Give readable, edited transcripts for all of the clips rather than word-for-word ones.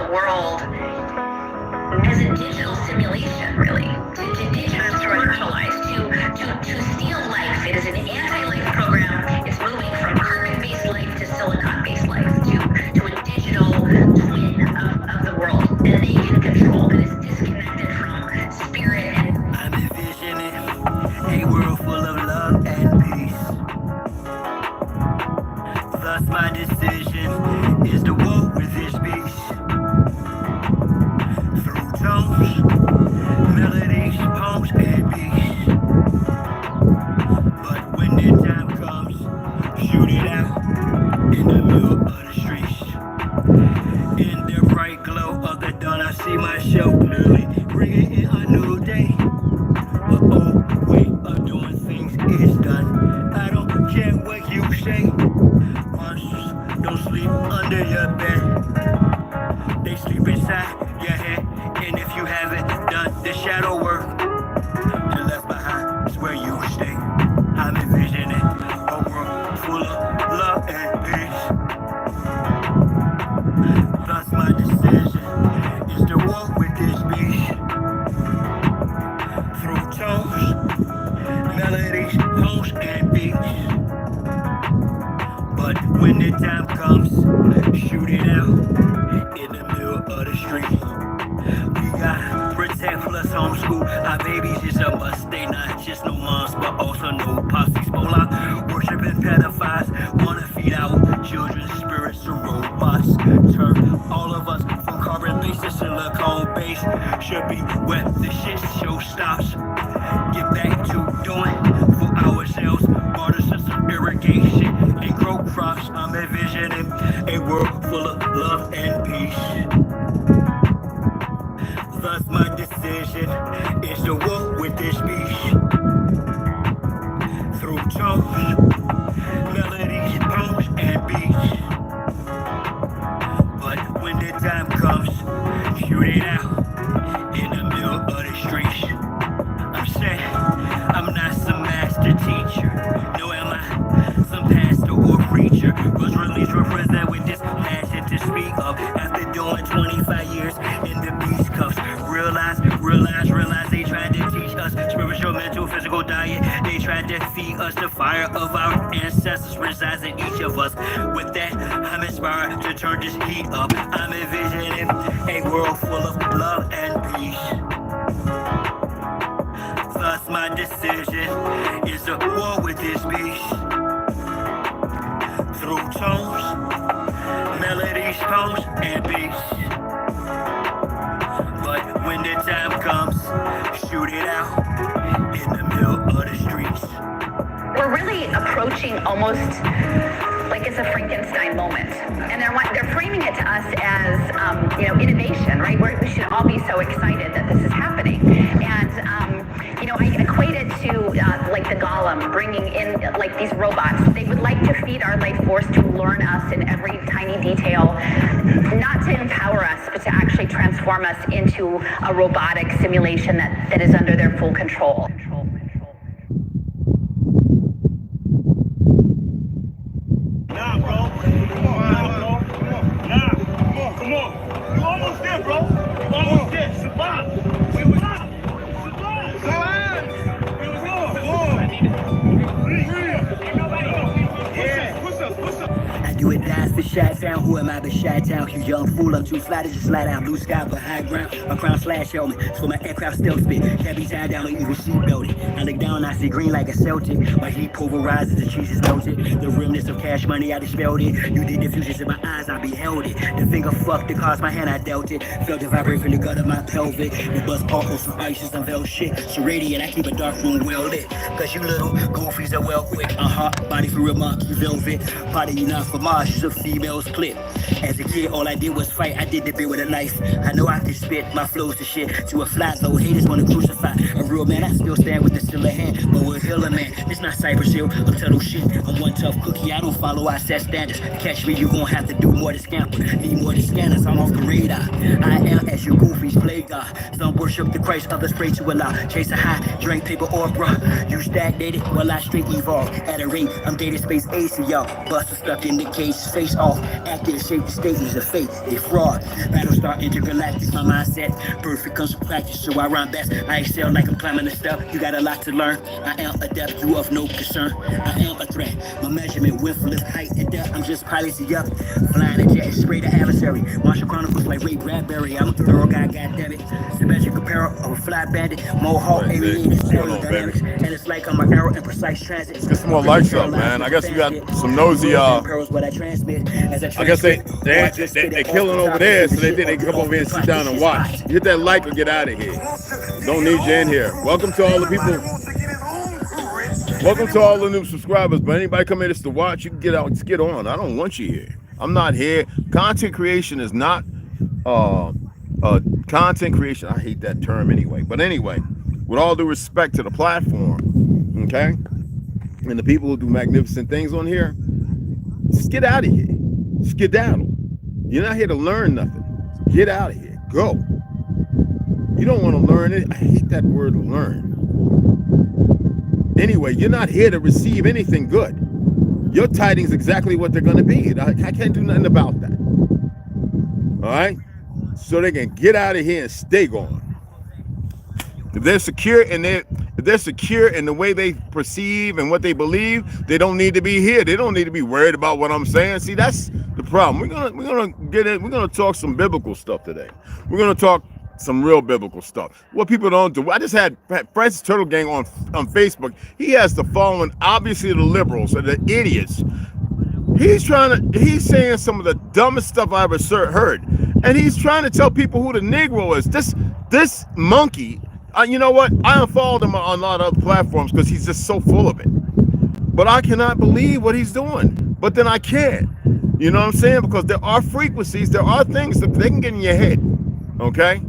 the world as a digital simulation, really, to deconstructualize, to steal life. It is an anti-life program. It's moving from carbon-based life to silicon-based life, to a digital twin of the world that they can control, that is disconnected from spirit and... I'm envisioning a world full of love and peace. Thus my decision is to walk with this beast. Through tones, melodies, poems, and beats. But when the time comes, shoot it out in the middle of the streets. In the bright glow of the dawn, I see myself clearly, bringing in a new day. The old way of doing things is done. I don't care what you say. Monsters don't sleep under your bed. They sleep inside your head. And if you haven't done the shadow work, you're left behind is where you stay. I'm envisioning a world full of love and peace. Thus my decision is to walk with this beast. Through tones, melodies, poems, and beats. But when the time comes, shoot it out in the middle of the street. We got protect plus homeschool. Our babies is a must. They not just no moms, but also no pops. Ebola, worshiping pedophiles. Wanna feed our children's spirits to robots. Turn all of us from carbon-based to silicone-based. Should be where the shit show stops. Get back to doing for ourselves. Water system irrigation and grow crops. I'm envisioning a world full of love and peace. Thus my decision is to walk with this beast. Through tones, melodies, poems, and beats. But when the time comes, shoot it out in the middle of the streets. I'm saying I'm not some master teacher. No, am I some pastor or preacher? Was released represent with this passion to speak of. After doing 25 years in the beast cuffs. Realize they tried to teach us spiritual, mental, physical diet. They tried to feed us the fire of our ancestors resides in each of us. With that, I'm inspired to turn this heat up. I'm envisioning a world full of love and peace. Thus my decision is to war with this beast. Through tones, melodies, poems, and beats. But when the time comes, shoot it out in the middle of the streets. We're really approaching almost like it's a Frankenstein moment. And they're framing it to us as, innovation, right? We should all be so excited that this is happening. And, I equate it to like the Golem bringing in like these robots. They would like to feed our life force to learn us in every tiny detail, not to empower us, but to actually transform us into a robotic simulation that is under their full control. Nah, bro. Come on. Come on. You almost there, bro. You almost there. Survive. We was up. I do it dance for shot down. Who am I but shot down? You young fool, I'm too fly to just slide out. Blue sky but high ground. My crown slash helmet. It's for my aircraft stealth spit. Can't be tied down or even seat belted. I look down, I see green like a Celtic. My heat pulverizes, the cheese is melted. The remnants of cash money, I dispelled it. You did the fusions in my eyes, I beheld it. The finger fucked, it caused my hand, I dealt it. Felt it vibrate from the gut of my pelvic. The buzz particles from ices and velvet shit. So radiant, I keep a dark room well lit. Cause you little goofies are well quick. Body for real monkey velvet. Body enough for Mars, she's a female's clip. As a kid, all I did was fight. I did the bit with a knife. I know I can spit my flows to shit. To a fly though, haters wanna crucify a real man. I still stand with the stiller hand, but we're healer man. It's not Cypress Hill, I'm total shit. I'm one tough cookie, I don't follow, I set standards. To catch me, you gon' have to do more to scamper. Need more to scanners, I'm off the radar. I am as your goofies play God. Some worship the Christ, others pray to Allah. Chase a high, drink paper or bruh. You stagnated, well I straight evolve. At a rate, I'm dated space ace, y'all. Buster stuck in the case, face off. Active shade shape the state is a fake, a fraud. Battlestar intergalactic, my mindset perfect comes from practice, so I rhyme best. I excel like I'm climbing a step. You got a lot to learn. I am adept, you of no concern. I am a threat. My measurement, width, lift, height, and depth. I'm just piloting up, flying a jet, spray the adversary. Martial Chronicles like Ray Bradbury. I'm a thorough guy, goddammit. Symmetrical apparel of a fly bandit. Mohawk, alien, dynamics, and it's like I'm an arrow in precise transit. Let's get some more likes up, man. I guess we got some nosy. I guess they killing over there, so they think they can come over here and sit down and watch. Hit that like or get out of here. Don't need you in here. Welcome to all the people. Welcome to all the new subscribers. But anybody come here just to watch, you can get out, get on. I don't want you here. I'm not here. Content creation is not content creation. I hate that term anyway. But anyway, with all due respect to the platform, okay, and the people who do magnificent things on here, just get out of here. Skedaddle. You're not here to learn nothing. Get out of here. Go. You don't want to learn it. I hate that word learn. Anyway, you're not here to receive anything good. Your tidings exactly what they're going to be. I can't do nothing about that. All right? So they can get out of here and stay gone. If they're secure in the way they perceive and what they believe, they don't need to be here. They don't need to be worried about what I'm saying. See, that's the problem. We're gonna talk some biblical stuff today. We're gonna talk some real biblical stuff. What people don't do. I just had Francis Turtle Gang on Facebook. He has the following, obviously the liberals and the idiots. He's saying some of the dumbest stuff I ever heard. And he's trying to tell people who the Negro is. This monkey, you know what? I unfollowed him on a lot of other platforms because he's just so full of it. But I cannot believe what he's doing. But then I can. You know what I'm saying? Because there are frequencies, there are things that they can get in your head. Okay?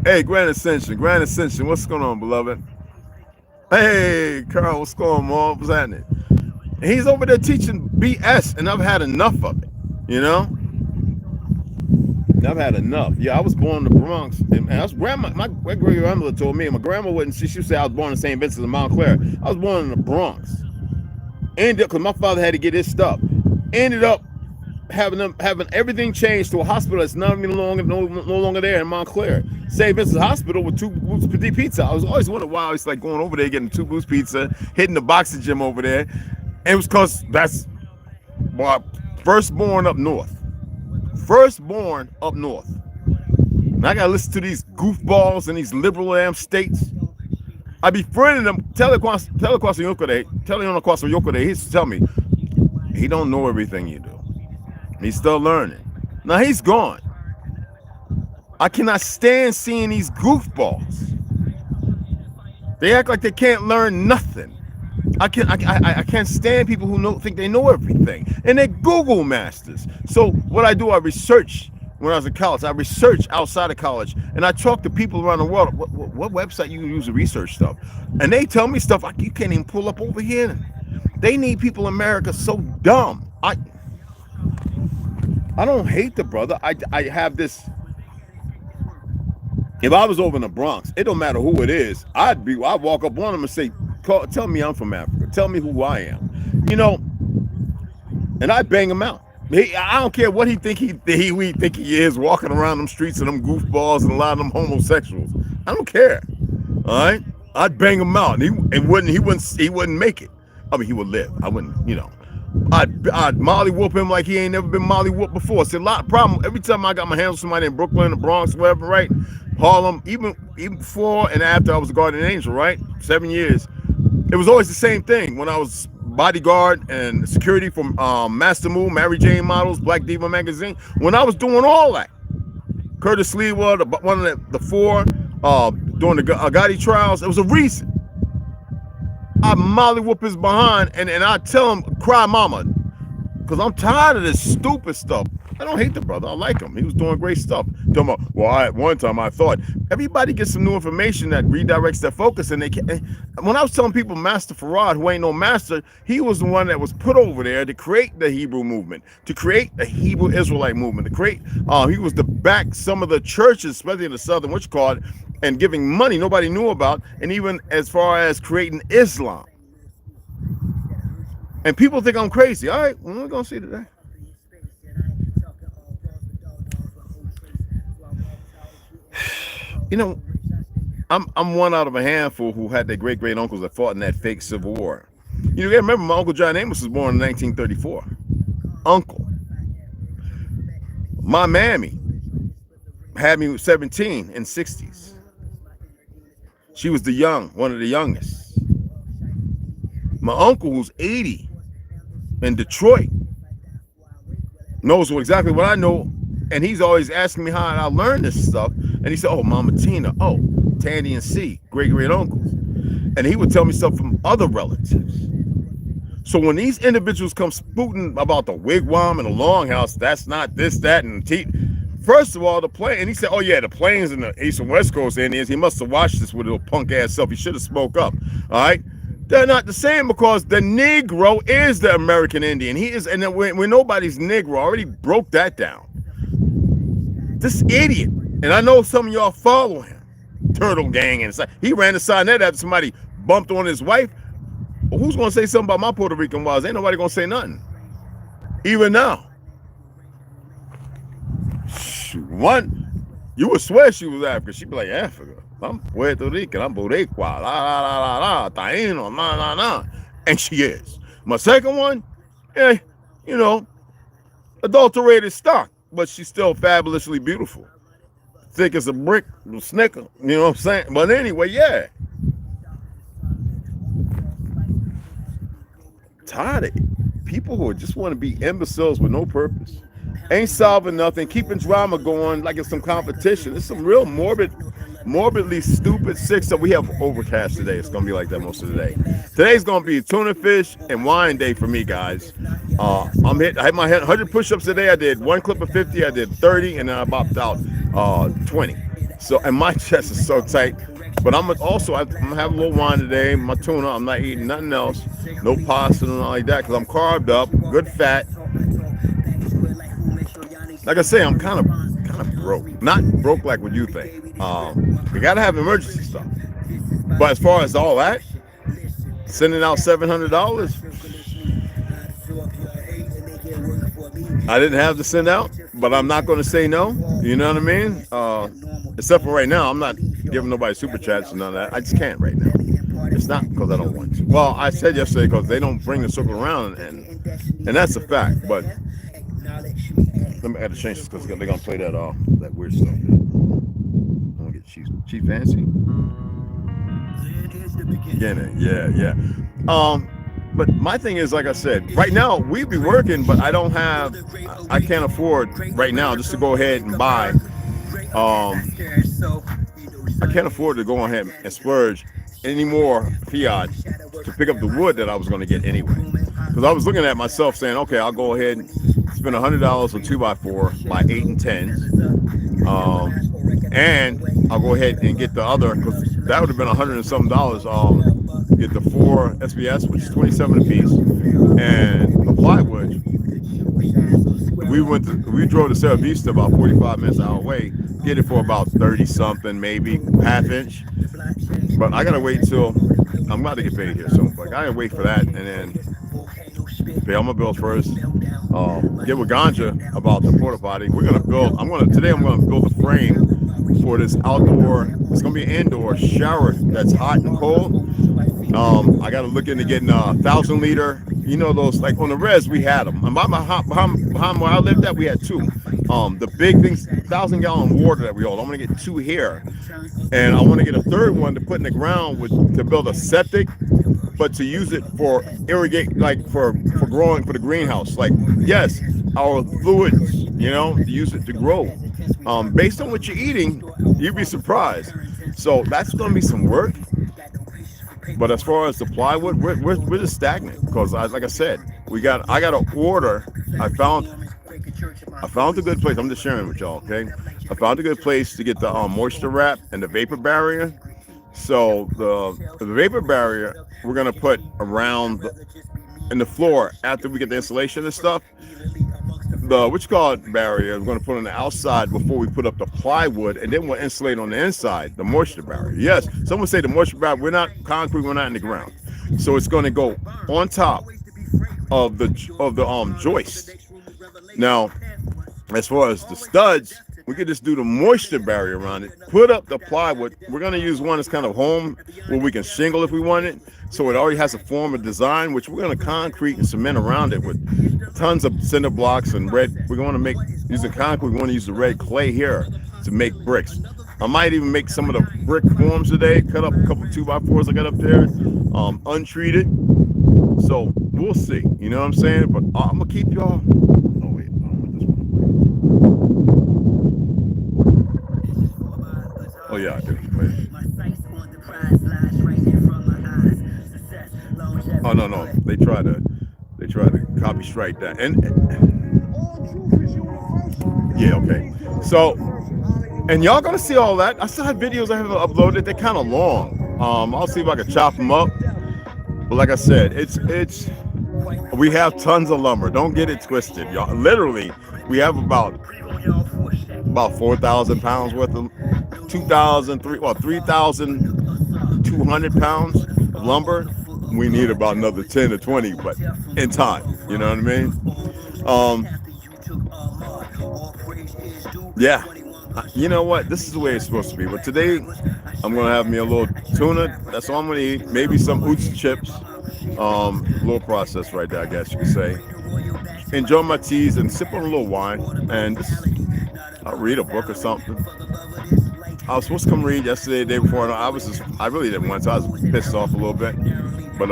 Hey, Grand Ascension, what's going on, beloved? Hey, Carl, what's going on? What's happening? And he's over there teaching BS, and I've had enough of it, you know? I've had enough. Yeah, I was born in the Bronx, and I was my great-grandmother told me, and my grandma wouldn't, she said I was born in St. Vincent and Montclair. I was born in the Bronx. Ended up, because my father had to get his stuff. Ended up having everything changed to a hospital that's no longer there in Montclair. St. Vincent's Hospital with 2 Boots Pizza. I was always wondering why I was like going over there getting 2 Boots Pizza, hitting the boxing gym over there. And it was because that's firstborn up north. Firstborn up north. And I gotta listen to these goofballs in these liberal damn states. I befriended them. Telequaso he used to tell me, he don't know everything you do. He's still learning. Now he's gone. I cannot stand seeing these goofballs. They act like they can't learn nothing. I can't stand people who think they know everything. And they're Google masters. So what I do, I research. When I was in college, I research outside of college, and I talk to people around the world. What website you use to research stuff? And they tell me stuff like you can't even pull up over here. They need people in America so dumb. I don't hate the brother. I have this. If I was over in the Bronx, it don't matter who it is. I'd walk up on him and say, tell me I'm from Africa. Tell me who I am. You know, and I bang him out. I don't care what he think he is walking around them streets and them goofballs and a lot of them homosexuals. I don't care. All right, I'd bang him out, and he wouldn't make it. I mean, he would live. I wouldn't, you know. I'd molly whoop him like he ain't never been molly whooped before. It's a lot of problem. Every time I got my hands on somebody in Brooklyn, the Bronx, wherever, right? Harlem, even before and after I was a guardian angel, right? 7 years. It was always the same thing. When I was bodyguard and security for Master Move, Mary Jane Models, Black Diva Magazine. When I was doing all that, Curtis Lewa, one of the 4, during the Gotti trials, it was a reason. I molly whoop his behind and I tell him, cry mama, because I'm tired of this stupid stuff. I don't hate the brother. I like him. He was doing great stuff. Talking about, well, at one time I thought everybody gets some new information that redirects their focus. And when I was telling people Master Farad, who ain't no master, he was the one that was put over there to create the Hebrew movement, to create the Hebrew Israelite movement, to create. He was to back some of the churches, especially in the southern, and giving money nobody knew about, and even as far as creating Islam. And people think I'm crazy. All right, well, we're gonna see today. You know, I'm one out of a handful who had their great great uncles that fought in that fake Civil War. You gotta remember, my uncle John Amos was born in 1934. Uncle. My mammy had me 17 in 60s. She was one of the youngest. My uncle, who's 80 in Detroit, knows exactly what I know, and he's always asking me how I learned this stuff. And he said, "Oh, Mama Tina, oh, Tandy and C, great great uncles," and he would tell me stuff from other relatives. So when these individuals come spooting about the wigwam and the longhouse, that's not this, that, and first of all, the plane, and he said, "Oh yeah, the plains and the East and West Coast Indians." He must have watched this with a little punk ass self. He should have spoke up. All right, they're not the same because the Negro is the American Indian. He is, and when nobody's Negro, I already broke that down. This idiot, and I know some of y'all follow him, Turtle Gang, and he ran the sign there after somebody bumped on his wife. Well, who's gonna say something about my Puerto Rican wives? Ain't nobody gonna say nothing. Even now. One, you would swear she was African. She'd be like, Africa. I'm Puerto Rican. I'm Boricua. La la la la la. Taino. Na na na. And she is. My second one, adulterated stock, but she's still fabulously beautiful. Thick as a brick, snicker. You know what I'm saying? But anyway, yeah. Tired of people who just want to be imbeciles with no purpose. Ain't solving nothing, keeping drama going like it's some competition. It's some real morbidly stupid sick stuff. We have overcast today. It's gonna be like that most of the day. Today's gonna be tuna fish and wine day for me, guys. I had my 100 push-ups today. I did one clip of 50, I did 30, and then I bopped out 20. So, and my chest is so tight. But I'm gonna have a little wine today, my tuna. I'm not eating nothing else, no pasta and all like that, because I'm carved up, good fat. Like I say, I'm kind of broke. Not broke like what you think. You gotta have emergency stuff. But as far as all that, sending out $700, I didn't have to send out, but I'm not going to say no. You know what I mean? Except for right now, I'm not giving nobody super chats and none of that. I just can't right now. It's not because I don't want to. Well, I said yesterday because they don't bring the circle around, and that's a fact. But let me add to change this because they're gonna play that weird stuff. I'm gonna get cheap fancy. Yeah. But my thing is, like I said, right now we be working, but I can't afford right now just to go ahead and buy. I can't afford to go ahead and splurge any more fiat to pick up the wood that I was going to get anyway. Because I was looking at myself saying, okay, I'll go ahead and spend $100 on 2x4 by 8 and 10s. And I'll go ahead and get the other, because that would have been $100 and something dollars. Get the 4 SBS, which is 27 a piece, and the plywood. We drove to Cerro Vista about 45 minutes out away. Get it for about 30 something, maybe half inch. But I gotta wait till I'm about to get paid here, so like I gotta wait for that and then pay all my bills first. Get with Ganja about the porta potty. Today I'm gonna build a frame for this outdoor. It's gonna be an indoor shower that's hot and cold. I gotta look into getting a 1,000 liter. You know those, like on the res we had them. Behind where I lived at, we had two. The big things, 1,000 gallon water that we hold. I'm gonna get 2 here, and I want to get a third one to put in the ground to build a septic, but to use it for irrigate, like for growing for the greenhouse. Like yes, our fluids, use it to grow. Based on what you're eating, you'd be surprised. So that's gonna be some work. But as far as the plywood, we're just stagnant because, like I said, I got to order. I found a good place. I'm just sharing with y'all, okay? I found a good place to get the moisture wrap and the vapor barrier. So the vapor barrier we're gonna put around in the floor after we get the insulation and stuff. The barrier we're going to put on the outside before we put up the plywood, and then we'll insulate on the inside the moisture barrier. Yes, someone say the moisture barrier, we're not concrete, we're not in the ground, so it's going to go on top of the joist. Now as far as the studs, we could just do the moisture barrier around it, put up the plywood. We're going to use one that's kind of home where we can shingle if we want it. So it already has a form of design, which we're going to concrete and cement around it with tons of cinder blocks and red. We're going to make, using concrete, we want to use the red clay here to make bricks. I might even make some of the brick forms today, cut up a couple 2x4s I got up there, untreated. So we'll see, you know what I'm saying? But I'm going to keep y'all. Oh, wait, I don't want this one. Oh, yeah, I do. Wait. Oh, no. They try to copy strike that. And yeah, okay. So, and y'all gonna see all that. I still have videos I haven't uploaded. They're kind of long. I'll see if I can chop them up. But like I said, we have tons of lumber. Don't get it twisted, y'all. Literally, we have about 4,000 pounds worth of 3,200 pounds of lumber. We need about another 10 to 20, but in time, you know what I mean? Yeah, you know what? This is the way it's supposed to be. But today, I'm gonna have me a little tuna. That's all I'm gonna eat. Maybe some oots chips. Little process right there, I guess you could say. Enjoy my teas and sip on a little wine, and I'll read a book or something. I was supposed to come read yesterday, the day before, and I really didn't want to. I was pissed off a little bit, but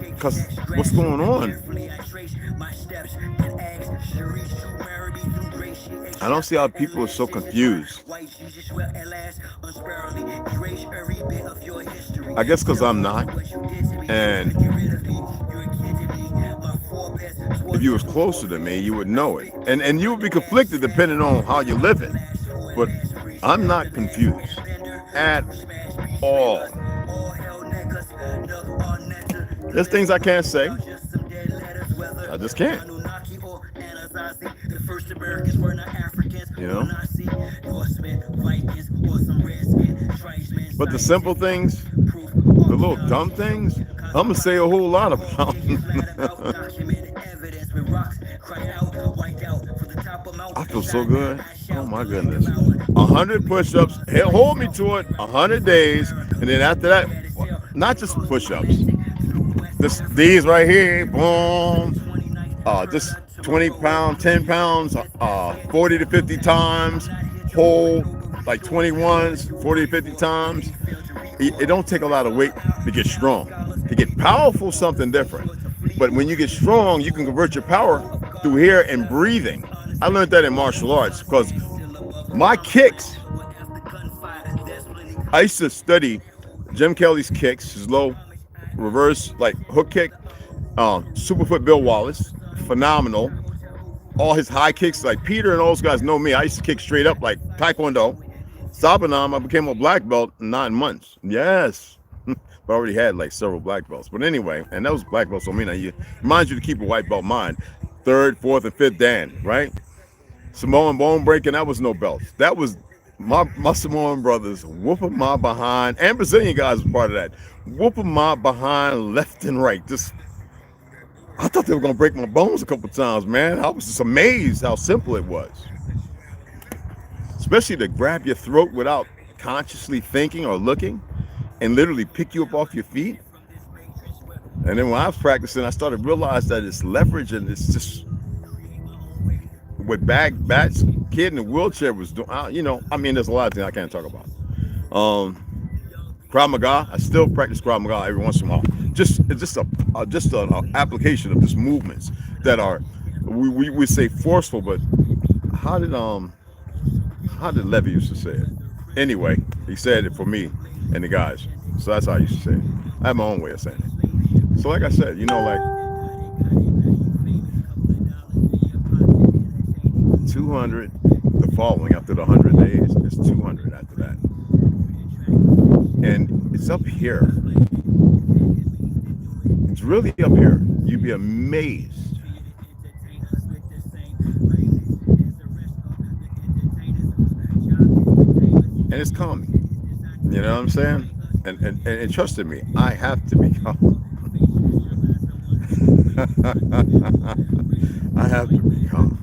because what's going on? I don't see how people are so confused. I guess because I'm not, and if you was closer to me, you would know it, and you would be conflicted depending on how you're living. But I'm not confused at all. There's things I can't say. I just can't. You know? But the simple things, the little dumb things, I'm going to say a whole lot about them. I feel so good. Oh my goodness. 100 push-ups. Hold me to it. 100 days. And then after that, not just push-ups. These right here, boom. Just 20 pounds, 10 pounds, 40 to 50 times. Whole, like 21s, 40 to 50 times. It don't take a lot of weight to get strong. To get powerful, something different. But when you get strong, you can convert your power through here and breathing. I learned that in martial arts because my kicks, I used to study Jim Kelly's kicks, his low reverse, like hook kick, Superfoot Bill Wallace, phenomenal. All his high kicks, like Peter and all those guys know me. I used to kick straight up like Taekwondo. Sabanam, I became a black belt in 9 months. Yes. But I already had like several black belts. But anyway, and those black belts don't mean that you reminds you to keep a white belt mind. 3rd, 4th, and 5th Dan, right? Samoan bone breaking, that was no belts. That was my Samoan brothers whooping my behind, and Brazilian guys was part of that. Whooping my behind left and right. Just, I thought they were gonna break my bones a couple times, man. I was just amazed how simple it was. Especially to grab your throat without consciously thinking or looking and literally pick you up off your feet. And then when I was practicing, I started to realize that it's leverage, and it's just what Bat's kid in the wheelchair was doing. You know, I mean, there's a lot of things I can't talk about. Krav Maga, I still practice Krav Maga every once in a while. Just an application of just movements that are, we say forceful, but how did Levy used to say it? Anyway, he said it for me and the guys. So that's how I used to say it. I have my own way of saying it. So like I said, you know, like 200, the following after the 100 days is 200 after that. And it's up here. It's really up here. You'd be amazed. And it's calming. You know what I'm saying? And trust in me, I have to be calm. I have to be calm.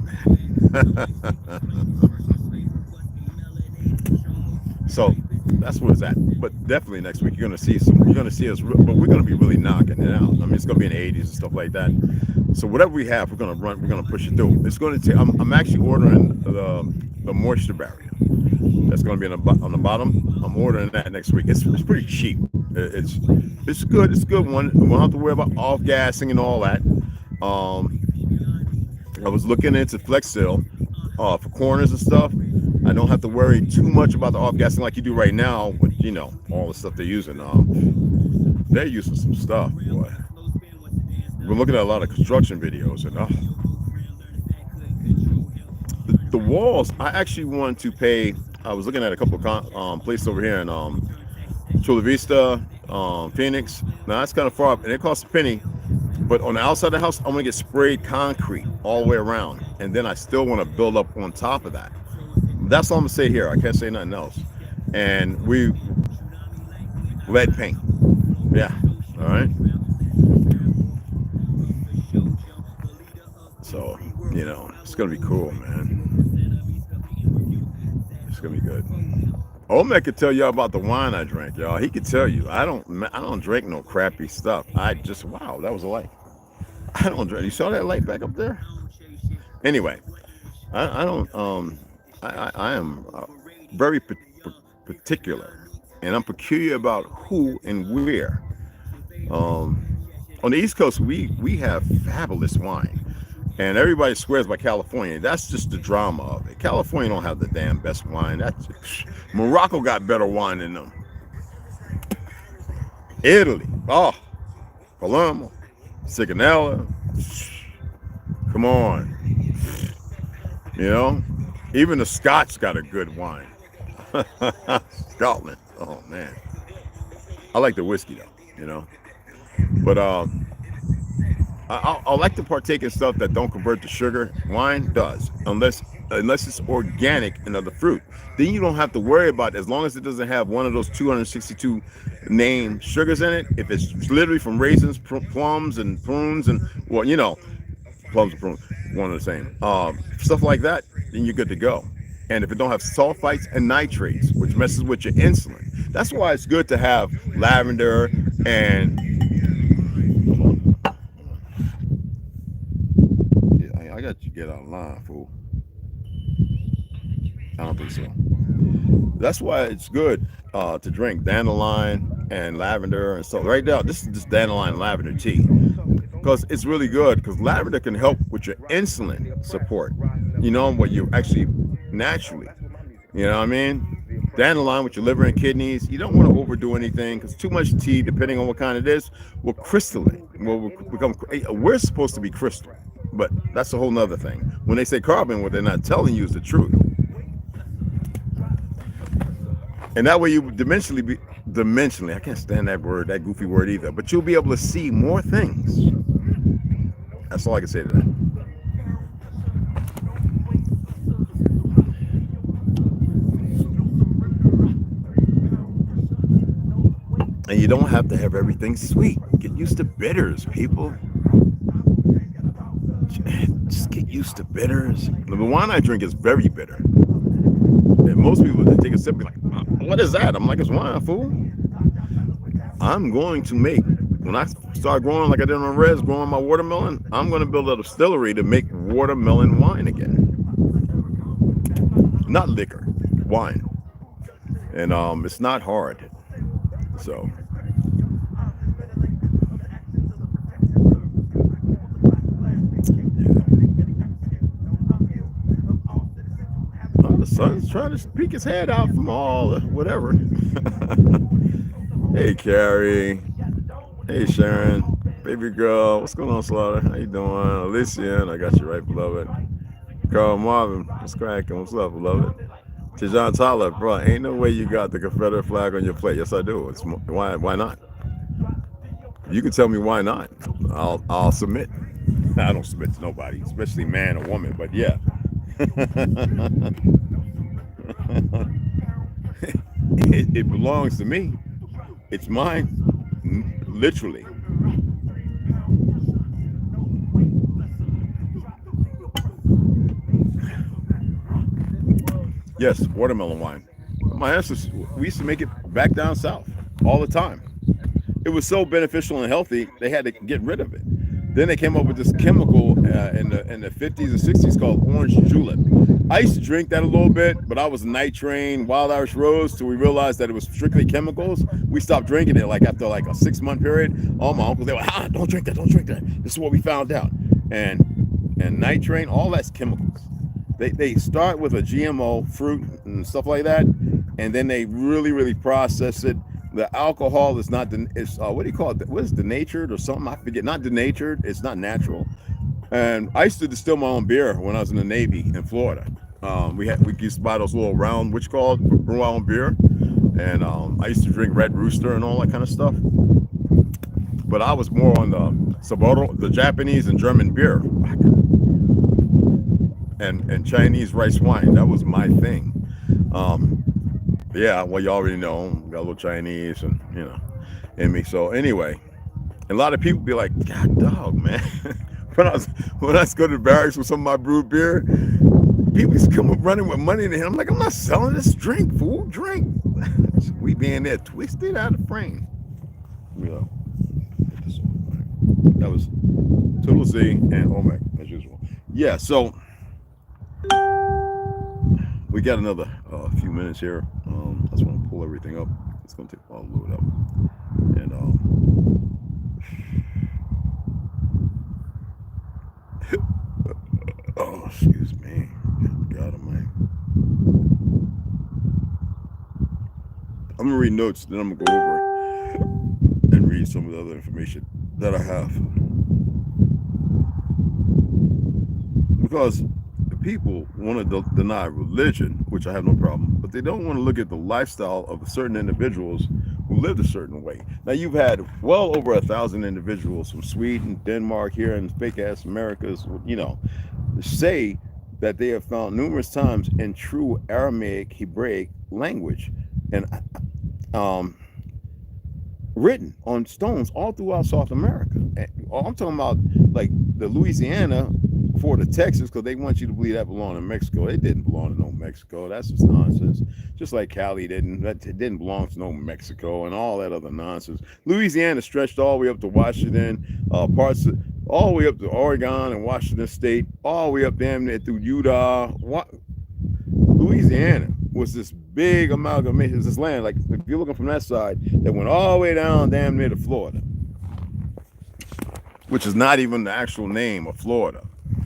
So that's where it's at. But definitely next week you're gonna see some. You're gonna see us, but we're gonna be really knocking it out. I mean, it's gonna be in the 80s and stuff like that. So whatever we have, we're gonna run. We're gonna push it through. It's gonna take. I'm actually ordering the moisture barrier. That's gonna be on the bottom. I'm ordering that next week. It's pretty cheap. It's good. It's a good one. We don't have to worry about off gassing and all that. I was looking into Flex Seal for corners and stuff. I don't have to worry too much about the off gassing like you do right now with, you know, all the stuff they're using. They're using some stuff, boy. We're looking at a lot of construction videos and the walls. I actually want to pay. I was looking at a couple of places over here in Chula Vista, Phoenix. Now that's kind of far up, and it costs a penny. But on the outside of the house, I'm gonna get sprayed concrete all the way around, and then I still want to build up on top of that. That's all I'm gonna say here. I can't say nothing else. And we lead paint. Yeah. All right. So, you know, it's gonna be cool, man. It's gonna be good. Omek could tell y'all about the wine I drank, y'all. He could tell you. I don't drink no crappy stuff. Wow, that was a light. I don't drink. You saw that light back up there? Anyway, I am very particular, and I'm peculiar about who and where. On the East Coast, we have fabulous wine. And everybody swears by California. That's just the drama of it. California don't have the damn best wine. Morocco got better wine than them. Italy, Palermo, Sigonella. Come on. You know, even the Scots got a good wine. Scotland. Oh man, I like the whiskey though. You know, but I like to partake in stuff that don't convert to sugar. Wine does, unless it's organic and other fruit. Then you don't have to worry about it, as long as it doesn't have one of those 262 named sugars in it. If it's literally from raisins, plums, and prunes, and well, you know, plums and prunes, one and the same. Stuff like that, then you're good to go. And if it don't have sulfites and nitrates, which messes with your insulin, that's why it's good to have lavender and. I got you get online, fool. I don't think so. That's why it's good to drink dandelion and lavender and stuff. Right now, this is just dandelion and lavender tea, because it's really good. Because lavender can help with your insulin support. You know what you actually naturally. You know what I mean? Dandelion with your liver and kidneys. You don't want to overdo anything, because too much tea, depending on what kind it is, will crystalline. Will become. We're supposed to be crystal. But that's a whole nother thing. When they say carbon, what they're not telling you is the truth. And that way you dimensionally, I can't stand that word, that goofy word either, but you'll be able to see more things. That's all I can say to that. And you don't have to have everything sweet. Get used to bitters, people. Just get used to bitters. The wine I drink is very bitter. And most people that take a sip be like, what is that? I'm like, it's wine, fool. I'm going to make, when I start growing like I did on Reds, growing my watermelon, I'm going to build a distillery to make watermelon wine again. Not liquor, wine. And it's not hard. So. The sun's trying to peek his head out from all the whatever. Hey, Carrie. Hey, Sharon. Baby girl. What's going on, Slaughter? How you doing? Alicia, I got you right, beloved. Carl Marvin. What's cracking? What's up, beloved? Tijan Tyler, bro. Ain't no way you got the Confederate flag on your plate. Yes, I do. Why not? You can tell me why not. I'll submit. I don't submit to nobody, especially man or woman, but yeah. It belongs to me. It's mine, literally. Yes, watermelon wine. My ancestors, we used to make it back down south all the time. It was so beneficial and healthy, they had to get rid of it. Then they came up with this chemical in the 50s and 60s called orange julep. I used to drink that a little bit, but I was night train, wild Irish rose, till we realized that it was strictly chemicals. We stopped drinking it like after like a 6-month period. All my uncles, they were, don't drink that, don't drink that. This is what we found out. And night train, all that's chemicals. They start with a GMO fruit and stuff like that, and then they really process it. The alcohol is not what do you call it? What is denatured or something? I forget. Not denatured. It's not natural. And I used to distill my own beer when I was in the Navy in Florida. We used to buy those little round, brew our own beer, and I used to drink Red Rooster and all that kind of stuff. But I was more on the Japanese and German beer, and Chinese rice wine. That was my thing. Yeah, well, you already know, got a little Chinese and, in me. So anyway, a lot of people be like, God dog, man. when I was going to the barracks with some of my brewed beer, people used to come up running with money in their hand. I'm like, I'm not selling this drink, fool, drink. We being there twisted out of frame. That was ToLU'S and Omeg, as usual. Yeah, so we got another few minutes here. I just want to pull everything up. It's going to take a while to load up. And oh, excuse me. God almighty. I'm going to read notes, then I'm going to go over and read some of the other information that I have. Because people want to deny religion, which I have no problem, but they don't want to look at the lifestyle of certain individuals who lived a certain way. Now, you've had well over 1,000 individuals from Sweden, Denmark, here in fake-ass Americas, say that they have found numerous times in true Aramaic, Hebraic language, and written on stones all throughout South America. I'm talking about like the Louisiana before the Texas, because they want you to believe that belonged in Mexico. It didn't belong to no Mexico. That's just nonsense. Just like Cali didn't belong to no Mexico and all that other nonsense. Louisiana stretched all the way up to Washington, all the way up to Oregon and Washington State, all the way up damn near through Utah. Louisiana was this big amalgamation of this land. Like if you're looking from that side, that went all the way down damn near to Florida, which is not even the actual name of Florida.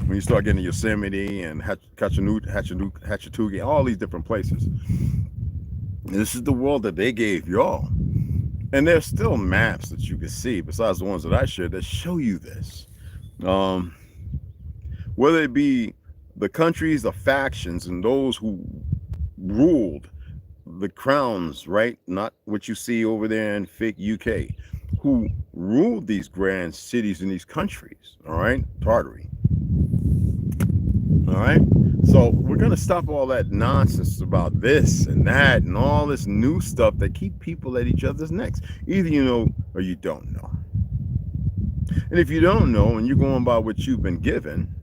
When you start getting Yosemite and Hatchatooga, all these different places. And this is the world that they gave y'all. And there's still maps that you can see, besides the ones that I shared, that show you this. Whether it be the countries, the factions, and those who ruled the crowns, right? Not what you see over there in fake UK, who ruled these grand cities in these countries, all right? Tartary. All right, so we're gonna stop all that nonsense about this and that and all this new stuff that keep people at each other's necks. Either you know or you don't know. And if you don't know and you're going by what you've been given,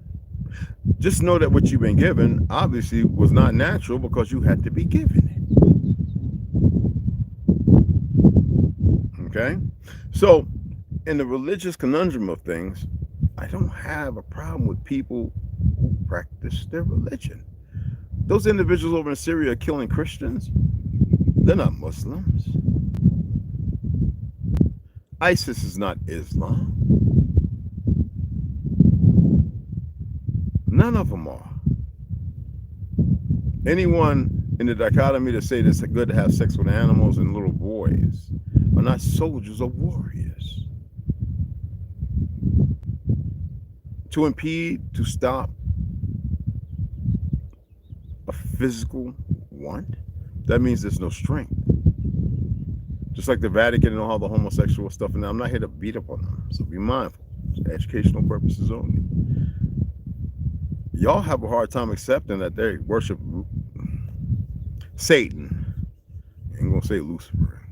just know that what you've been given obviously was not natural, because you had to be given it. Okay, so in the religious conundrum of things, I don't have a problem with people who practice their religion. Those individuals over in Syria killing Christians, they're not Muslims. ISIS is not Islam. None of them are. Anyone in the dichotomy to say it's good to have sex with animals and little boys are not soldiers or warriors. To impede, to stop a physical want, that means there's no strength. Just like the Vatican and all the homosexual stuff, and I'm not here to beat up on them, so be mindful. It's educational purposes only. Y'all have a hard time accepting that they worship Satan. I ain't gonna say Lucifer.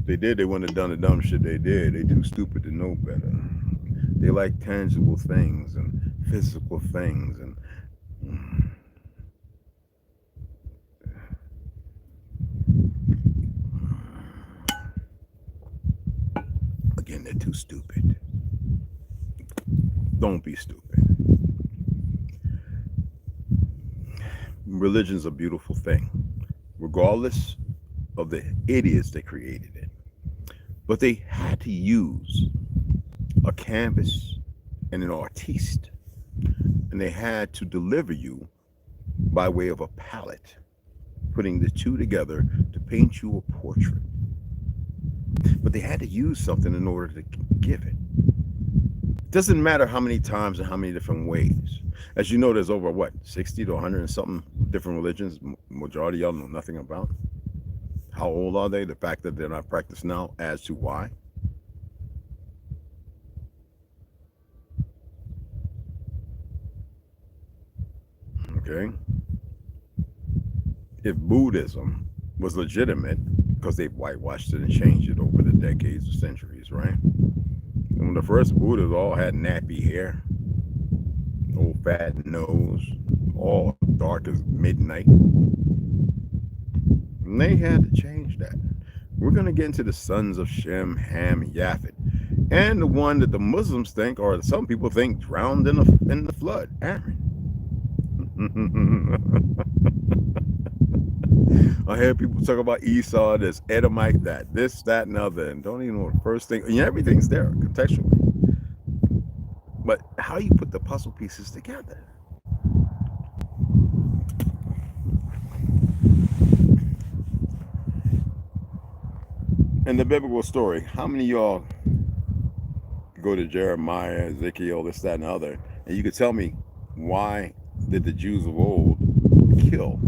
They did, they wouldn't have done the dumb shit they did. They too stupid to know better. They like tangible things and physical things, and they're too stupid. Don't be stupid. Religion's a beautiful thing, regardless of the idiots that created it. But they had to use a canvas and an artiste, and they had to deliver you by way of a palette, putting the two together to paint you a portrait. But they had to use something in order to give it. It doesn't matter how many times and how many different ways. As you know, there's over, what, 60 to 100 and something different religions. Majority of them know nothing about. How old are they? The fact that they're not practiced now as to why. Okay. If Buddhism was legitimate, because they've whitewashed it and changed it over the decades or centuries, right? And when the first Buddhas all had nappy hair, old fat nose, all dark as midnight, and they had to change that. We're going to get into the sons of Shem, Ham, and Japhet, and the one that the Muslims think, or some people think, drowned in the flood, Aaron. I hear people talk about Esau, this Edomite, that, this, that, and other, and don't even know the first thing. And everything's there contextually. But how you put the puzzle pieces together? In the biblical story, how many of y'all go to Jeremiah, Ezekiel, this, that, and other, and you could tell me why did the Jews of old kill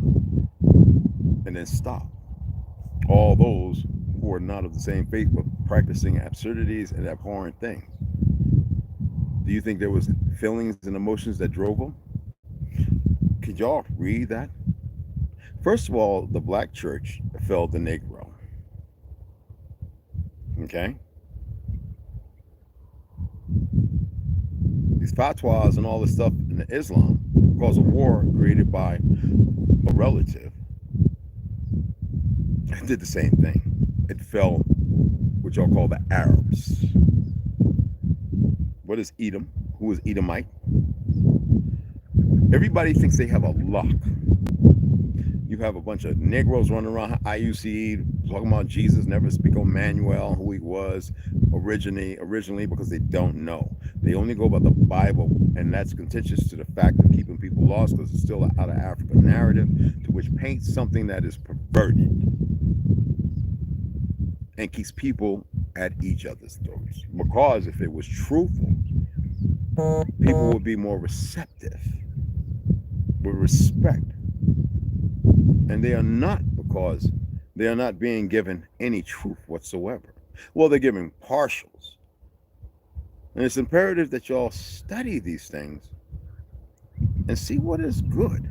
and then stop all those who are not of the same faith but practicing absurdities and abhorrent things? Do you think there was feelings and emotions that drove them? Could y'all read that? First of all, the black church fell the Negro. Okay? These fatwas and all this stuff in the Islam because of war created by a relative. It did the same thing. It fell what y'all call the Arabs. What is Edom? Who is Edomite? Everybody thinks they have a lock. You have a bunch of Negroes running around IUC talking about Jesus, never speak on Emmanuel, who he was originally, because they don't know. They only go by the Bible, and that's contentious to the fact of keeping people lost because it's still an out of Africa narrative to which paints something that is perverted and keeps people at each other's throats. Because if it was truthful, people would be more receptive, with respect. And they are not, because they are not being given any truth whatsoever. Well, they're giving partials. And it's imperative that y'all study these things and see what is good.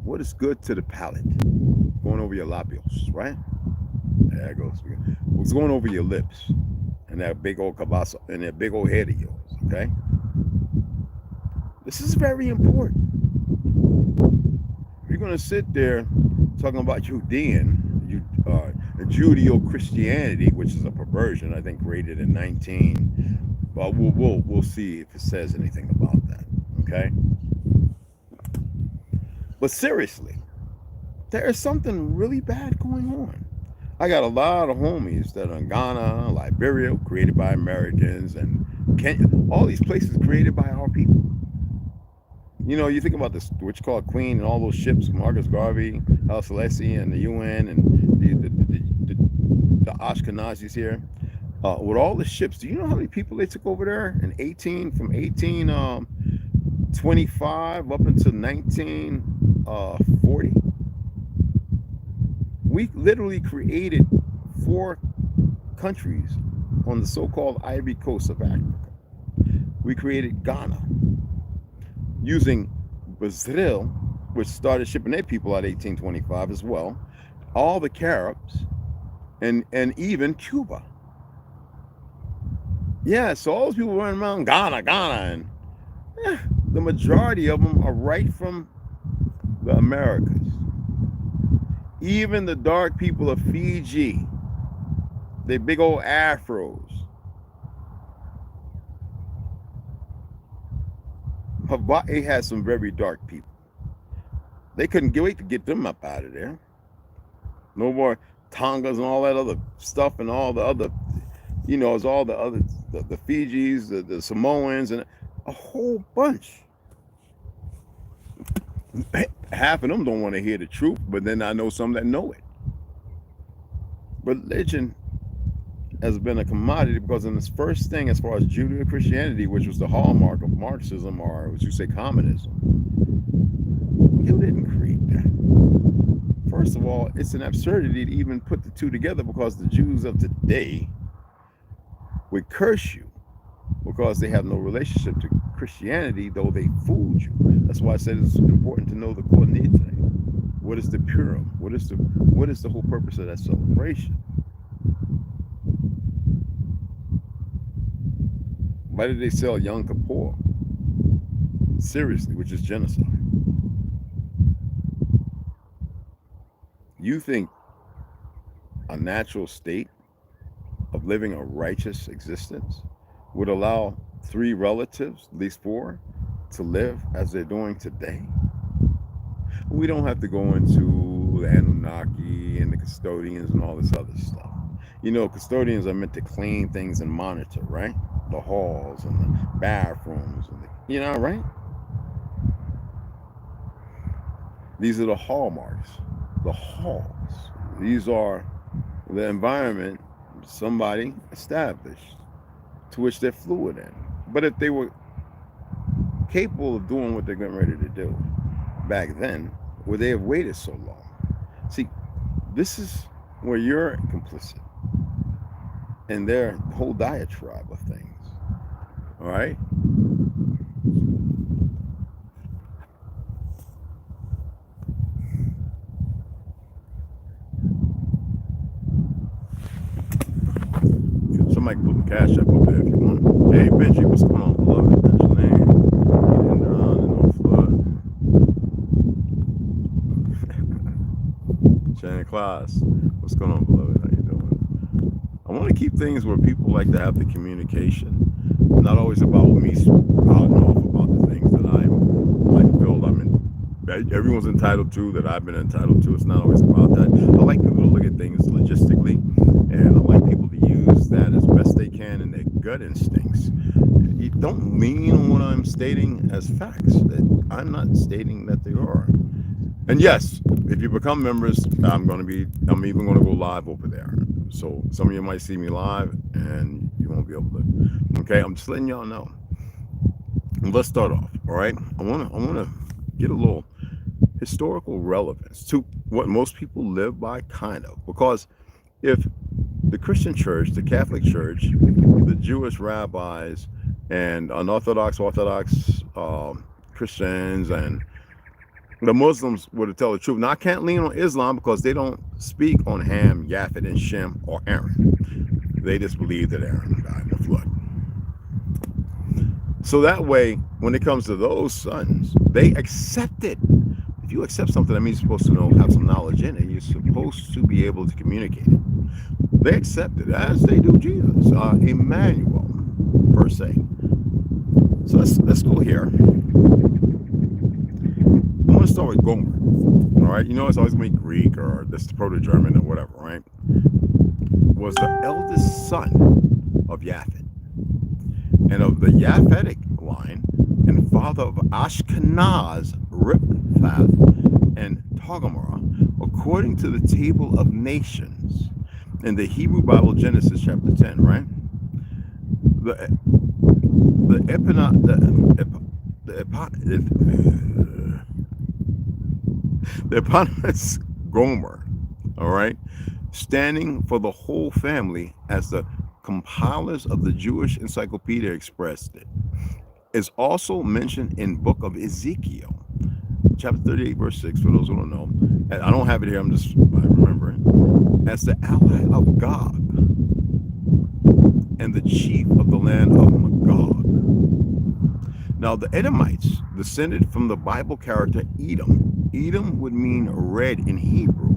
What is good to the palate. Going over your labios, right? There it goes. What's going over your lips and that big old cabasa and that big old head of yours, okay? This is very important. You're going to sit there talking about Judeo-Christianity, which is a perversion, I think, created in 19. But we'll see if it says anything about that. Okay. But seriously, there is something really bad going on. I got a lot of homies that are in Ghana, Liberia, created by Americans, and Kenya, all these places created by our people. You know, you think about this, what you call Queen and all those ships, Marcus Garvey, Haile Selassie, and the UN, and the Ashkenazis here. With all the ships, do you know how many people they took over there from 1825 up until 1940? We literally created 4 countries on the so-called Ivory Coast of Africa. We created Ghana, using Brazil, which started shipping their people out 1825 as well, all the Caribs, and even Cuba. Yeah, so all those people running around Ghana, and the majority of them are right from the Americas. Even the dark people of Fiji, they big old afros, Hawaii had some very dark people. They couldn't wait to get them up out of there. No more Tongas and all that other stuff and all the other, it's all the other, the Fijis, the Samoans, and a whole bunch. Half of them don't want to hear the truth, but then I know some that know it. Religion has been a commodity because in this first thing, as far as Judeo-Christianity, which was the hallmark of Marxism, or as you say, communism, you didn't create that. First of all, it's an absurdity to even put the two together, because the Jews of today would curse you because they have no relationship to Christianity, though they fooled you. That's why I said it's important to know the coordinate thing. What is the Purim? What is the whole purpose of that celebration? Why did they sell Yom Kippur? Seriously, which is genocide. You think a natural state of living a righteous existence would allow 3 relatives, at least 4, to live as they're doing today? We don't have to go into the Anunnaki and the custodians and all this other stuff. Custodians are meant to clean things and monitor, right? The halls and the bathrooms, and right? These are the hallmarks, the halls. These are the environment somebody established to which they're fluid in. But if they were capable of doing what they're getting ready to do back then, would they have waited so long? See, this is where you're complicit in their whole diatribe of things. All right? Somebody put the Cashapp up there if you want. Hey, Benji, what's going on, beloved? That's your name. Getting around and no flood. Shannon Class, what's going on, beloved? How you doing? I want to keep things where people like to have the communication, not always about me spouting off about the things that I feel everyone's entitled to, that I've been entitled to. It's not always about that. I like people to look at things logistically, and I like people to use that as best they can in their gut instincts. You don't lean on what I'm stating as facts. I'm not stating that they are. And yes, if you become members, I'm even going to go live over there. So some of you might see me live and you won't be able to. Okay, I'm just letting y'all know. Let's start off. All right, I want to get a little historical relevance to what most people live by, kind of, because if the Christian church, the Catholic church, the Jewish rabbis, and unorthodox Christians, and the Muslims were to tell the truth. Now, I can't lean on Islam because they don't speak on Ham, Japhet, and Shem, or Aaron. They just believe that Aaron died in the flood. So that way, when it comes to those sons, they accept it. If you accept something, that means you're supposed to have some knowledge in it. You're supposed to be able to communicate it. They accept it, as they do Jesus, Emmanuel, per se. So let's go here. I want to start with Gomer. All right, it's always going to be Greek or this Proto-German or whatever, right? Was the eldest son of Japhet, and of the Japhetic line, and father of Ashkenaz, Riphath, and Togarmah, according to the table of nations in the Hebrew Bible, Genesis chapter 10, right? The eponymous Gomer, all right, standing for the whole family, as the compilers of the Jewish Encyclopedia expressed it, is also mentioned in book of Ezekiel, chapter 38, verse 6, for those who don't know. And I don't have it here, I'm just remembering, as the ally of Gog and the chief of the land of Magog. Now, the Edomites descended from the Bible character Edom. Edom would mean red in Hebrew,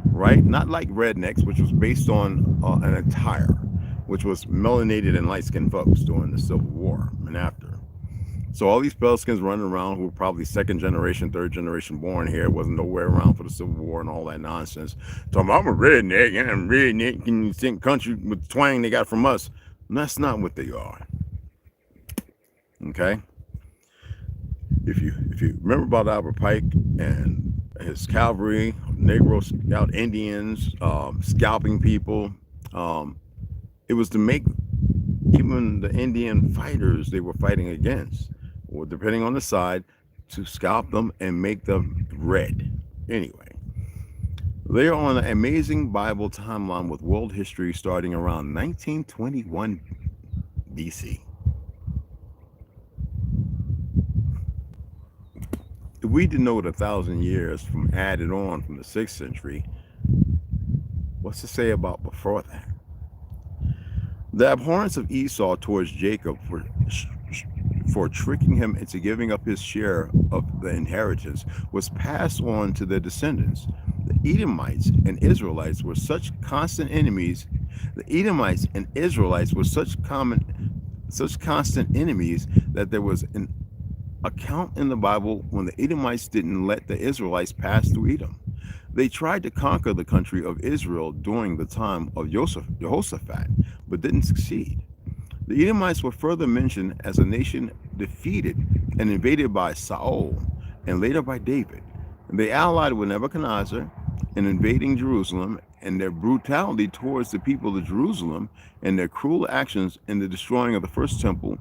right? Not like rednecks, which was based on an attire, which was melanated and light-skinned folks during the Civil War and after. So all these pale skins running around who were probably second generation, third generation born here, wasn't nowhere around for the Civil War and all that nonsense. Talking about, I'm a redneck, and I'm redneck, and you think country with twang they got from us. And that's not what they are. Okay? If you remember about Albert Pike and his cavalry, Negro Scout Indians, scalping people, it was to make even the Indian fighters they were fighting against, or depending on the side, to scalp them and make them red. Anyway, they are on an amazing Bible timeline with world history starting around 1921 BC. If we denote 1,000 years from added on from the 6th century, what's to say about before that? The abhorrence of Esau towards Jacob for tricking him into giving up his share of the inheritance was passed on to their descendants. The Edomites and Israelites were such constant enemies. The Edomites and Israelites were such constant enemies that there was an account in the Bible when the Edomites didn't let the Israelites pass through Edom. They tried to conquer the country of Israel during the time of Jehoshaphat, but didn't succeed. The Edomites were further mentioned as a nation defeated and invaded by Saul and later by David. They allied with Nebuchadnezzar in invading Jerusalem, and their brutality towards the people of Jerusalem and their cruel actions in the destroying of the first temple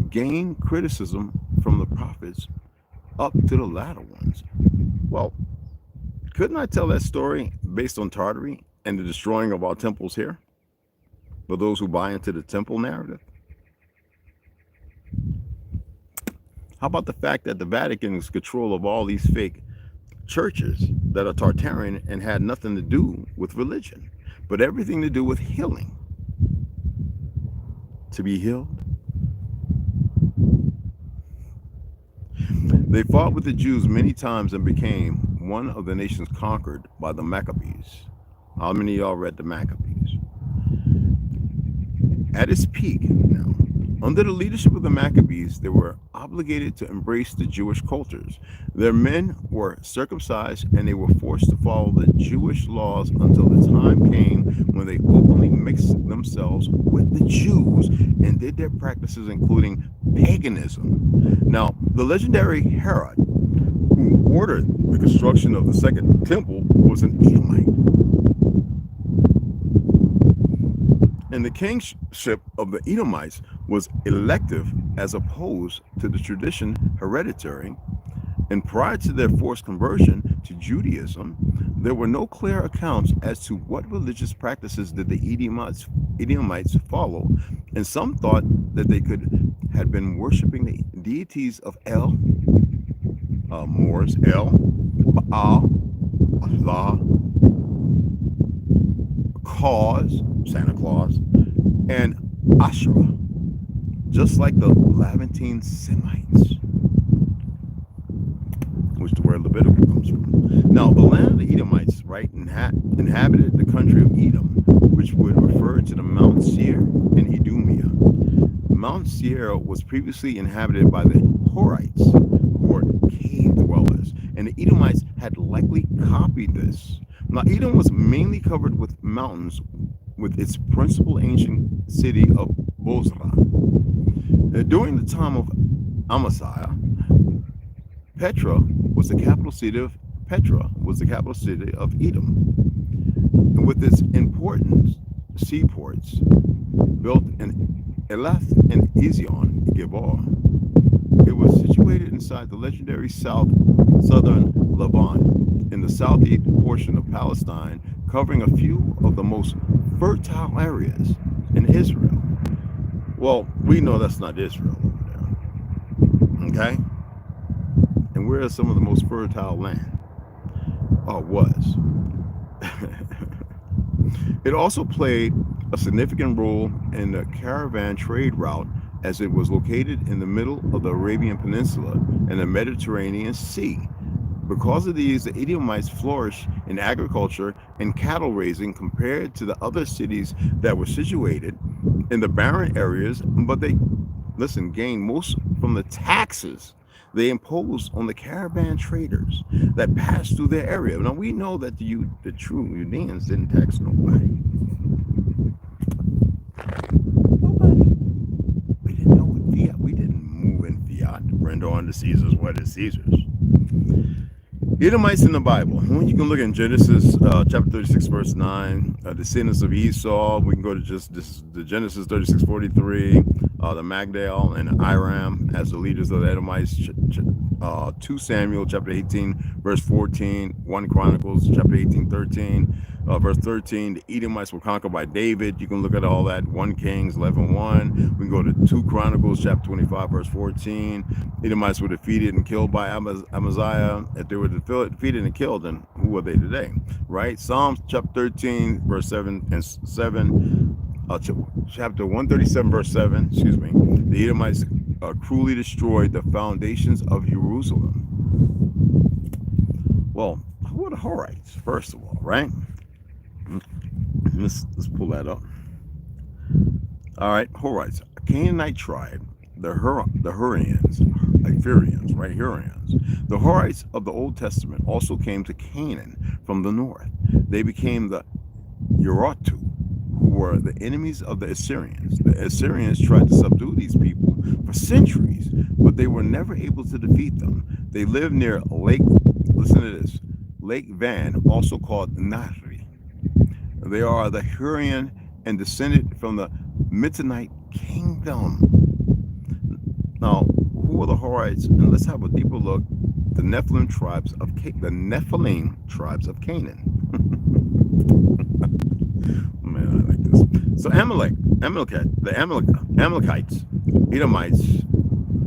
gained criticism from the prophets up to the latter ones. Well, couldn't I tell that story based on Tartary and the destroying of our temples here? For those who buy into the temple narrative? How about the fact that the Vatican's control of all these fake churches that are Tartarian and had nothing to do with religion, but everything to do with healing? To be healed? They fought with the Jews many times and became one of the nations conquered by the Maccabees. How many of y'all read the Maccabees? At its peak now, under the leadership of the Maccabees, they were obligated to embrace the Jewish cultures. Their men were circumcised and they were forced to follow the Jewish laws until the time came when they openly mixed themselves with the Jews and did their practices, including paganism. Now, the legendary Herod, who ordered the construction of the second temple, was an Edomite. And the kingship of the Edomites was elective as opposed to the tradition hereditary. And prior to their forced conversion to Judaism, there were no clear accounts as to what religious practices did the Edomites follow. And some thought that they could have been worshiping the deities of El, Moors, El, Baal, Allah, Santa Claus, and Asherah, just like the Levantine Semites, which the word Levitical comes from. Now, the land of the Edomites, right, inhabited the country of Edom, which would refer to the Mount Seir and Idumea. Mount Seir was previously inhabited by the Horites, who were cave dwellers, and the Edomites had likely copied this. Now, Edom was mainly covered with mountains, with its principal ancient city of Bozrah. During the time of Amaziah, Petra was the capital city of Edom, and with its important seaports built in Elath and Ezion Gebar. It was situated inside the legendary southern Levant in the southeast portion of Palestine, covering a few of the most fertile areas in Israel. Well, we know that's not Israel over there. Okay? And where is some of the most fertile land? Or was. It also played a significant role in the caravan trade route, as it was located in the middle of the Arabian Peninsula and the Mediterranean Sea. Because of these, the Edomites flourished in agriculture and cattle raising compared to the other cities that were situated in the barren areas, but they listen, gained most from the taxes they imposed on the caravan traders that passed through their area. Now we know that the true Judeans didn't tax nobody. Nobody. We didn't know what fiat. We didn't move in fiat. Render unto Caesar's what is Caesar's. Edomites in the Bible. You can look in Genesis chapter 36, verse 9. Descendants of Esau. We can go to just the Genesis 36:43. The Magdal and Iram as the leaders of the Edomites. 2 Samuel chapter 18, verse 14. 1 Chronicles chapter 18, 13. Verse 13, the Edomites were conquered by David. You can look at all that. 1 Kings 11:1. We can go to 2 Chronicles chapter 25, verse 14. Edomites were defeated and killed by Amaziah. If they were defeated and killed, then who were they today? Right? Psalms chapter 13, verse 7 and 7. Chapter 137, verse 7. Excuse me. The Edomites cruelly destroyed the foundations of Jerusalem. Well, who are the Horites, first of all, right? Let's pull that up. All right, Horites, a Canaanite tribe, the Hurrians, right? Hurrians. The Horites of the Old Testament also came to Canaan from the north. They became the Urartu, who were the enemies of the Assyrians. The Assyrians tried to subdue these people for centuries, but they were never able to defeat them. They lived near Lake, listen to this, Lake Van, also called Nahri. They are the Hurrian and descended from the Midianite kingdom. Now, who are the Horites? And let's have a deeper look. The Nephilim tribes of Canaan. Man, I like this. So Amalekites, Edomites,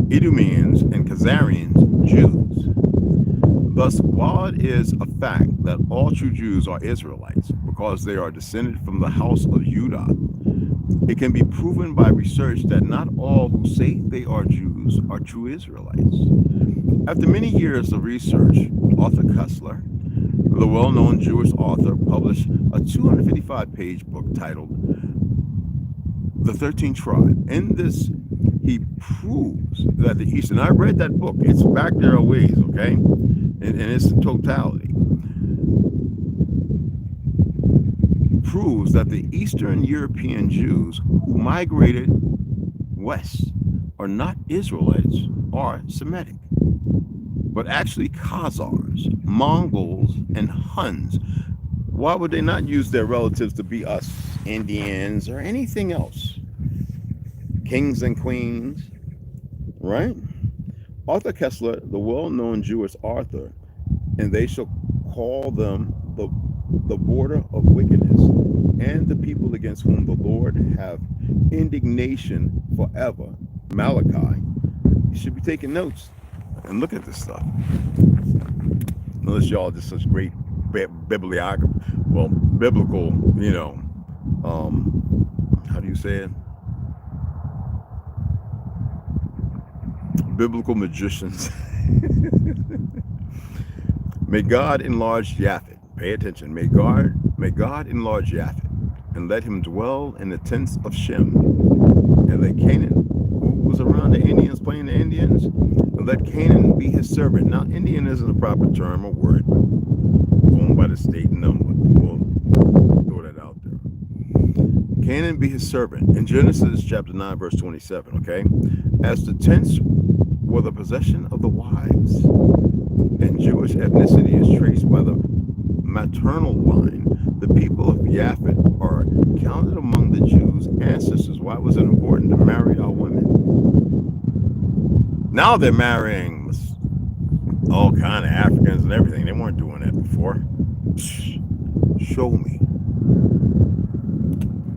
Edomians, and Khazarians, Jews. Thus, while it is a fact that all true Jews are Israelites because they are descended from the house of Judah, it can be proven by research that not all who say they are Jews are true Israelites. After many years of research, Arthur Koestler, the well-known Jewish author, published a 255-page book titled The 13th Tribe. In this, he proves that the East, and I read that book, it's back there a ways, okay? In its totality, proves that the Eastern European Jews who migrated west are not Israelites or Semitic, but actually Khazars, Mongols, and Huns. Why would they not use their relatives to be us, Indians, or anything else? Kings and queens, right? Arthur Koestler, the well-known Jewish author, and they shall call them the border of wickedness, and the people against whom the Lord have indignation forever. Malachi. You should be taking notes and look at this stuff. Unless y'all just such great biblical, how do you say it? Biblical magicians. May God enlarge Japhet. Pay attention. May God enlarge Japhet, and let him dwell in the tents of Shem, and let Canaan, who was around the Indians playing the Indians, and let Canaan be his servant. Now, Indian isn't a proper term or word, but owned by the state, and we'll throw that out there. Canaan be his servant. In Genesis chapter 9, verse 27, okay? As the tents were the possession of the wives, and Jewish ethnicity is traced by the maternal line, the people of Japhet are counted among the Jews' ancestors. Why was it important to marry our women? Now they're marrying all kind of Africans and everything. They weren't doing that before. Show me.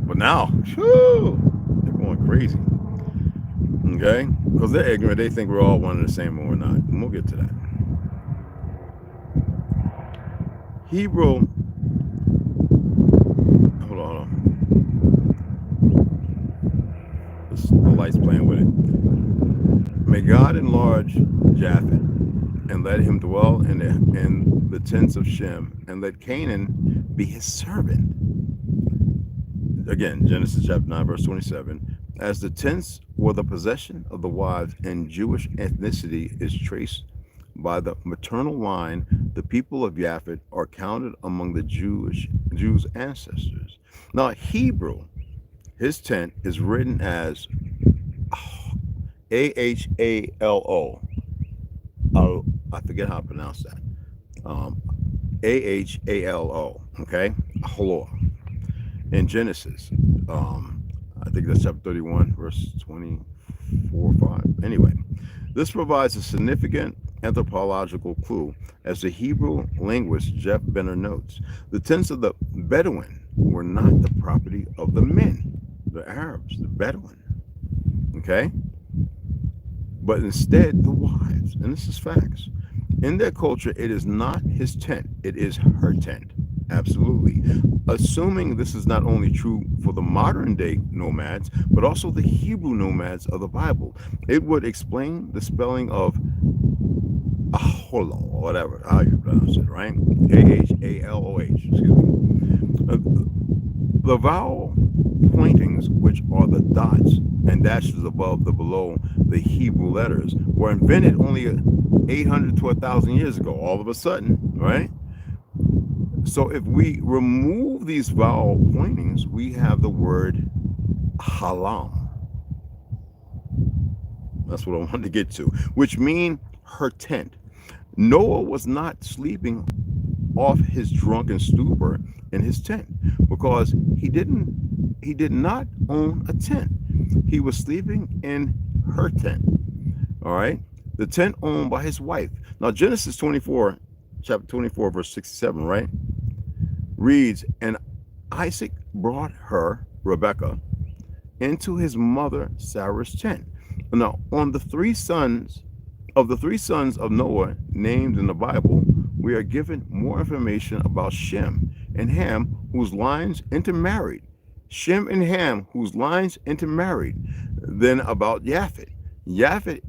But now, they're going crazy. Okay? Because they're ignorant. They think we're all one and the same, and we're not. And we'll get to that. Hebrew. Hold on. The light's playing with it. May God enlarge Japhet, and let him dwell in the tents of Shem, and let Canaan be his servant. Again, Genesis chapter 9, verse 27. As the tents were the possession of the wives and Jewish ethnicity is traced by the maternal line, the people of Japhet are counted among the Jews' ancestors. Now, Hebrew, his tent is written as Ahalo. I forget how to pronounce that. Ahalo. Okay, Halor. In Genesis, I think that's chapter 31, verse 24, 5. Anyway, this provides a significant anthropological clue, as the Hebrew linguist Jeff Benner notes. The tents of the Bedouin were not the property of the men, the Arabs, the Bedouin, okay? But instead the wives, and this is facts. In their culture, it is not his tent, it is her tent. Absolutely. Assuming this is not only true for the modern day nomads, but also the Hebrew nomads of the Bible, it would explain the spelling of Aholo, or whatever, how you pronounce it, right? Ahaloh, excuse me. The vowel pointings, which are the dots and dashes above the below the Hebrew letters, were invented only 800 to 1,000 years ago, all of a sudden, right? So if we remove these vowel pointings, we have the word halam. That's what I wanted to get to, which mean her tent. Noah was not sleeping off his drunken stupor in his tent, because he did not own a tent. He was sleeping in her tent. All right, the tent owned by his wife. Now Genesis 24, chapter 24, verse 67, right, reads, and Isaac brought her, Rebekah, into his mother Sarah's tent. Now, on the three sons of Noah named in the Bible, we are given more information about Shem and Ham, whose lines intermarried. Shem and Ham, whose lines intermarried, than about Japhet. Japhet,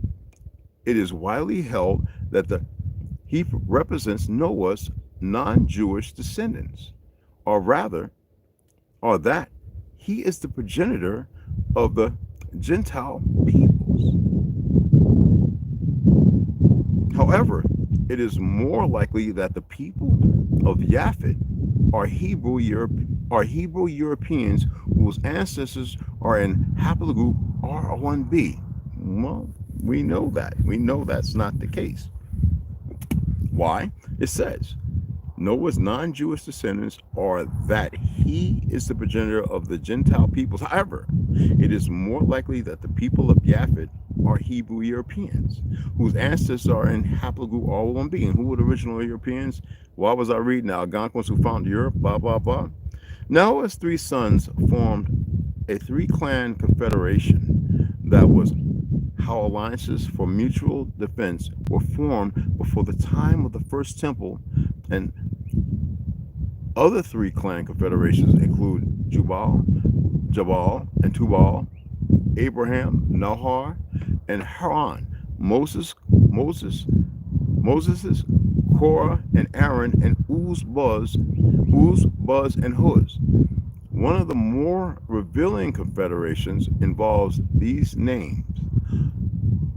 it is widely held that he represents Noah's non-Jewish descendants, or that he is the progenitor of the Gentile peoples. However, it is more likely that the people of Japhet are Hebrew Europeans whose ancestors are in haplogroup R1b. Well, we know that. We know that's not the case. Why? It says, Noah's non-Jewish descendants are that he is the progenitor of the Gentile peoples. However, it is more likely that the people of Japhet are Hebrew Europeans, whose ancestors are in haplogroup R1b. And who were the original Europeans? Why was I reading the Algonquins who founded Europe? Blah, blah, blah. Noah's three sons formed a three-clan confederation. That was how alliances for mutual defense were formed before the time of the first temple. And other three clan confederations include Jabal, and Tubal, Abraham, Nahor, and Haran. Moses, Korah, and Aaron, and Uz, Buz, and Huz. One of the more revealing confederations involves these names: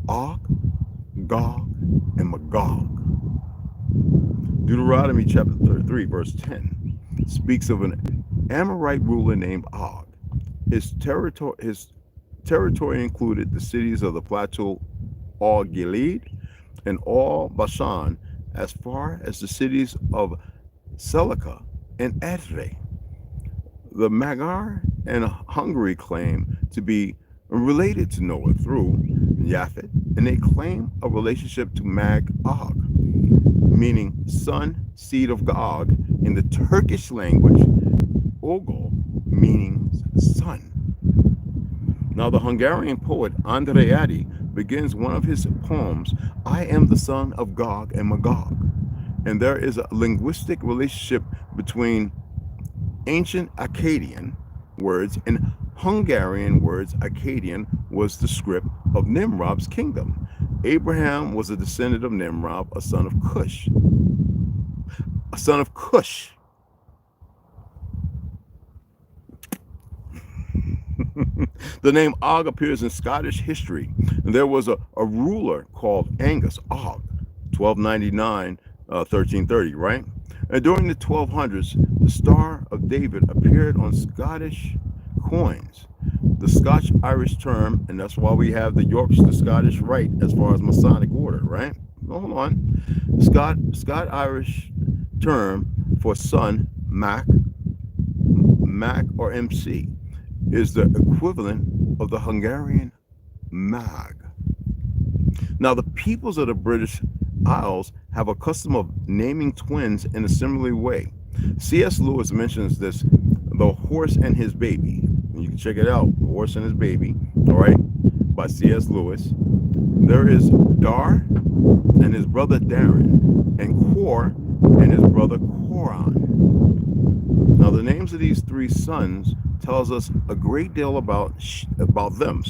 Og, Gog, and Magog. Deuteronomy chapter 33, verse 10 speaks of an Amorite ruler named Og. His territory included the cities of the plateau all Gilead and all Bashan, as far as the cities of Selica and Edrei. The Magar and Hungary claim to be related to Noah through Japhet, and they claim a relationship to Mag-Og, meaning son, seed of Gog. In the Turkish language, Ogol meaning son. Now, the Hungarian poet Andreadi begins one of his poems, I am the son of Gog and Magog. And there is a linguistic relationship between ancient Akkadian words and Hungarian words. Akkadian was the script of Nimrod's kingdom. Abraham was a descendant of Nimrod, a son of Cush. A son of Cush. The name Og appears in Scottish history. There was a ruler called Angus, Og, 1299, 1330, right? And during the 1200s, the Star of David appeared on Scottish coins. The Scotch-Irish term, and that's why we have the York's the Scottish Rite as far as Masonic order, right? Hold on. Scott-Irish term for sun, Mac or MC, is the equivalent of the Hungarian mag. Now, the peoples of the British Isles have a custom of naming twins in a similar way. C.S. Lewis mentions this, The Horse and His Baby. You can check it out, The Horse and His Baby, all right, by C.S. Lewis. There is Dar and his brother Darren, and Kor and his brother Koran. Now, the names of these three sons tells us a great deal about them.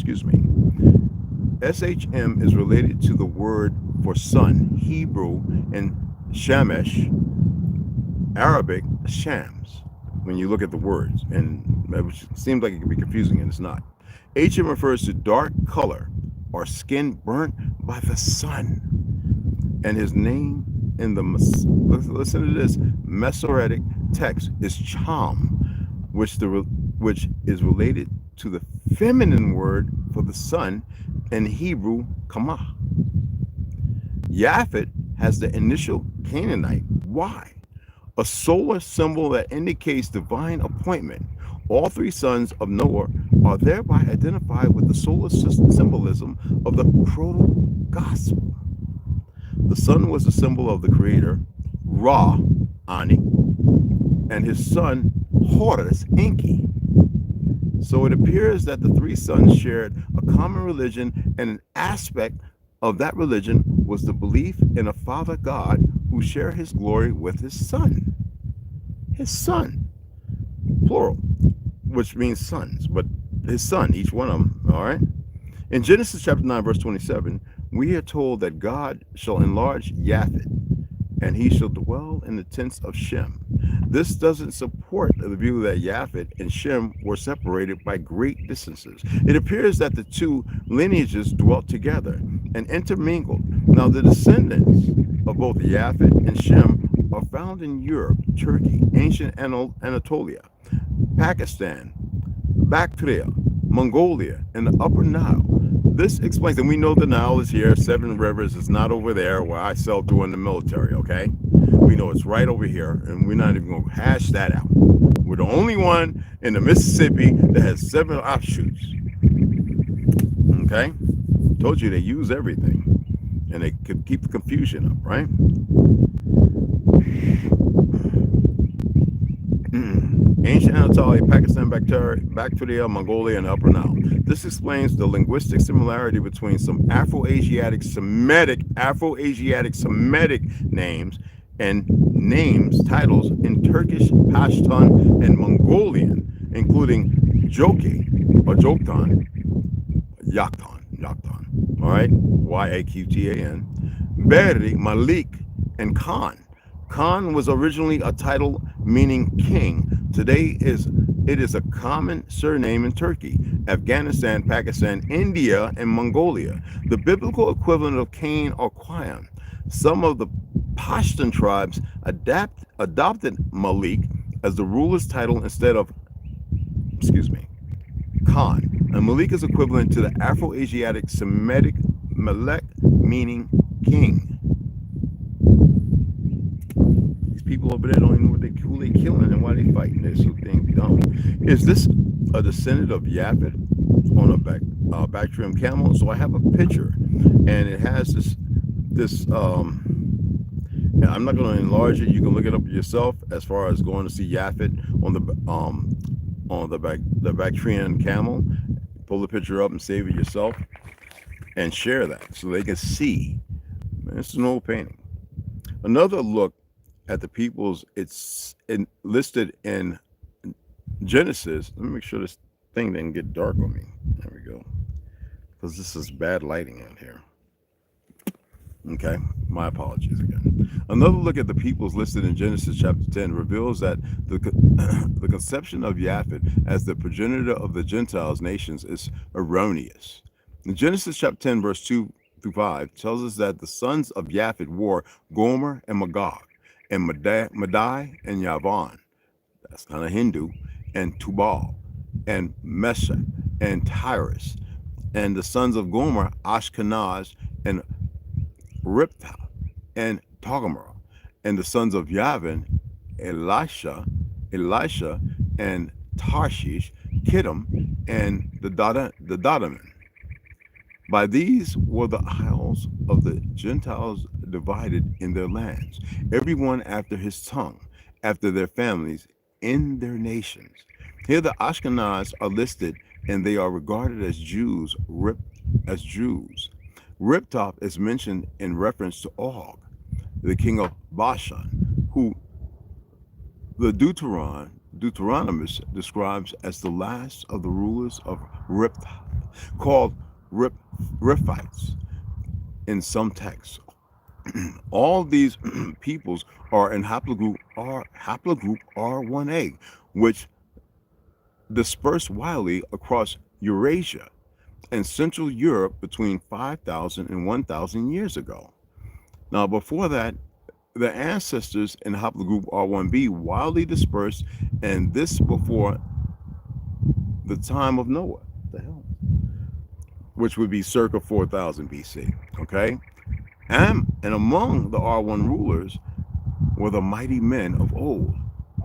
SHM is related to the word for son, Hebrew, and Shamesh, Arabic, Shams, when you look at the words, and it seems like it can be confusing, and it's not. HM refers to dark color or skin burnt by the sun, and his name in the, listen to this, Masoretic text is Cham, which is related to the feminine word for the sun in Hebrew, Kamah. Japhet has the initial Canaanite, Y, a solar symbol that indicates divine appointment. All three sons of Noah are thereby identified with the solar symbolism of the proto-gospel. The sun was a symbol of the creator, Ra, Ani, and his son, Horus, Enki. So it appears that the three sons shared a common religion, and an aspect of that religion was the belief in a Father God who shared his glory with his son. His son, plural, which means sons, but his son, each one of them, all right? In Genesis chapter 9, verse 27, we are told that God shall enlarge Japhet, and he shall dwell in the tents of Shem. This doesn't support the view that Japhet and Shem were separated by great distances. It appears that the two lineages dwelt together and intermingled. Now, the descendants of both Japhet and Shem are found in Europe, Turkey, ancient Anatolia, Pakistan, Bactria, Mongolia, and the Upper Nile. This explains, and we know the Nile is here, Seven Rivers is not over there where I sailed through in the military, okay? We know it's right over here, and we're not even going to hash that out. We're the only one in the Mississippi that has 7 offshoots, okay? Told you they use everything, and they could keep the confusion up, right? Ancient Anatolia, Pakistan, Bactria, Mongolia, and Upper Nile. This explains the linguistic similarity between some Afro-Asiatic Semitic names and titles in Turkish, Pashtun, and Mongolian, including Joki or Joktan, Yaktan, all right, Y-A-Q-T-A-N, Berri, Malik, and Khan. Khan was originally a title meaning king. Today it is a common surname in Turkey, Afghanistan, Pakistan, India, and Mongolia. The biblical equivalent of Cain or Quion. Some of the Pashtun tribes adopted Malik as the ruler's title instead of, Khan. And Malik is equivalent to the Afro-Asiatic Semitic Melek, meaning king. People over there don't even know who they killing and why they fighting. They're so damn dumb. Is this a descendant of Japhet on a Bactrian camel? So I have a picture, and it has this. I'm not going to enlarge it. You can look it up yourself. As far as going to see Japhet on the Bactrian camel, pull the picture up and save it yourself, and share that so they can see. Man, it's an old painting. Another look at the peoples, it's listed in Genesis. Let me make sure this thing didn't get dark on me. There we go. Because this is bad lighting out here. Okay, my apologies again. Another look at the peoples listed in Genesis chapter 10 reveals that the conception of Japhet as the progenitor of the Gentiles nations is erroneous. In Genesis chapter 10, verse 2 through 5 tells us that the sons of Japhet were Gomer and Magog, and Madai and Yavan, that's kind of Hindu, and Tubal, and Mesha, and Tyrus. And the sons of Gomer, Ashkenaz, and Riptah, and Togarmah, and the sons of Yavin, Elisha, and Tarshish, Kittim, and the Dadaman. By these were the isles of the Gentiles divided in their lands, everyone after his tongue, after their families, in their nations. Here the Ashkenaz are listed, and they are regarded as Jews. Riptah is mentioned in reference to Og, the king of Bashan, who the Deuteronomist describes as the last of the rulers of Riptah, called Riphites in some texts. All these peoples are in haplogroup R1A, which dispersed widely across Eurasia and Central Europe between 5,000 and 1,000 years ago. Now, before that, the ancestors in haplogroup R1B wildly dispersed, and this before the time of Noah, the hell, which would be circa 4,000 BC. Okay, and among the R1 rulers were the mighty men of old,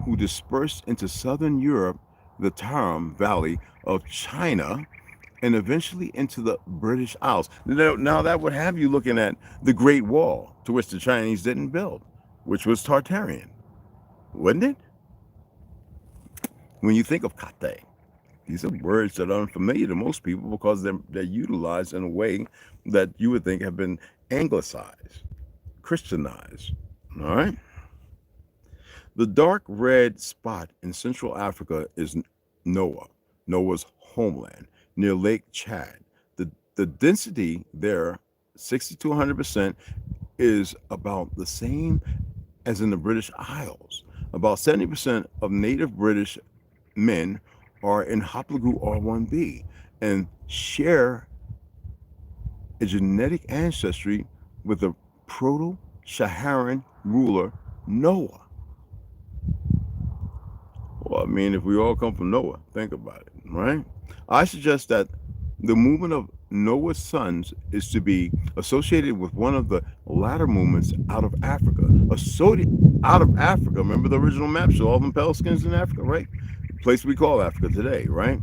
who dispersed into southern Europe, the Tarim Valley of China, and eventually into the British Isles. Now that would have you looking at the Great Wall, to which the Chinese didn't build, which was Tartarian, wouldn't it? When you think of Kate, these are words that are unfamiliar to most people because they're utilized in a way that you would think have been anglicized, Christianized, all right? The dark red spot in Central Africa is Noah's homeland, near Lake Chad. The density there, 60 to 100%, is about the same as in the British Isles. About 70% of native British men are in haplogroup R1B and share a genetic ancestry with the proto-Saharan ruler Noah. Well, I mean, if we all come from Noah, think about it, right? I suggest that the movement of Noah's sons is to be associated with one of the latter movements out of Africa. Out of Africa, remember the original map show all them pale skins in Africa, right? The place we call Africa today, right?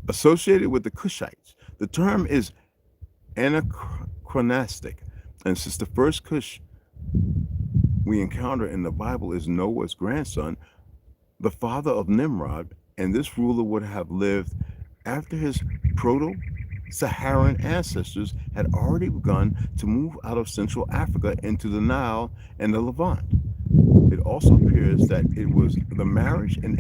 Associated with the Cushites. The term is anachronistic, and since the first Cush we encounter in the Bible is Noah's grandson, the father of Nimrod, and this ruler would have lived after his proto-Saharan ancestors had already begun to move out of Central Africa into the Nile and the Levant. It also appears that it was the marriage and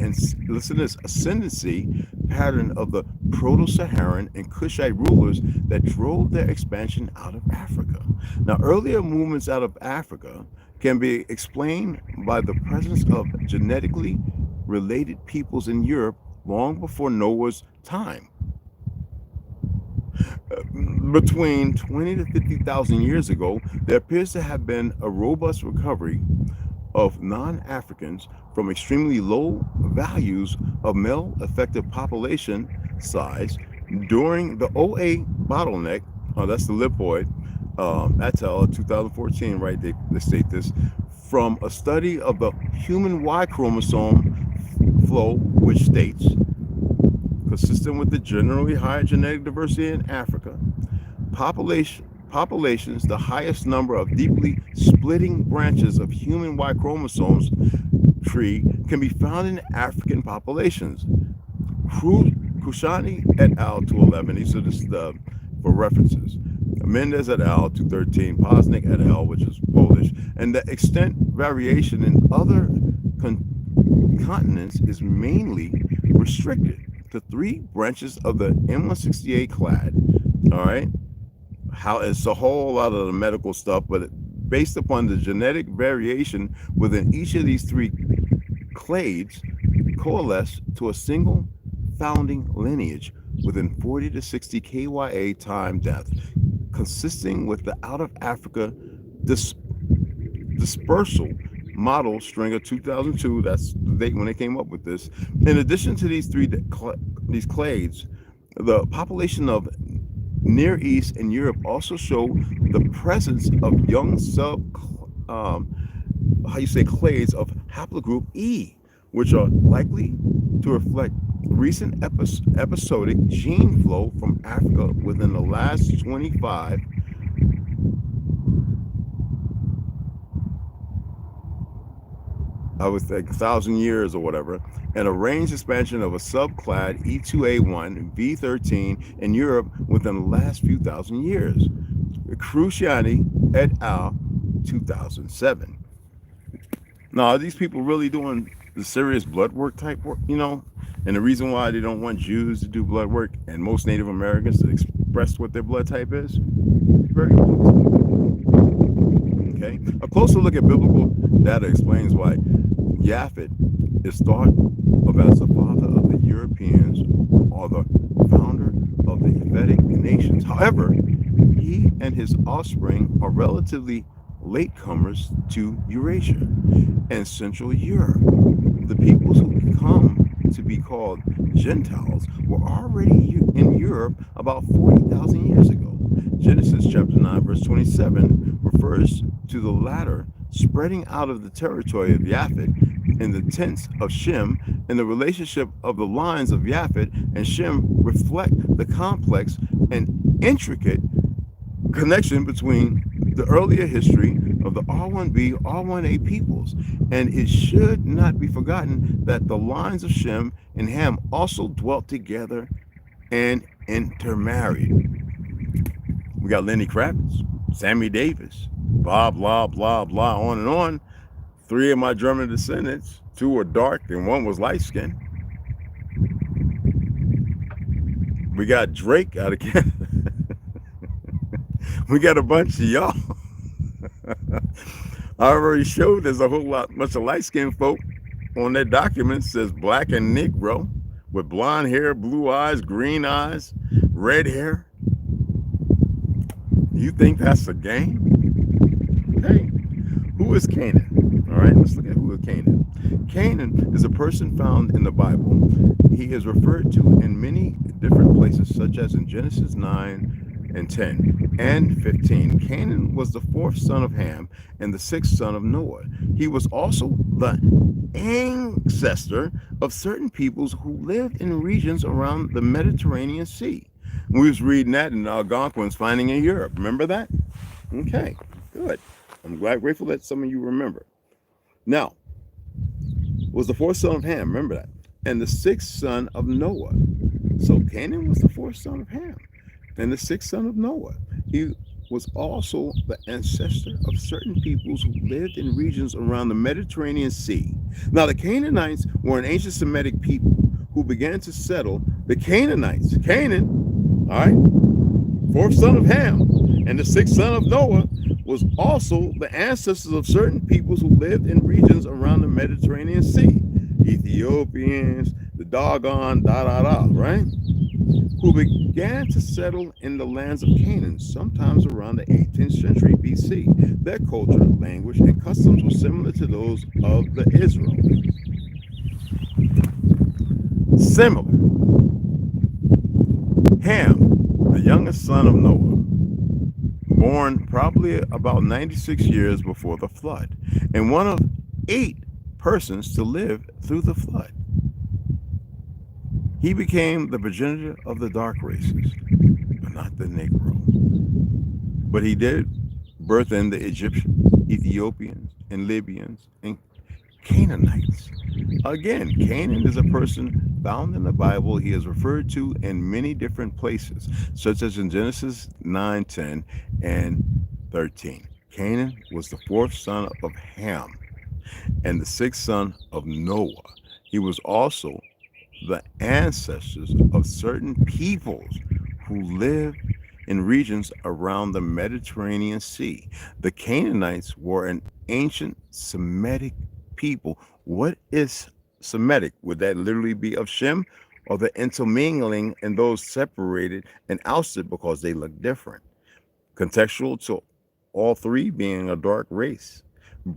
listen to this, ascendancy pattern of the proto-Saharan and Cushite rulers that drove their expansion out of Africa. Now, earlier movements out of Africa can be explained by the presence of genetically related peoples in Europe long before Noah's time. Between 20 to 50,000 years ago, there appears to have been a robust recovery of non-Africans from extremely low values of male effective population size during the OA bottleneck. That's the lipoid. That's 2014, right? They state this from a study of the human Y chromosome flow, which states, consistent with the generally higher genetic diversity in Africa, populations, the highest number of deeply splitting branches of human Y chromosomes tree can be found in African populations. Kushani et al. 211, these are just for references. Mendez et al. 213, Posnick et al., which is Polish, and the extent variation in other continents is mainly restricted to 3 branches of the M168 clade, all right, how it's a whole lot of the medical stuff, but based upon the genetic variation within each of these three clades, coalesce to a single founding lineage within 40 to 60 KYA time depth, consisting with the out of Africa dispersal model string of 2002. That's the date when they came up with this. In addition to these these clades, the population of Near East and Europe also show the presence of young clades of haplogroup E, which are likely to reflect recent episodic gene flow from Africa within the last 25 I would think 1,000 years or whatever, and a range expansion of a subclad E2A1 V13 in Europe within the last few thousand years. Cruciani et al. 2007. Now, are these people really doing the serious blood work type work, you know? And the reason why they don't want Jews to do blood work and most Native Americans to express what their blood type is? Very important. Okay, a closer look at biblical data explains why Japhet is thought of as the father of the Europeans or the founder of the Vedic nations. However, he and his offspring are relatively latecomers to Eurasia and Central Europe. The peoples who come to be called Gentiles were already in Europe about 40,000 years ago. Genesis chapter 9 verse 27 refers to the latter spreading out of the territory of Japhet in the tents of Shem, and the relationship of the lines of Japhet and Shem reflect the complex and intricate connection between the earlier history of the R1B, R1A peoples. And it should not be forgotten that the lines of Shem and Ham also dwelt together and intermarried. We got Lenny Kravitz, Sammy Davis, blah, blah, blah, blah, on and on. 3 of my German descendants, 2 were dark and 1 was light skinned. We got Drake out of Canada. We got a bunch of y'all. I already showed there's a whole bunch of light skinned folk on their documents. Says black and Negro with blonde hair, blue eyes, green eyes, red hair. You think that's a game? Hey, who is Canaan? All right, let's look at who is Canaan. Canaan is a person found in the Bible. He is referred to in many different places, such as in Genesis 9 and 10 and 15. Canaan was the 4th son of Ham and the 6th son of Noah. He was also the ancestor of certain peoples who lived in regions around the Mediterranean Sea. We was reading that in Algonquin's Finding in Europe. Remember that? Okay, good. I'm grateful that some of you remember. Now, was the 4th son of Ham, remember that, and the 6th son of Noah. So Canaan was the 4th son of Ham and the 6th son of Noah. He was also the ancestor of certain peoples who lived in regions around the Mediterranean Sea. Now, the Canaanites were an ancient Semitic people who began to settle. The Canaanites, Canaan, all right, 4th son of Ham and the 6th son of Noah, was also the ancestors of certain peoples who lived in regions around the Mediterranean Sea. Ethiopians, the doggone right? Who began to settle in the lands of Canaan sometimes around the 18th century BC. Their culture, language, and customs were similar to those of the Israelites. Similar. Ham, the youngest son of Noah, born probably about 96 years before the flood, and one of 8 persons to live through the flood. He became the progenitor of the dark races, but not the Negro. But he did birth in the Egyptians, Ethiopians, and Libyans, and Canaanites. Again, Canaan is a person found in the Bible. He is referred to in many different places, such as in Genesis 9, 10, and 13. Canaan was the 4th son of Ham and the 6th son of Noah. He was also the ancestors of certain peoples who lived in regions around the Mediterranean Sea. The Canaanites were an ancient Semitic people. What is Semitic? Would that literally be of Shem, or the intermingling and those separated and ousted because they look different? Contextual to all three being a dark race,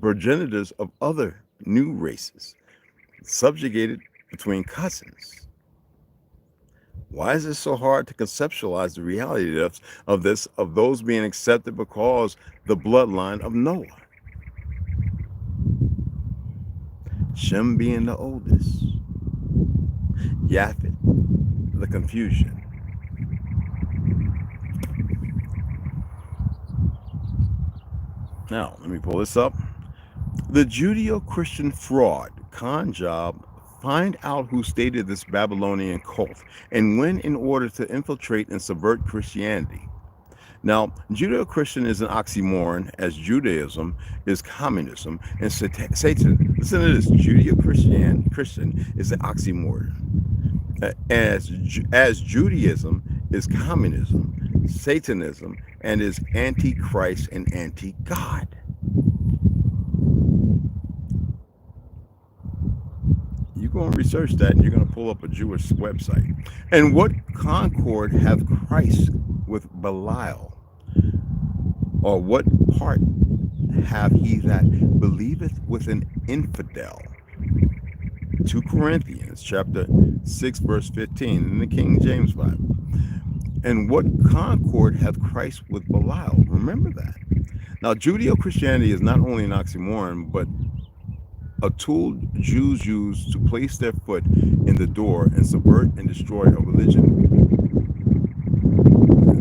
progenitors of other new races, subjugated between cousins. Why is it so hard to conceptualize the reality of those being accepted because the bloodline of Noah? Shem being the oldest, Japhet, the confusion. Now, let me pull this up. The Judeo-Christian fraud, con job, find out who stated this Babylonian cult and when in order to infiltrate and subvert Christianity. Now, Judeo-Christian is an oxymoron, as Judaism is communism and Satan. Listen to this: Judeo-Christian is an oxymoron, as Judaism is communism, Satanism, and is anti-Christ and anti-God. You go and research that, and you're going to pull up a Jewish website. And what concord hath Christ with Belial? Or what part have he that believeth with an infidel? 2 Corinthians chapter 6 verse 15 in the King James Bible. And what concord hath Christ with Belial? Remember that. Now, Judeo-Christianity is not only an oxymoron, but a tool Jews use to place their foot in the door and subvert and destroy a religion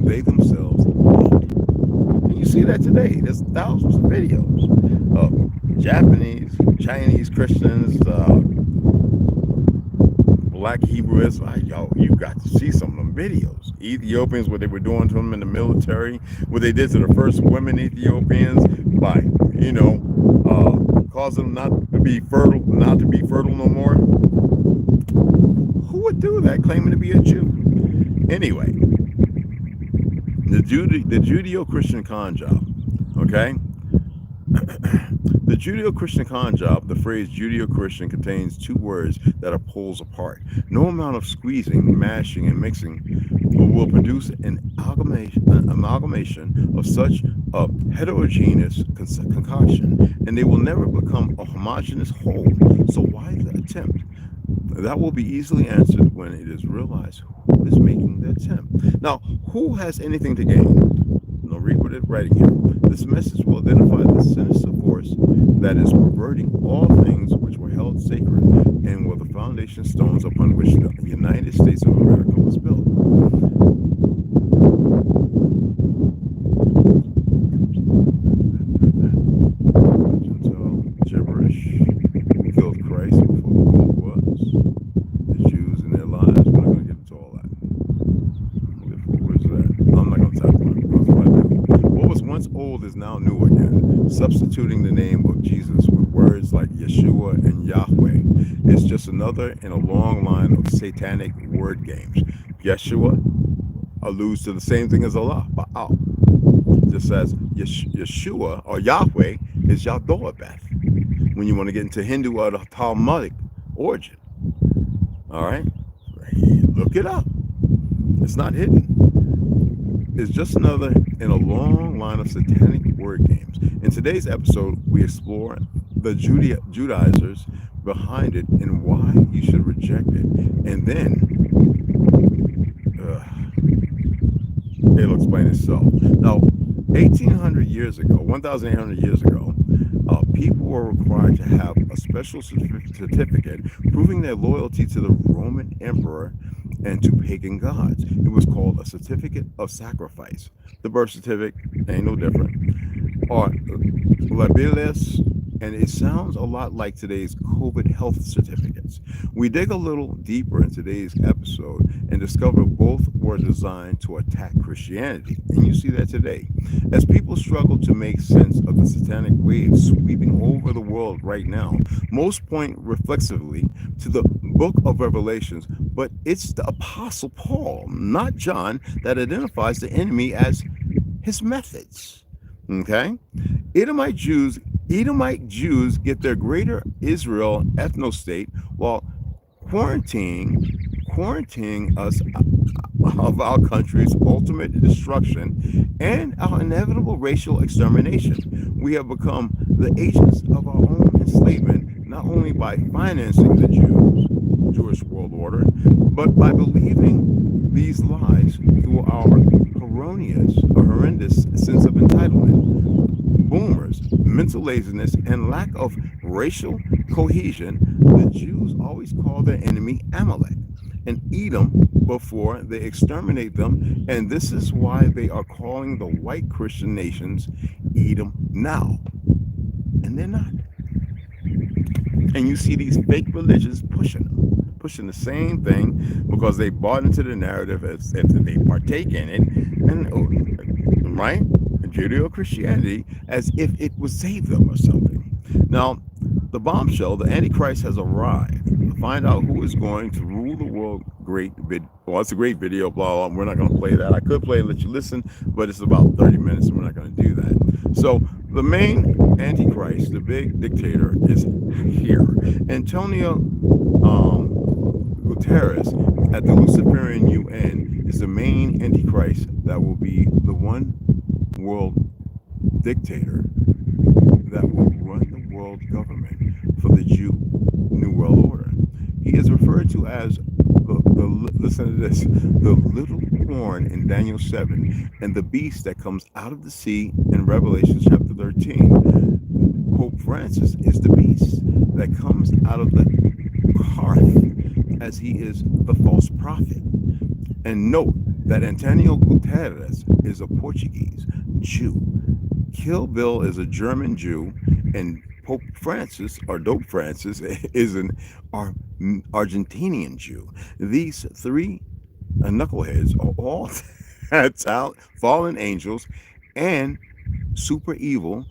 they themselves hate. And you see that today. There's thousands of videos of Japanese, Chinese Christians, Black Hebrew Israelites. Yo, you got to see some of them videos. Ethiopians, what they were doing to them in the military, what they did to the first women Ethiopians by, causing them not to be fertile no more. Who would do that, claiming to be a Jew? Anyway, the Judeo-Christian con job, okay? The Judeo-Christian con job, the phrase Judeo-Christian contains two words that are poles apart. No amount of squeezing, mashing, and mixing will produce an amalgamation of such a heterogeneous concoction, and they will never become a homogeneous whole. So why the attempt? That will be easily answered when it is realized who is making the attempt. Now, who has anything to gain? Now, read what it's writing here. This message will identify the sinister force that is perverting all things which were held sacred and were the foundation stones upon which the United States of America was built. Gibberish. Who killed Christ before the world was? The Jews and their lives. We're not going to get into all that. What is that? I'm not going to talk about it. What was once old is now new again. Substituting the name of Jesus with words like Yeshua and Yahweh is just another in a long line of satanic word games. Yeshua alludes to the same thing as Allah, Baal. Just as Yeshua or Yahweh is Yahdoabeth when you want to get into Hindu or the Talmudic origin. All right? Look it up. It's not hidden. It's just another in a long line of satanic word games. In today's episode, we explore the Judaizers behind it and why you should reject it. And then it'll explain itself. Now, 1,800 years ago, people were required to have a special certificate proving their loyalty to the Roman emperor and to pagan gods. It was called a certificate of sacrifice. The birth certificate ain't no different. Or labiles, and it sounds a lot like today's COVID health certificates. Christians. We dig a little deeper in today's episode and discover both were designed to attack Christianity. And you see that today. As people struggle to make sense of the satanic waves sweeping over the world right now, most point reflexively to the book of Revelations, but it's the Apostle Paul, not John, that identifies the enemy as his methods. Okay? Edomite Jews get their greater Israel ethno-state while quarantining us of our country's ultimate destruction and our inevitable racial extermination. We have become the agents of our own enslavement, not only by financing the Jewish world order, but by believing these lies through our horrendous sense of entitlement. Boomers, mental laziness, and lack of racial cohesion, the Jews always call their enemy Amalek and Edom before they exterminate them, and this is why they are calling the white Christian nations Edom now. And they're not. And you see these fake religions pushing the same thing because they bought into the narrative as if they partake in it, and right? Judeo-Christianity as if it would save them or something. Now, the bombshell, the Antichrist has arrived. To find out who is going to rule the world, it's a great video, blah, blah. We're not going to play that. I could play and let you listen, but it's about 30 minutes, and we're not going to do that. So the main Antichrist, the big dictator, is here. Antonio Guterres at the Luciferian UN is the main Antichrist that will be the one world dictator that will run the world government for the New World Order. He is referred to as listen to this, the little horn in Daniel 7 and the beast that comes out of the sea in Revelation chapter 13. Pope Francis is the beast that comes out of the hearth, as he is the false prophet. And note that Antonio Guterres is a Portuguese Jew. Kill Bill is a German Jew, and Pope Francis, or Dope Francis, is an Argentinian Jew. These three knuckleheads are all fallen angels and super evil,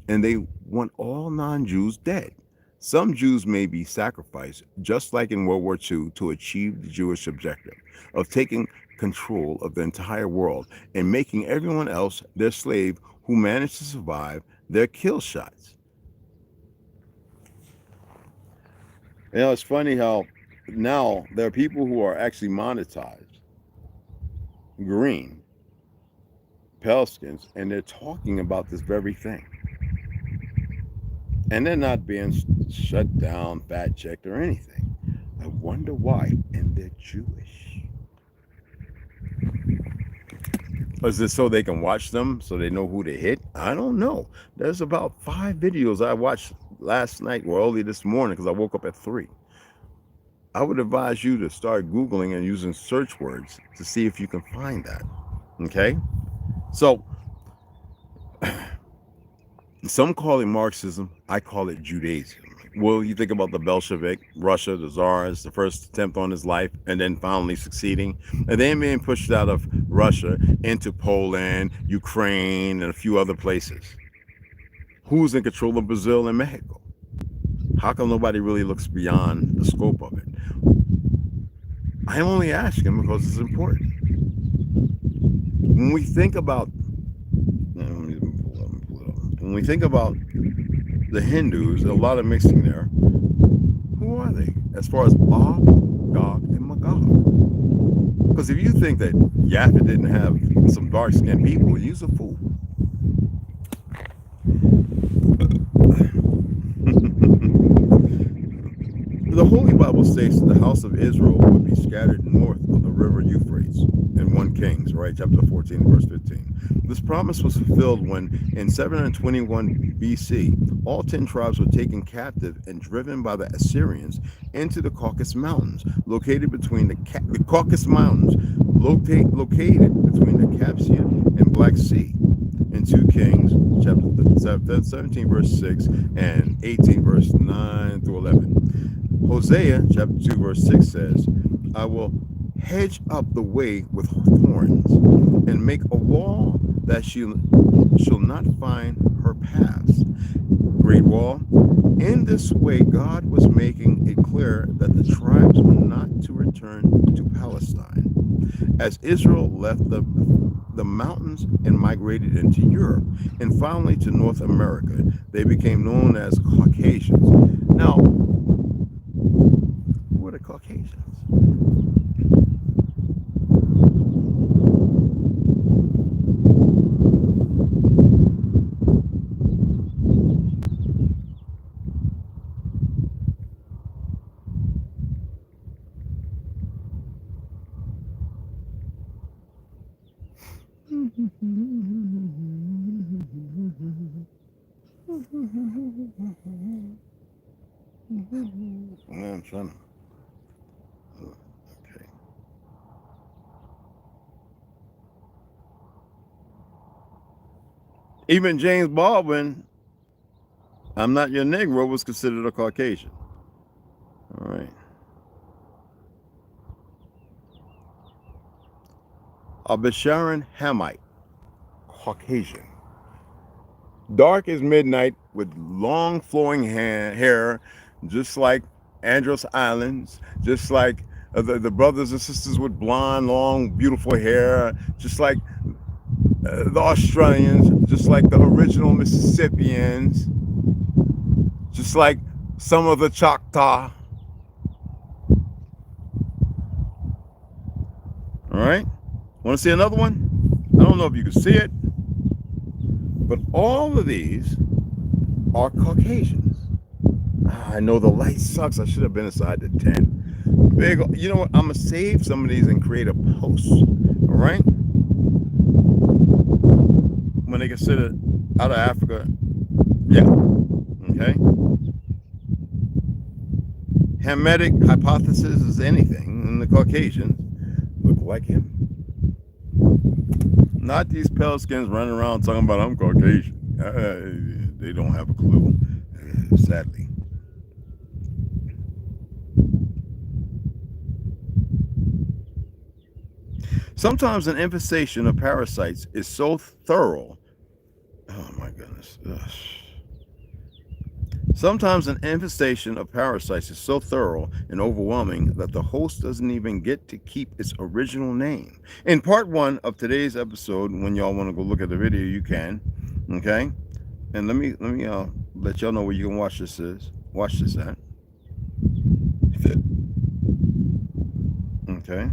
and they want all non-Jews dead. Some Jews may be sacrificed, just like in World War II, to achieve the Jewish objective of taking control of the entire world and making everyone else their slave who managed to survive their kill shots. You know, it's funny how now there are people who are actually monetized, green, pale skins, and they're talking about this very thing. And they're not being shut down, fact checked, or anything. I wonder why. And they're Jewish. Is it so they can watch them, so they know who to hit? I don't know. There's about 5 videos I watched last night or early this morning because I woke up at 3. I would advise you to start Googling and using search words to see if you can find that. Okay? So, some call it Marxism. I call it Judaism. Well, you think about the Bolshevik, Russia, the Tsars, the first attempt on his life, and then finally succeeding, and then being pushed out of Russia into Poland, Ukraine, and a few other places. Who's in control of Brazil and Mexico? How come nobody really looks beyond the scope of it? I'm only asking because it's important. When we think about the Hindus, a lot of mixing there. Who are they as far as Gog and Magog? Because if you think that Yaffa didn't have some dark-skinned people, you're a fool. The Holy Bible states that the house of Israel would be scattered north of the river Euphrates in 1 Kings, right? Chapter 14, verse 15. This promise was fulfilled when, in 721 BC, all 10 tribes were taken captive and driven by the Assyrians into the Caucasus Mountains, located between the Caucasus Mountains, located between the Caspian and Black Sea. in 2 Kings, chapter 17, verse 6, and 18, verse 9 through 11. Hosea, chapter 2, verse 6 says, I will hedge up the way with thorns, and make a wall that she shall not find her paths. Great wall. In this way, God was making it clear that the tribes were not to return to Palestine. As Israel left the mountains and migrated into Europe and finally to North America, they became known as Caucasians. Now, who are the Caucasians? I'm trying to. Okay. Even James Baldwin, I'm Not Your Negro, was considered a Caucasian. All right. A Basharan Hamite, Caucasian. Dark as midnight with long flowing hair, just like Andros Islands, just like the brothers and sisters with blonde, long, beautiful hair, just like the Australians, just like the original Mississippians, just like some of the Choctaw. All right. Want to see another one? I don't know if you can see it, but all of these are Caucasians. I know the light sucks. I should have been inside the tent. Big, you know what? I'm gonna save some of these and create a post. All right. When they consider out of Africa, yeah. Okay. Hamitic hypothesis is anything, and the Caucasians look like him. Not these pale skins running around talking about I'm Caucasian. They don't have a clue, sadly. Sometimes an infestation of parasites is so thorough. Oh my goodness. Ugh. Sometimes an infestation of parasites is so thorough and overwhelming that the host doesn't even get to keep its original name. In part 1 of today's episode, when y'all want to go look at the video, you can. Okay? And let me let y'all know where you can watch this at. Okay.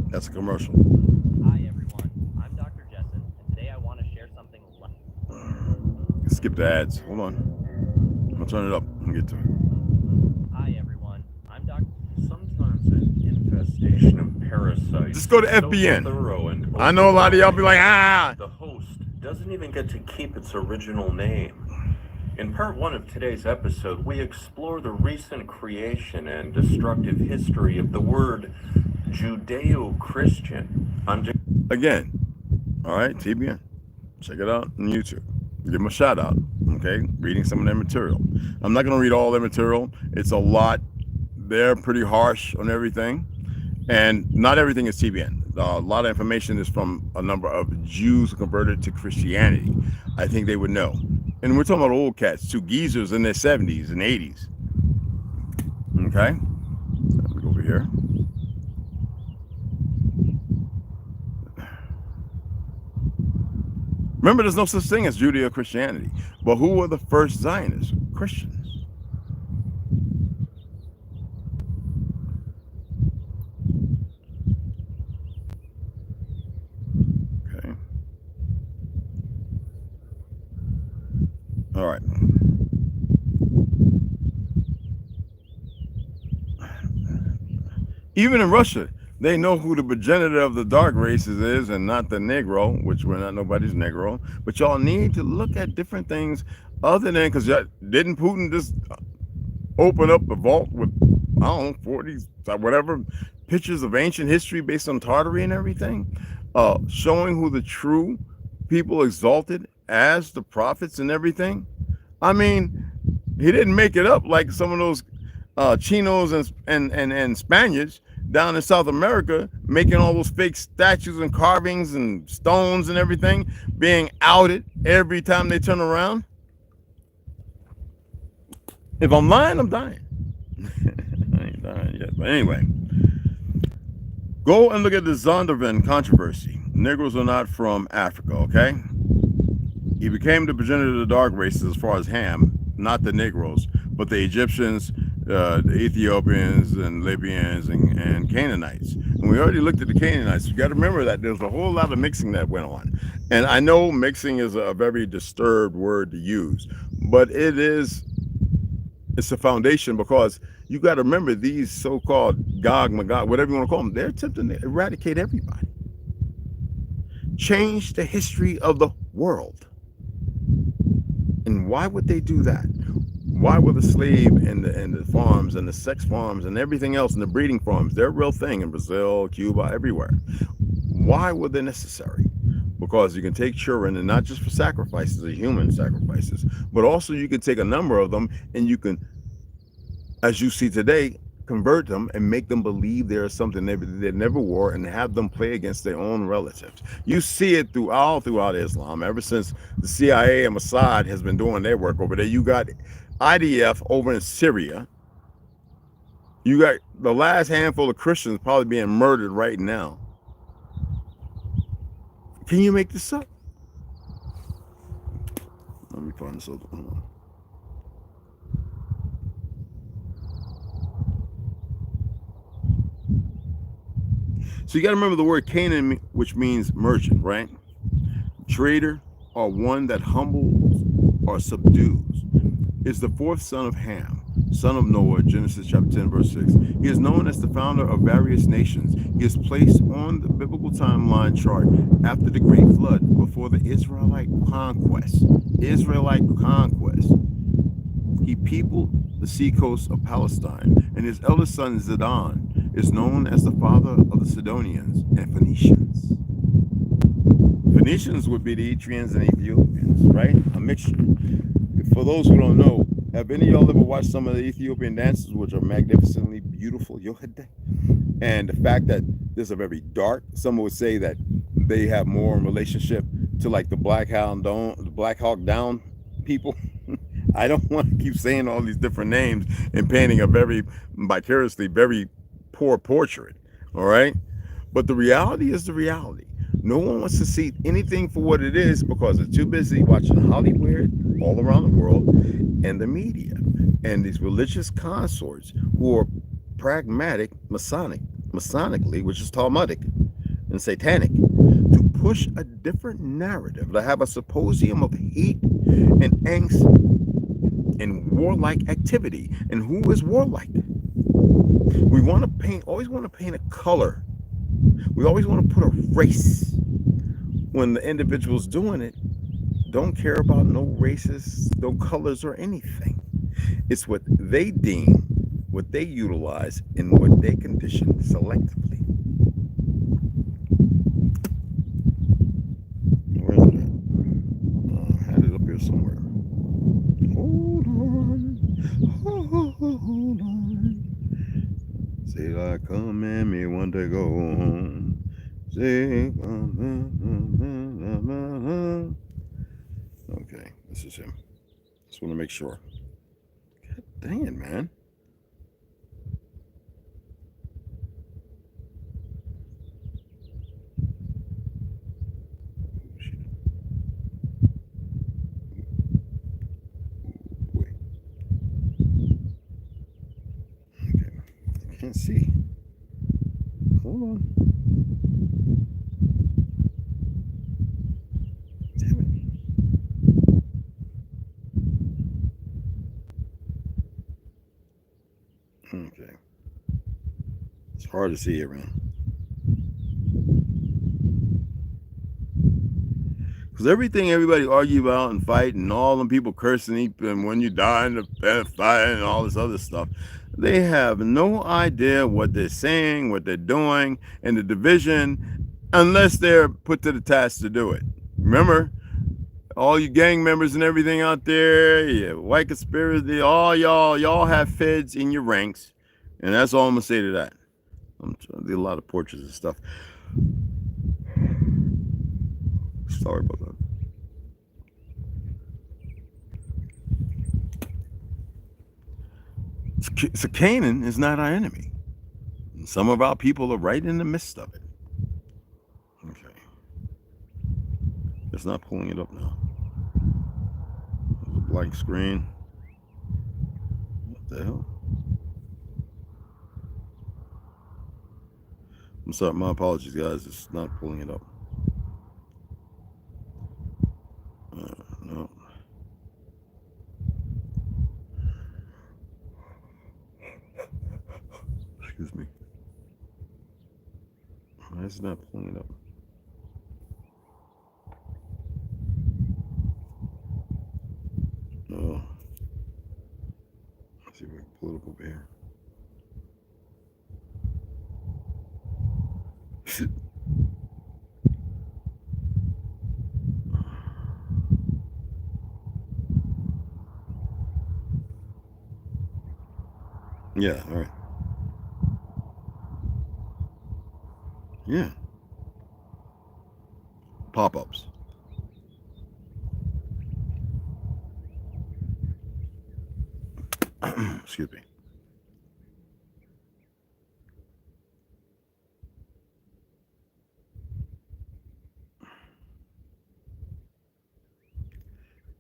That's a commercial. Hi everyone, I'm Dr. Jessen, and today I want to share something. Skip the ads. Hold on. I'm gonna turn it up and get to it. Hi everyone, I'm Dr. Sometimes an infestation of parasites. Just go to is so FBN. thorough and I know a lot of y'all be like, the host doesn't even get to keep its original name. In part 1 of today's episode, we explore the recent creation and destructive history of the word Judeo-Christian. Again, all right, TBN. Check it out on YouTube. Give them a shout out, okay? Reading some of their material. I'm not going to read all their material. It's a lot. They're pretty harsh on everything. And not everything is TBN. A lot of information is from a number of Jews who converted to Christianity. I think they would know. And we're talking about old cats, 2 geezers in their 70s and 80s. Okay? Let me go over here. Remember, there's no such thing as Judeo-Christianity. But who were the first Zionists? Christians. Okay. All right. Even in Russia, they know who the progenitor of the dark races is and not the Negro, which we're not nobody's Negro. But y'all need to look at different things other than, because didn't Putin just open up the vault with I don't know, 40s, whatever, pictures of ancient history based on Tartary and everything, showing who the true people exalted as the prophets and everything. I mean, he didn't make it up like some of those Chinos and Spaniards down in South America, making all those fake statues and carvings and stones and everything, being outed every time they turn around. If I'm lying, I'm dying. I ain't dying yet. But anyway, go and look at the Zondervan controversy. Negroes are not from Africa, okay? He became the progenitor of the dark races as far as Ham, not the Negroes, but the Egyptians, the Ethiopians and Libyans and Canaanites. And we already looked at the Canaanites. You got to remember that there's a whole lot of mixing that went on. And I know mixing is a very disturbed word to use, but it's a foundation, because you got to remember these so-called Gog, Magog, whatever you want to call them, they're attempting to eradicate everybody. Change the history of the world. And why would they do that? Why would the slave and the farms and the sex farms and everything else and the breeding farms, they're a real thing in Brazil, Cuba, everywhere. Why were they necessary? Because you can take children, and not just for sacrifices, or human sacrifices, but also you can take a number of them and you can, as you see today, convert them and make them believe there is something they never were, and have them play against their own relatives. You see it throughout Islam, ever since the CIA and Mossad has been doing their work over there. You got IDF over in Syria. You got the last handful of Christians probably being murdered right now. Can you make this up? Let me find this other one. So you got to remember the word Canaan, which means merchant, right? Trader, or one that humbles or subdues, is the fourth son of Ham, son of Noah, Genesis chapter 10, verse 6. He is known as the founder of various nations. He is placed on the biblical timeline chart after the great flood, before the Israelite conquest. He peopled the seacoast of Palestine, and his eldest son Zidon is known as the father of the Sidonians and Phoenicians. Phoenicians would be the Etrians and Ethiopians, right? A mixture. For those who don't know, have any of y'all ever watched some of the Ethiopian dances, which are magnificently beautiful? And the fact that there's a very dark, some would say that they have more in relationship to like the Black Hawk Down people. I don't want to keep saying all these different names and painting a very vicariously very poor portrait, all right? But the reality is the reality. No one wants to see anything for what it is, because they're too busy watching Hollywood all around the world and the media and these religious consorts who are pragmatic, Masonically, which is Talmudic and satanic, to push a different narrative, to have a symposium of hate and angst and warlike activity. And who is warlike? We want to paint, always want to paint a color. We always want to put a race, when the individuals doing it don't care about no races, no colors, or anything. It's what they deem, what they utilize, and what they condition selectively. Where is it at? I had it up here somewhere. Hold on. Say I come and me want to go home. Say okay, this is him. Just want to make sure. God dang it, man. Can't see. Hold on. Damn it. Okay. It's hard to see around. Because everything everybody argue about and fight, and all them people cursing and when you die in the fight and all this other stuff, They have no idea what they're saying, what they're doing, and the division, unless they're put to the task to do it. Remember, all you gang members and everything out there, yeah, white conspiracy, all y'all have feds in your ranks, and that's all I'm gonna say to that. I'm trying to do a lot of portraits and stuff. Sorry about that. So Canaan is not our enemy. And some of our people are right in the midst of it. Okay. It's not pulling it up now. There's a blank screen. What the hell? I'm sorry, my apologies, guys. It's not pulling it up. No. Excuse me. Why is it not pulling it up? Oh. Let's see if we can pull it up over here. Yeah, all right. Yeah. Pop-ups. Excuse me.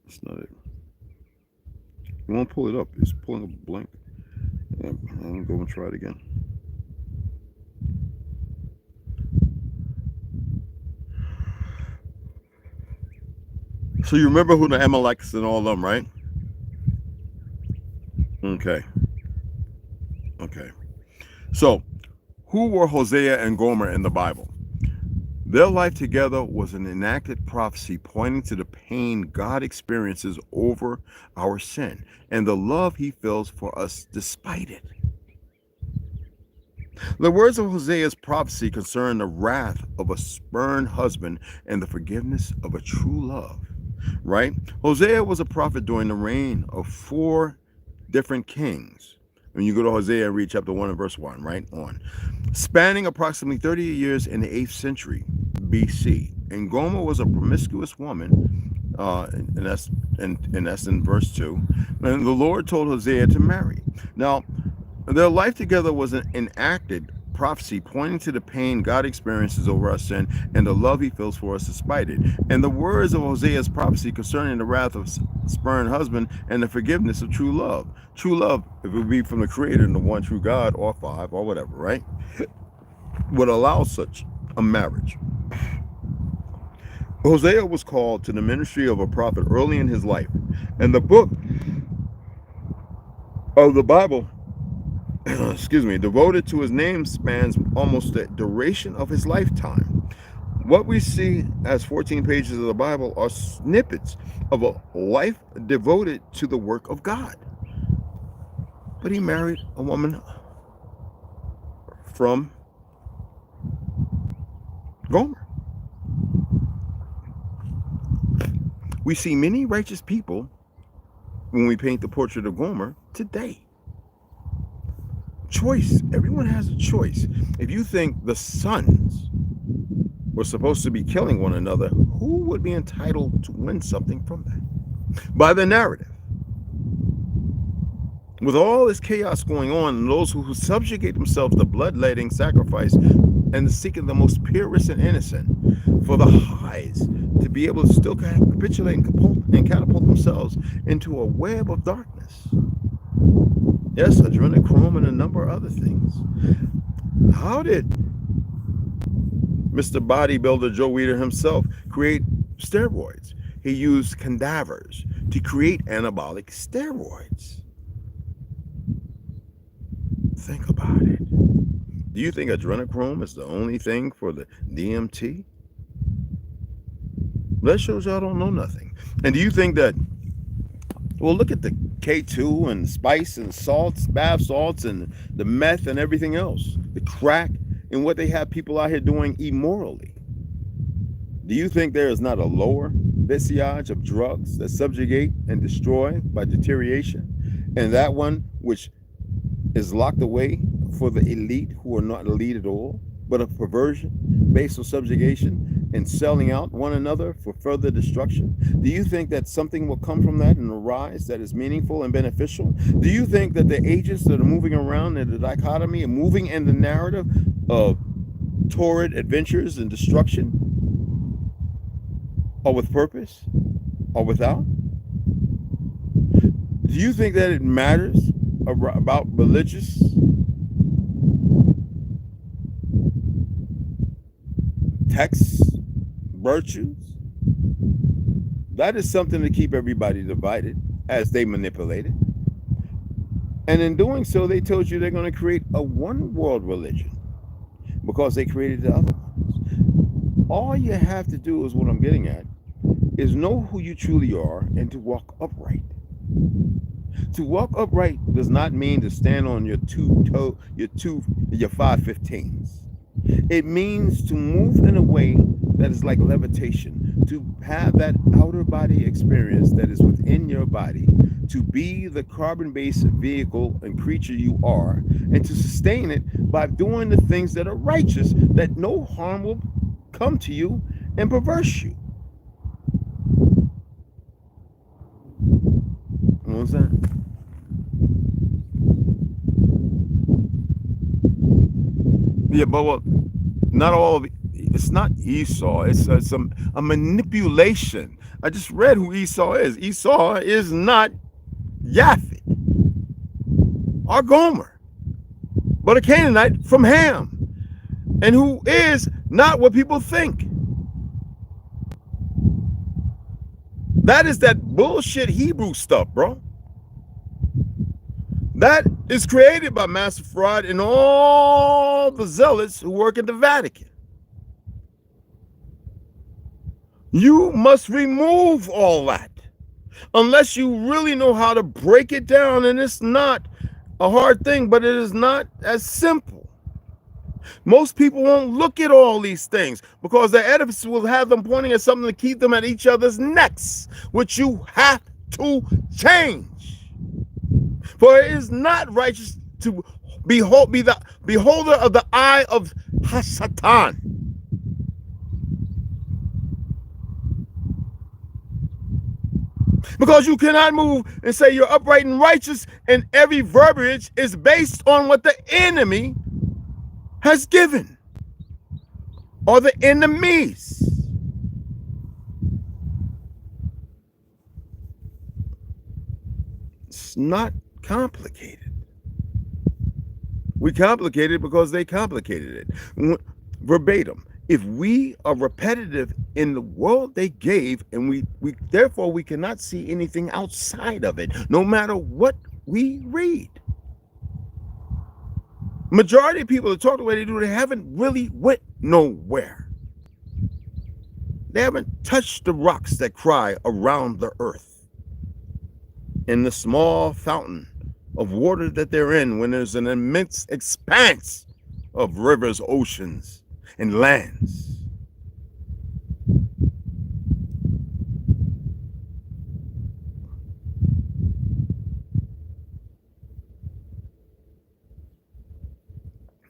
That's not it. You won't pull it up. It's pulling up blank. Yeah, I'm going to go and try it again. So you remember who the Amalekites and all of them, right? Okay. Okay. So, who were Hosea and Gomer in the Bible? Their life together was an enacted prophecy pointing to the pain God experiences over our sin and the love he feels for us despite it. The words of Hosea's prophecy concern the wrath of a spurned husband and the forgiveness of a true love, right? Hosea was a prophet during the reign of 4 different kings. When you go to Hosea, read chapter 1 and verse 1, right on. Spanning approximately 30 years in the 8th century BC. And Gomer was a promiscuous woman, and that's in verse 2. And the Lord told Hosea to marry. Now, their life together was an enacted prophecy pointing to the pain God experiences over our sin and the love he feels for us despite it. And the words of Hosea's prophecy concerning the wrath of spurned husband and the forgiveness of true love. True love, if it would be from the Creator and the one true God, or 5, or whatever, right? Would allow such a marriage. Hosea was called to the ministry of a prophet early in his life. And the book of the Bible devoted to his name spans almost the duration of his lifetime. What we see as 14 pages of the Bible are snippets of a life devoted to the work of God. But he married a woman from Gomer. We see many righteous people when we paint the portrait of Gomer today. Choice. Everyone has a choice. If you think the sons were supposed to be killing one another, who would be entitled to win something from that? By the narrative. With all this chaos going on, and those who subjugate themselves to bloodletting, sacrifice, and seeking the most purest and innocent for the highs, to be able to still capitulate and catapult themselves into a web of darkness. Yes, adrenochrome and a number of other things. How did Mr. Bodybuilder Joe Weider himself create steroids? He used cadavers to create anabolic steroids. Think about it. Do you think adrenochrome is the only thing for the DMT? That shows y'all don't know nothing. And do you think that Well, look at the K2 and spice and salts, bath salts, and the meth and everything else, the crack, and what they have people out here doing immorally. Do you think there is not a lower visage of drugs that subjugate and destroy by deterioration, and that one which is locked away for the elite who are not elite at all, but a perversion based on subjugation and selling out one another for further destruction? Do you think that something will come from that and arise that is meaningful and beneficial? Do you think that the agents that are moving around in the dichotomy and moving in the narrative of torrid adventures and destruction are with purpose or without? Do you think that it matters about religious texts, virtues? That is something to keep everybody divided as they manipulate it. And in doing so, they told you they're going to create a one world religion because they created the other ones. All you have to do is what I'm getting at is know who you truly are and to walk upright. To walk upright does not mean to stand on your 515s. It means to move in a way that is like levitation, to have that outer body experience that is within your body, to be the carbon-based vehicle and creature you are, and to sustain it by doing the things that are righteous, that no harm will come to you and perverse you. What was that? Yeah, but well, not all of it. It's not Esau. It's a manipulation. I just read who Esau is. Esau is not Japhet or Gomer, but a Canaanite from Ham, and who is not what people think. That is that bullshit Hebrew stuff, bro. That is created by Master Fraud and all the zealots who work in the Vatican. You must remove all that unless you really know how to break it down. And it's not a hard thing, but it is not as simple. Most people won't look at all these things because the edifice will have them pointing at something to keep them at each other's necks, which you have to change. For it is not righteous to be the beholder of the eye of Hasatan. Because you cannot move and say you're upright and righteous, and every verbiage is based on what the enemy has given, or the enemies. It's not complicated. We complicated it because they complicated it. Verbatim. If we are repetitive in the world they gave, and we therefore we cannot see anything outside of it, no matter what we read. Majority of people that talk the way they do, they haven't really went nowhere. They haven't touched the rocks that cry around the earth, in the small fountain of water that they're in, when there's an immense expanse of rivers, oceans, and lands.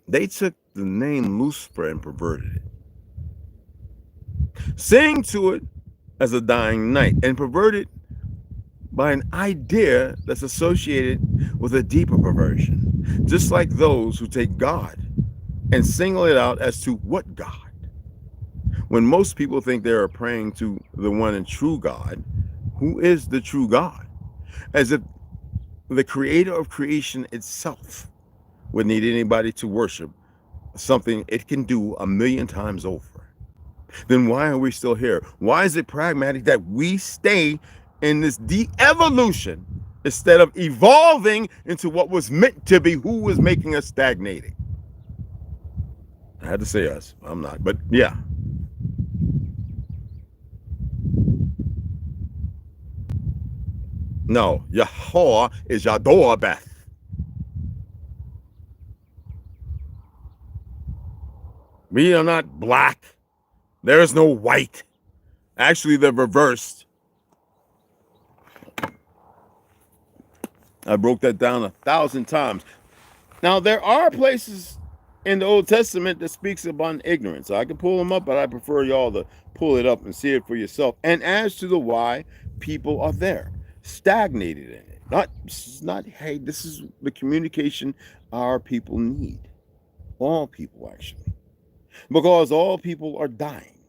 They took the name Lucifer and perverted it, saying to it as a dying knight, and perverted by an idea that's associated with a deeper perversion, just like those who take God and single it out as to what God, when most people think they are praying to the one and true God, who is the true God, as if the creator of creation itself would need anybody to worship something it can do 1,000,000 times over. Then why are we still here? Why is it pragmatic that we stay in this de-evolution instead of evolving into what was meant to be? Who was making us stagnating? I had to say us. I'm not, but yeah. No, Yahweh is Yadorabeth. We are not black. There is no white. Actually, they're reversed. I broke that down 1,000 times. Now, there are places in the Old Testament that speaks upon ignorance. I can pull them up, but I prefer y'all to pull it up and see it for yourself. And as to the why people are there, stagnated in it. Not, hey, this is the communication our people need. All people, actually. Because all people are dying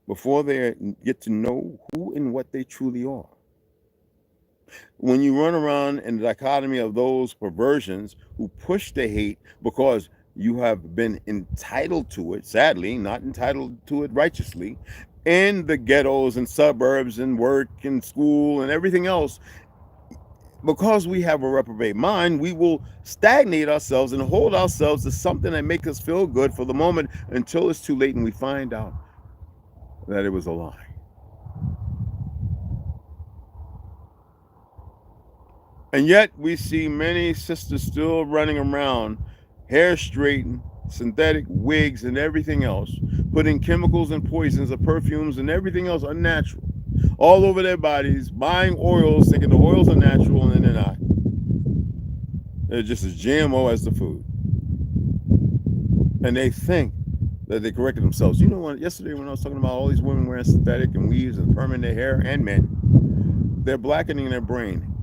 before they get to know who and what they truly are. When you run around in the dichotomy of those perversions who push the hate because you have been entitled to it, sadly, not entitled to it righteously, in the ghettos and suburbs and work and school and everything else, because we have a reprobate mind, we will stagnate ourselves and hold ourselves to something that makes us feel good for the moment until it's too late and we find out that it was a lie. And yet we see many sisters still running around, hair straightened, synthetic wigs and everything else, putting chemicals and poisons and perfumes and everything else unnatural all over their bodies, buying oils, thinking the oils are natural, and then they're not. They're just as GMO as the food. And they think that they corrected themselves. You know what? Yesterday when I was talking about all these women wearing synthetic and weaves and perming their hair, and men, they're blackening their brain.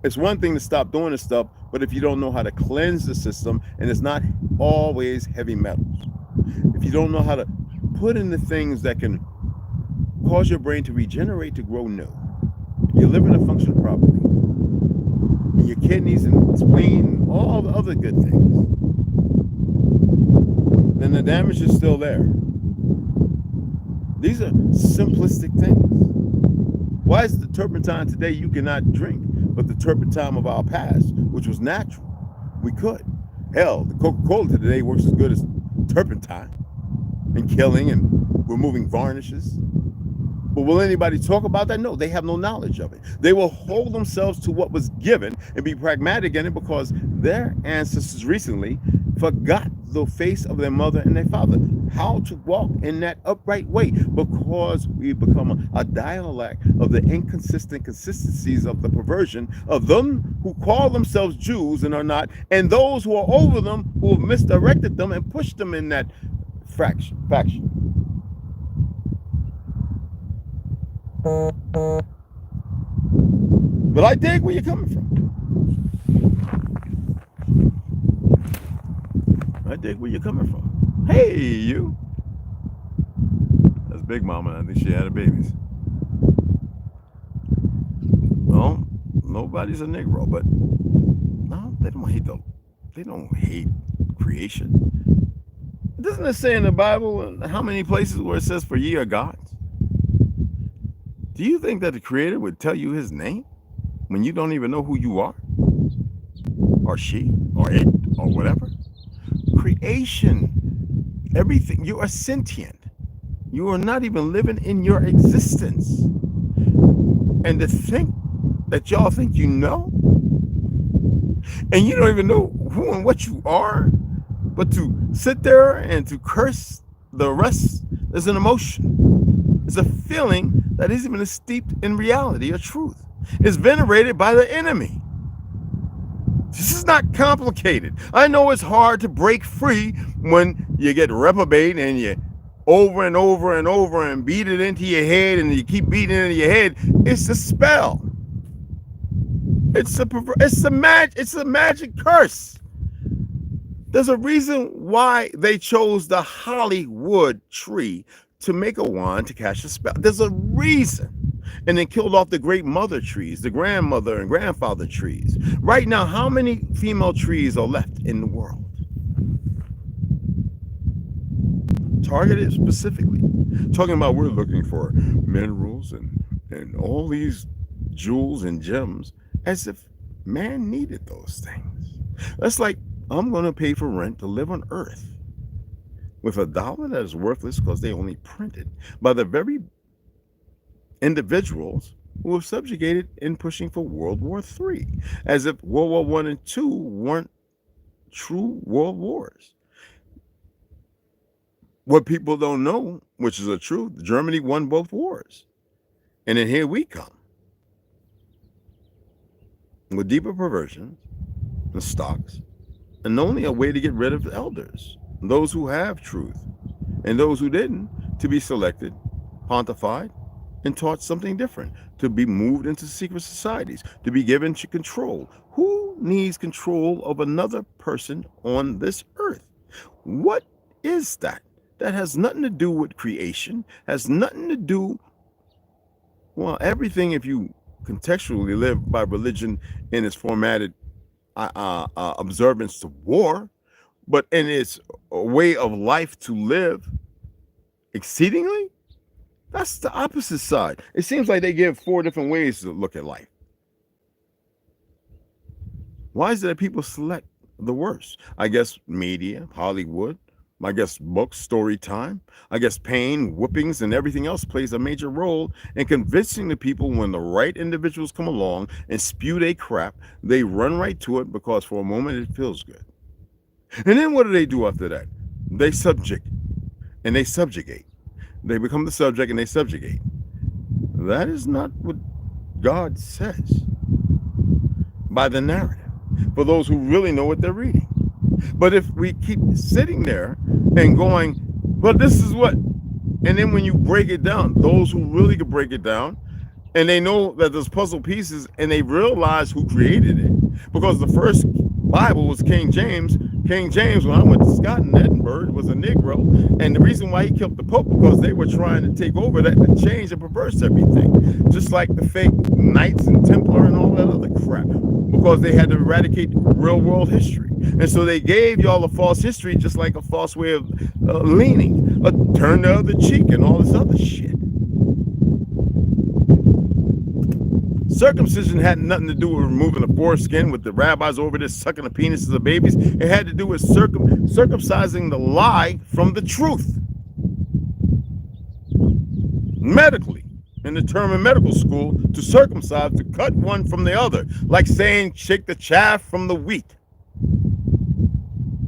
It's one thing to stop doing this stuff, but if you don't know how to cleanse the system, and it's not always heavy metals, if you don't know how to put in the things that can cause your brain to regenerate, to grow new, your liver to function properly, and your kidneys and spleen, all the other good things, then the damage is still there. These are simplistic things. Why is the turpentine today you cannot drink, but the turpentine of our past, which was natural, we could? Hell, the Coca-Cola today works as good as turpentine and killing and removing varnishes. But will anybody talk about that? No, they have no knowledge of it. They will hold themselves to what was given and be pragmatic in it because their ancestors recently forgot the face of their mother and their father, how to walk in that upright way, because we become a dialect of the inconsistent consistencies of the perversion of them who call themselves Jews and are not, and those who are over them who have misdirected them and pushed them in that faction. But I dig where you're coming from. I dig where you're coming from. Hey, you. That's Big Mama. I think she had her babies. Well, nobody's a Negro, but no, they don't hate creation. Doesn't it say in the Bible how many places where it says for ye are gods? Do you think that the Creator would tell you his name when you don't even know who you are? Or she, or it, or whatever? Creation, everything, you are sentient. You are not even living in your existence. And to think that y'all think you know, and you don't even know who and what you are, but to sit there and to curse the rest is an emotion. It's a feeling that isn't even steeped in reality or truth. It's venerated by the enemy. This is not complicated. I know it's hard to break free when you get reprobate and you over and over and over and beat it into your head and you keep beating it into your head. It's a spell. It's a magic curse. There's a reason why they chose the Hollywood tree to make a wand to cast a spell. There's a reason. And then killed off the great mother trees, the grandmother and grandfather trees. Right now, how many female trees are left in the world? Targeted specifically. Talking about we're looking for minerals and all these jewels and gems, as if man needed those things. That's like, I'm going to pay for rent to live on Earth with $1 that is worthless because they only printed by the very individuals who were subjugated in pushing for World War III, as if World War I and II weren't true world wars. What people don't know, which is a truth, Germany won both wars. And then here we come with deeper perversions and stocks, and only a way to get rid of elders, those who have truth, and those who didn't, to be selected, pontified, and taught something different, to be moved into secret societies, to be given control. Who needs control of another person on this earth? What is that? That has nothing to do with creation, has nothing to do, well, everything if you contextually live by religion in its formatted observance to war, but in its way of life to live exceedingly, that's the opposite side. It seems like they give 4 different ways to look at life. Why is it that people select the worst? I guess media, Hollywood, I guess books, story time, I guess pain, whippings, and everything else plays a major role in convincing the people when the right individuals come along and spew they crap, they run right to it because for a moment it feels good. And then what do they do after that? They subject and they subjugate. They become the subject and they subjugate. That is not what God says by the narrative, for those who really know what they're reading. But if we keep sitting there and going, well, this is what, and then when you break it down, those who really can break it down, and they know that there's puzzle pieces, and they realize who created it, because the first Bible was King James. King James, when I went to Scotland, Edinburgh, was a Negro, and the reason why he killed the Pope because they were trying to take over that and change and perverse everything, just like the fake Knights and Templar and all that other crap, because they had to eradicate real world history. And so they gave y'all a false history, just like a false way of leaning, a turn the other cheek, and all this other shit. Circumcision had nothing to do with removing the foreskin with the rabbis over there sucking the penises of babies. It had to do with circumcising the lie from the truth. Medically, in the term in medical school, to circumcise, to cut one from the other, like saying shake the chaff from the wheat.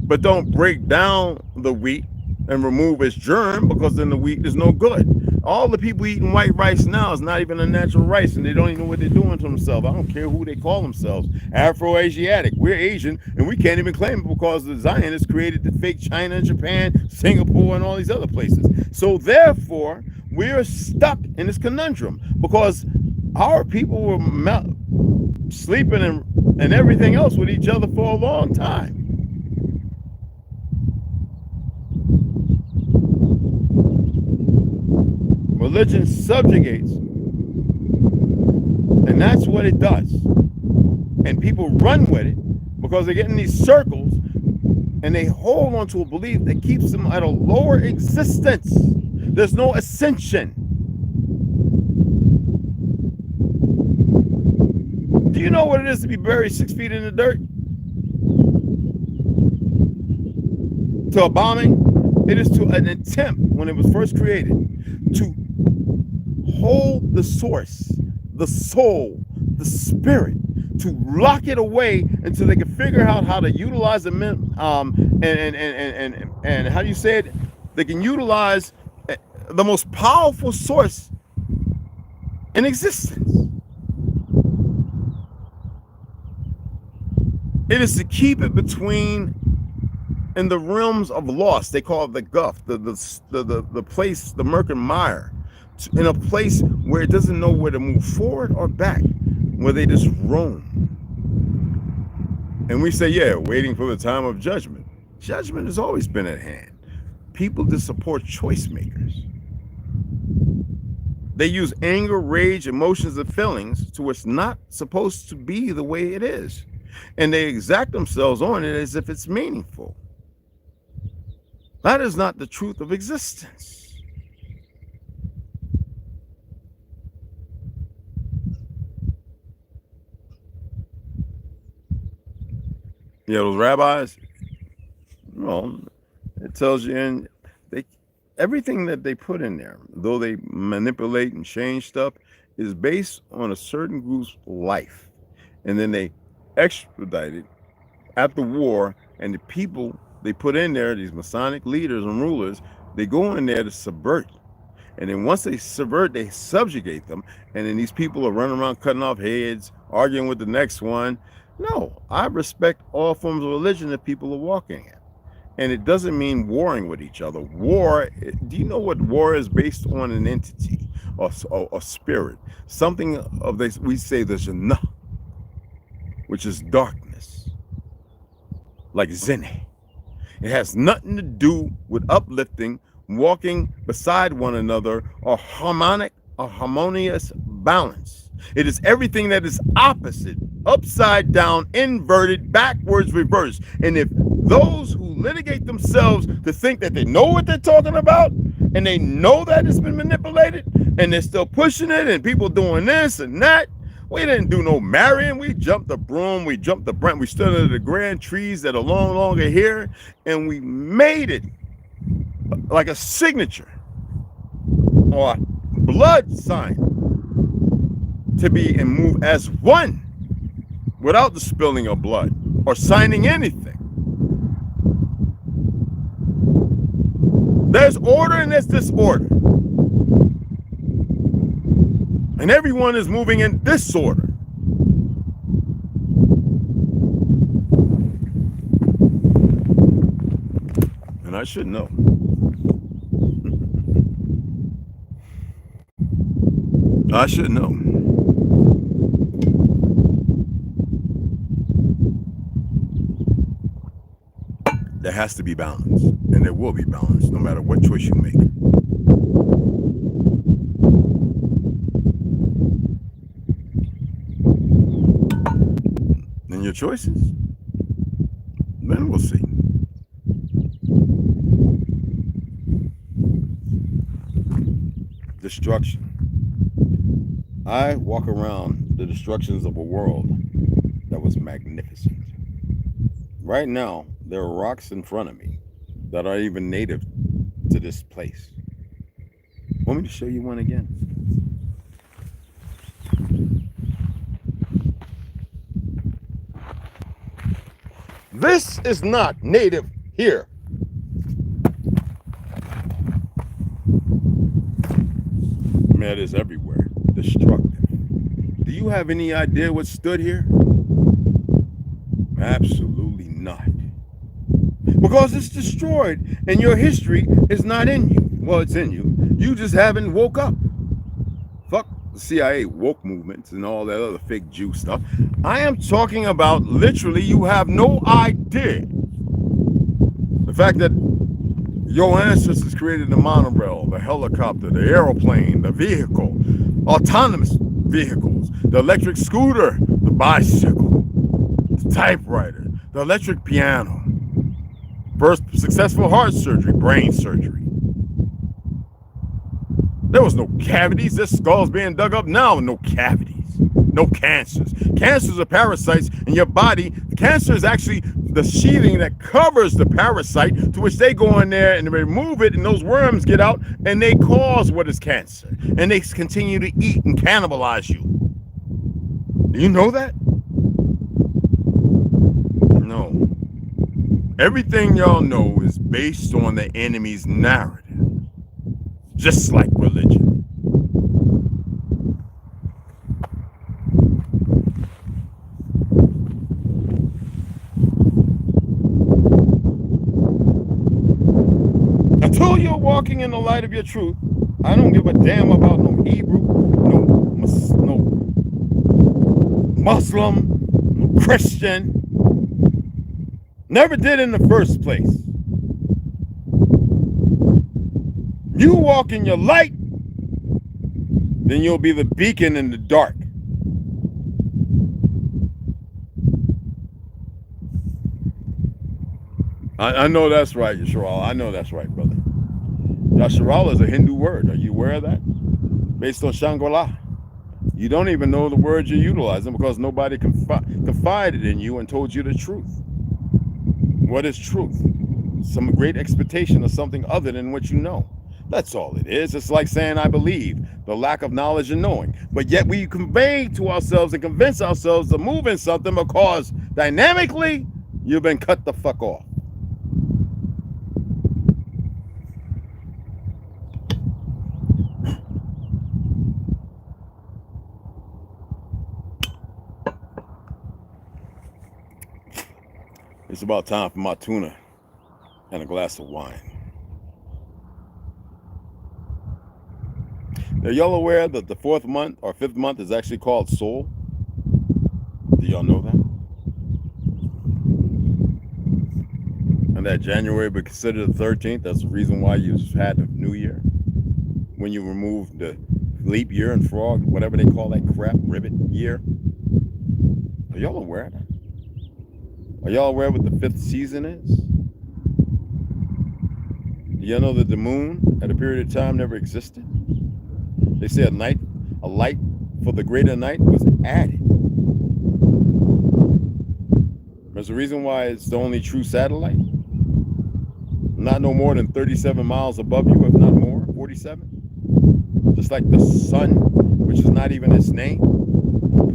But don't break down the wheat and remove its germ, because then the wheat is no good. All the people eating white rice now is not even a natural rice, and they don't even know what they're doing to themselves. I don't care who they call themselves. Afro-Asiatic. We're Asian, and we can't even claim it because the Zionists created the fake China, Japan, Singapore, and all these other places. So therefore, we're stuck in this conundrum because our people were sleeping and everything else with each other for a long time. Religion subjugates, and that's what it does. And people run with it because they get in these circles and they hold on to a belief that keeps them at a lower existence. There's no ascension. Do you know what it is to be buried 6 feet in the dirt? To a bombing? It is to an attempt, when it was first created, to hold the source, the soul, the spirit, to lock it away until they can figure out how to utilize the and how do you say it? They can utilize the most powerful source in existence. It is to keep it between in the realms of loss. They call it the guff, the place, the murk and mire, in a place where it doesn't know where to move forward or back, where they just roam. And we say, yeah, waiting for the time of judgment. Judgment has always been at hand. People just support choice makers. They use anger, rage, emotions, and feelings to what's not supposed to be the way it is. And they exact themselves on it as if it's meaningful. That is not the truth of existence. Yeah, those rabbis, well, it tells you in everything that they put in there, though they manipulate and change stuff, is based on a certain group's life. And then they extradited at the war, and the people they put in there, these Masonic leaders and rulers, they go in there to subvert. And then once they subvert, they subjugate them. And then these people are running around cutting off heads, arguing with the next one. No, I respect all forms of religion that people are walking in. And it doesn't mean warring with each other. War, do you know what war is? Based on an entity or spirit. Something of this, we say the Jannah, which is darkness, like Zene. It has nothing to do with uplifting, walking beside one another, or harmonious balance. It is everything that is opposite, upside down, inverted, backwards, reversed. And if those who litigate themselves to think that they know what they're talking about, and they know that it's been manipulated, and they're still pushing it, and people doing this and that, we didn't do no marrying. We jumped the broom, we jumped the branch, we stood under the grand trees that are no longer here, and we made it like a signature or a blood sign to be and move as one without the spilling of blood or signing anything. There's order and there's disorder. And everyone is moving in disorder. And I should know. I should know. There has to be balance, and there will be balance no matter what choice you make. And your choices, then we'll see. Destruction. I walk around the destructions of a world that was magnificent. Right now, there are rocks in front of me that are even native to this place. Want me to show you one again? This is not native here. Man, it is everywhere. Destructive. Do you have any idea what stood here? Absolutely not. Because it's destroyed and your history is not in you. Well, it's in you. You just haven't woke up. Fuck the CIA woke movements and all that other fake Jew stuff. I am talking about literally you have no idea. The fact that your ancestors created the monorail, the helicopter, the airplane, the vehicle, autonomous vehicles, the electric scooter, the bicycle, the typewriter, the electric piano, first successful heart surgery, brain surgery. There was no cavities. There's skulls being dug up now, no cavities, no cancers. Cancers are parasites in your body. Cancer is actually the sheathing that covers the parasite, to which they go in there and remove it, and those worms get out and they cause what is cancer, and they continue to eat and cannibalize you. Do you know that? No. Everything y'all know is based on the enemy's narrative, just like religion. Until you're walking in the light of your truth, I don't give a damn about no Hebrew, no Muslim, no Christian. Never did in the first place. You walk in your light, then you'll be the beacon in the dark. I know that's right, Yasharal. I know that's right, brother. Yasharal is a Hindu word. Are you aware of that? Based on Shangri-La. You don't even know the words you're utilizing because nobody confided in you and told you the truth. What is truth? Some great expectation of something other than what you know. That's all it is. It's like saying I believe, the lack of knowledge and knowing. But yet we convey to ourselves and convince ourselves to move in something because dynamically you've been cut the fuck off. It's about time for my tuna and a glass of wine. Are y'all aware that the 4th month or 5th month is actually called Soul? Do y'all know that? And that January be considered the 13th. That's the reason why you had the New Year. When you removed the leap year and frog, whatever they call that crap, ribbit year. Are y'all aware of that? Are y'all aware what the 5th season is? Do y'all know that the moon at a period of time never existed? They say a light for the greater night was added. There's a reason why it's the only true satellite. Not no more than 37 miles above you, if not more, 47. Just like the sun, which is not even its name.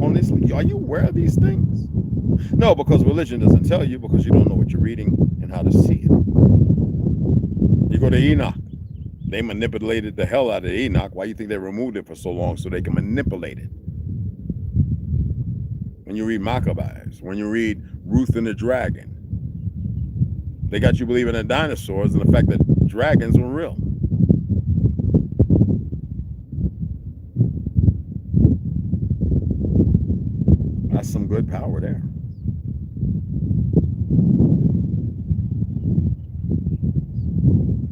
Honestly, are you aware of these things? No, because religion doesn't tell you, because you don't know what you're reading and how to see it. You go to Enoch. They manipulated the hell out of Enoch. Why do you think they removed it for so long? So they can manipulate it. When you read Maccabees, when you read Ruth and the Dragon, they got you believing in dinosaurs and the fact that dragons were real. That's some good power there.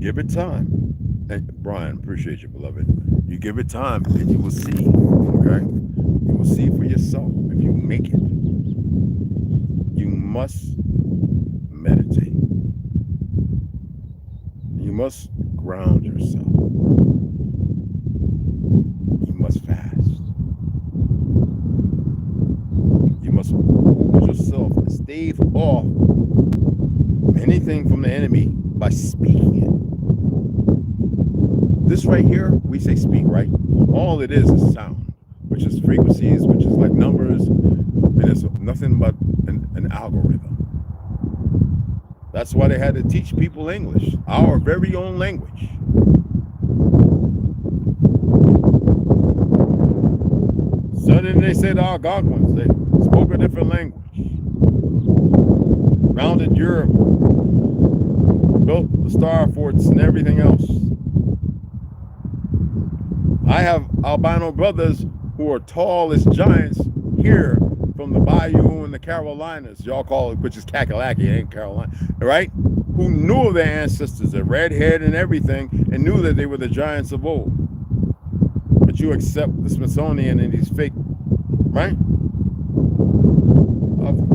Give it time. Hey, Brian, appreciate you, beloved. You give it time and you will see, okay? You will see for yourself if you make it. You must meditate. You must ground yourself. You must fast. You must hold yourself and stave off anything from the enemy by speaking it. This right here, we say speak, right? All it is sound, which is frequencies, which is like numbers, and it's nothing but an algorithm. That's why they had to teach people English, our very own language. So then they said the Algonquins, they spoke a different language. Founded Europe, built the star forts and everything else. I have albino brothers who are tall as giants here from the Bayou and the Carolinas. Y'all call it, which is Kakalaki, ain't Carolina, right? Who knew their ancestors, their red head and everything, and knew that they were the giants of old. But you accept the Smithsonian and these fake, right?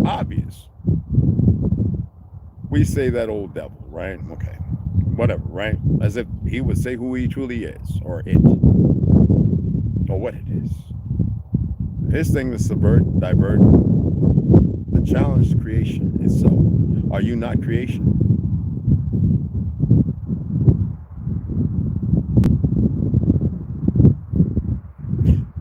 Obvious. We say that old devil, right? Okay. Whatever, right? As if he would say who he truly is, or it, or what it is. His thing is subvert, divert, the challenge creation itself. Are you not creation?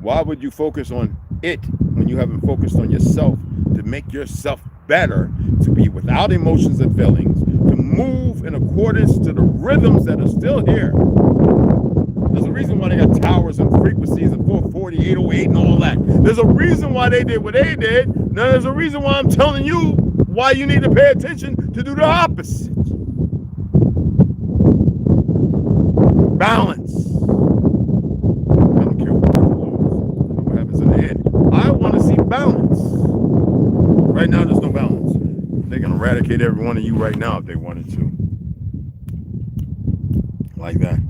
Why would you focus on it when you haven't focused on yourself to make yourself better, to be without emotions and feelings, to move in accordance to the rhythms that are still here? There's a reason why they got towers and frequencies and 440, 808 and all that. There's a reason why they did what they did. Now there's a reason why I'm telling you why you need to pay attention to do the opposite. Balance. I don't care what happens in the end. I want to see balance. Right now there's no balance. They can eradicate every one of you right now if they wanted to. Like that.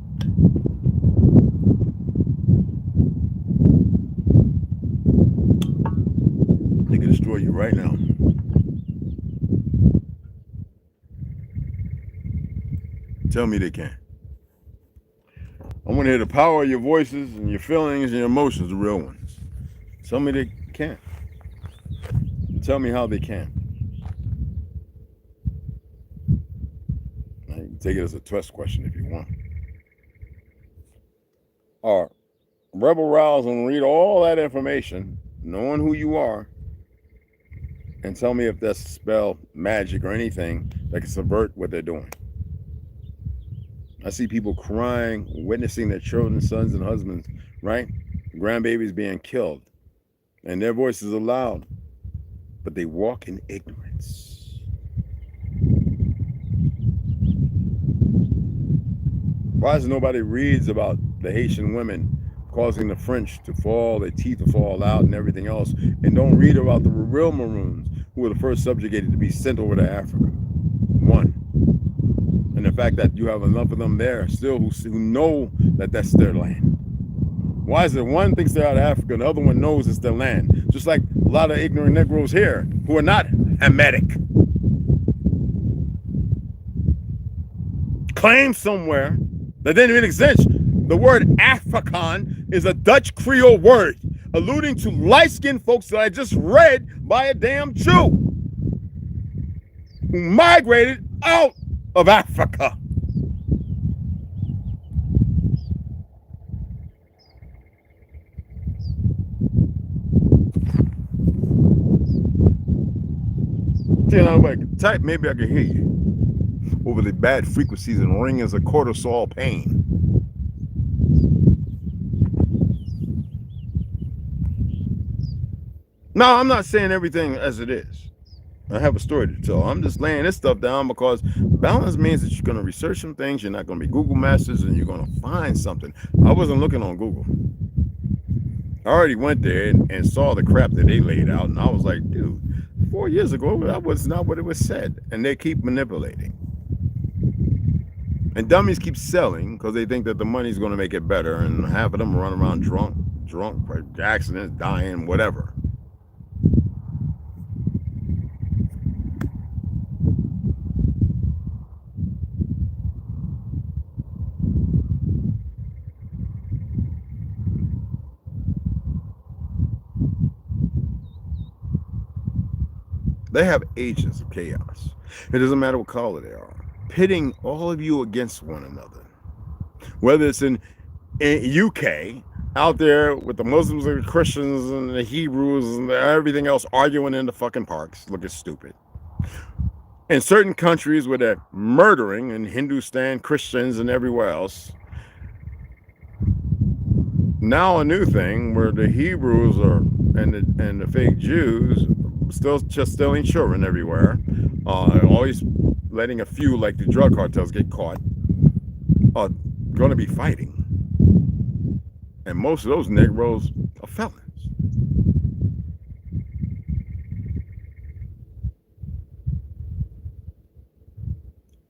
They can destroy you right now. Tell me they can't. I want to hear the power of your voices and your feelings and your emotions, the real ones. Tell me they can't. Tell me how they can. Now, you can take it as a test question if you want. are rebel rouse and read all that information, knowing who you are, and tell me if that's spell magic or anything that can subvert what they're doing. I see people crying, witnessing their children, sons, and husbands, right? Grandbabies being killed. And their voices are loud, but they walk in ignorance. Why is nobody reads about the Haitian women causing the French to fall, their teeth to fall out and everything else, and don't read about the real Maroons who were the first subjugated to be sent over to Africa? One. And the fact that you have enough of them there still who know that that's their land. Why is it one thinks they're out of Africa and the other one knows it's their land? Just like a lot of ignorant Negroes here who are not Hamitic. Claim somewhere that didn't even exist. The word Afrikaan is a Dutch Creole word alluding to light-skinned folks that I just read by a damn Jew who migrated out of Africa. See, now, type, maybe I can hear you over the bad frequencies and ring as a cortisol pain. No, I'm not saying everything as it is. I have a story to tell. I'm just laying this stuff down because balance means that you're going to research some things. You're not going to be Google masters and you're going to find something. I wasn't looking on Google. I already went there and saw the crap that they laid out. And I was like, dude, 4 years ago, that was not what it was said. And they keep manipulating. And dummies keep selling because they think that the money's going to make it better. And half of them run around drunk, accidents, dying, whatever. They have agents of chaos. It doesn't matter what color they are, pitting all of you against one another. Whether it's in UK, out there with the Muslims and the Christians and the Hebrews and everything else arguing in the fucking parks, looking stupid. In certain countries where they're murdering in Hindustan, Christians, and everywhere else. Now a new thing where the Hebrews are and the fake Jews still just stealing children everywhere, always letting a few like the drug cartels get caught, are going to be fighting. And most of those Negroes are felons.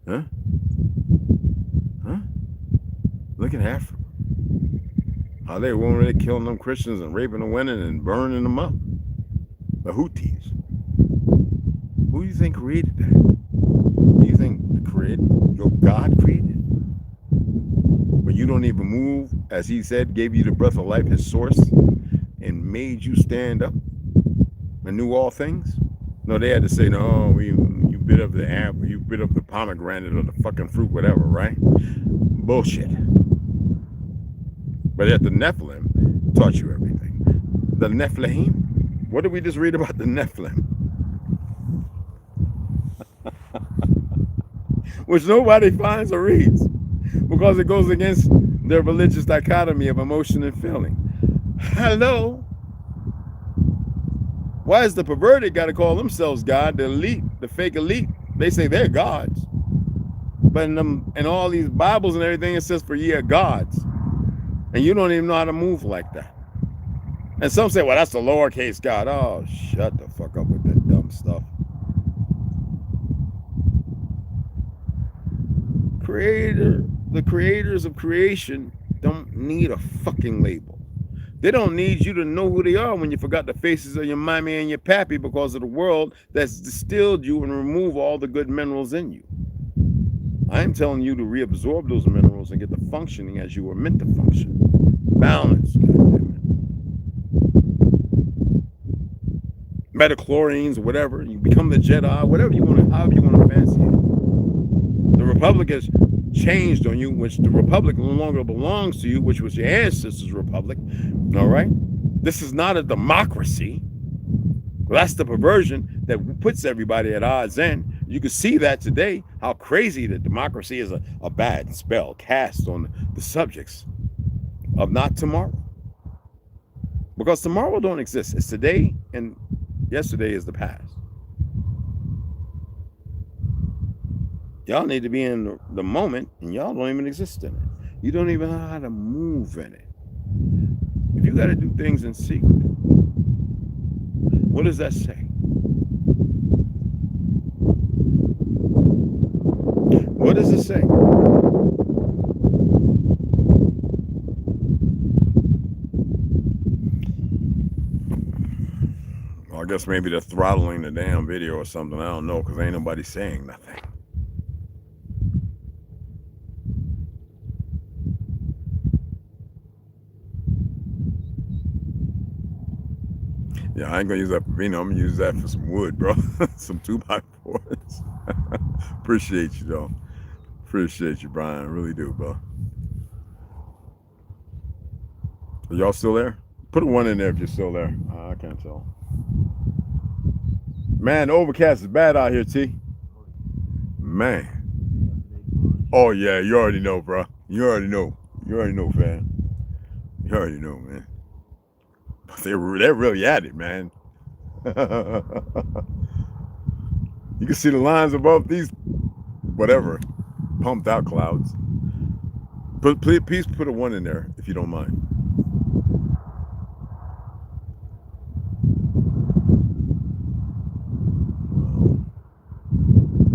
Huh? Huh? Look at Africa. How they were really killing them Christians and raping the women and burning them up. The Houthis. Who do you think created that? Do you think your God created it? But you don't even move, as he said, gave you the breath of life, his source, and made you stand up and knew all things? No, they had to say, no, you bit up the apple, you bit up the pomegranate or the fucking fruit, whatever, right? Bullshit. But yet the Nephilim taught you everything. The Nephilim? What did we just read about the Nephilim? Which nobody finds or reads because it goes against their religious dichotomy of emotion and feeling. Hello? Why is the perverted got to call themselves God, the elite, the fake elite? They say they're gods. But in all these Bibles and everything, it says for ye are gods. And you don't even know how to move like that. And some say, well, that's the lowercase God. Oh, shut the fuck up with that dumb stuff. The creators of creation don't need a fucking label. They don't need you to know who they are when you forgot the faces of your mommy and your pappy because of the world that's distilled you and remove all the good minerals in you. I'm telling you to reabsorb those minerals and get the functioning as you were meant to function. Balance. Metachlorines, whatever. You become the Jedi, whatever you want to, however you want to fancy it. The Republic is changed on you, which the republic no longer belongs to you, which was your ancestors' republic. All right, this is not a democracy. Well, that's the perversion that puts everybody at odds end. You can see that today, how crazy that democracy is a bad spell cast on the subjects of not tomorrow. Because tomorrow don't exist. It's today, and yesterday is the past. Y'all need to be in the moment, and y'all don't even exist in it. You don't even know how to move in it. If you got to do things in secret, what does that say? What does it say? Well, I guess maybe they're throttling the damn video or something. I don't know, because ain't nobody saying nothing. Yeah, I ain't gonna use that for vino. I'm gonna use that for some wood, bro. Some 2x4s. Appreciate you, though. Appreciate you, Brian. I really do, bro. Are y'all still there? Put a 1 in there if you're still there. I can't tell. Man, the overcast is bad out here, T. Man. Oh, yeah, you already know, bro. You already know. You already know, fam. You already know, man. They're really at it, man. You can see the lines above these, whatever, pumped out clouds. Please put a 1 in there if you don't mind.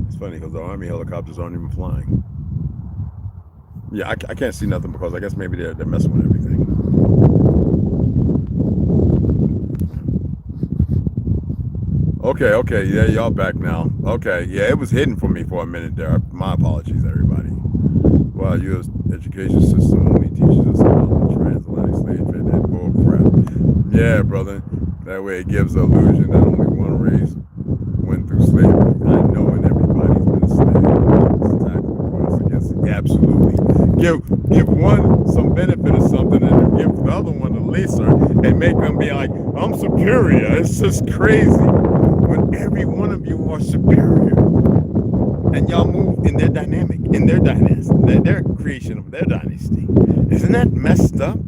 It's funny because the Army helicopters aren't even flying. Yeah, I can't see nothing because I guess maybe they're messing with everything. Okay, yeah, y'all back now. Okay, yeah, it was hidden for me for a minute there. My apologies, everybody. Well, U.S. education system only teaches us about the transatlantic slave trade. That bull crap. Yeah, brother. That way it gives the illusion that only one race went through slavery. I know, and everybody's been a slave. It's tactical points against it. Absolutely. Give one some benefit of something and give the other one the lesser and make them be like, I'm superior. It's just crazy. When every one of you are superior and y'all move in their dynamic, in their dynasty, their creation of their dynasty. Isn't that messed up?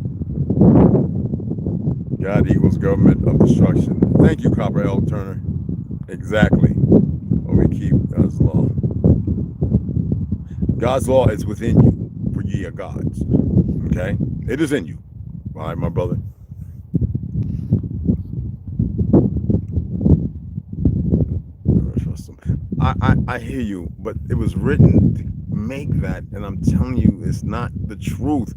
God equals government of destruction. Thank you, Copper L. Turner. Exactly. Or we keep God's law. God's law is within you, for ye are gods. Okay? It is in you. All right, my brother. I hear you, but it was written to make that, and I'm telling you, it's not the truth.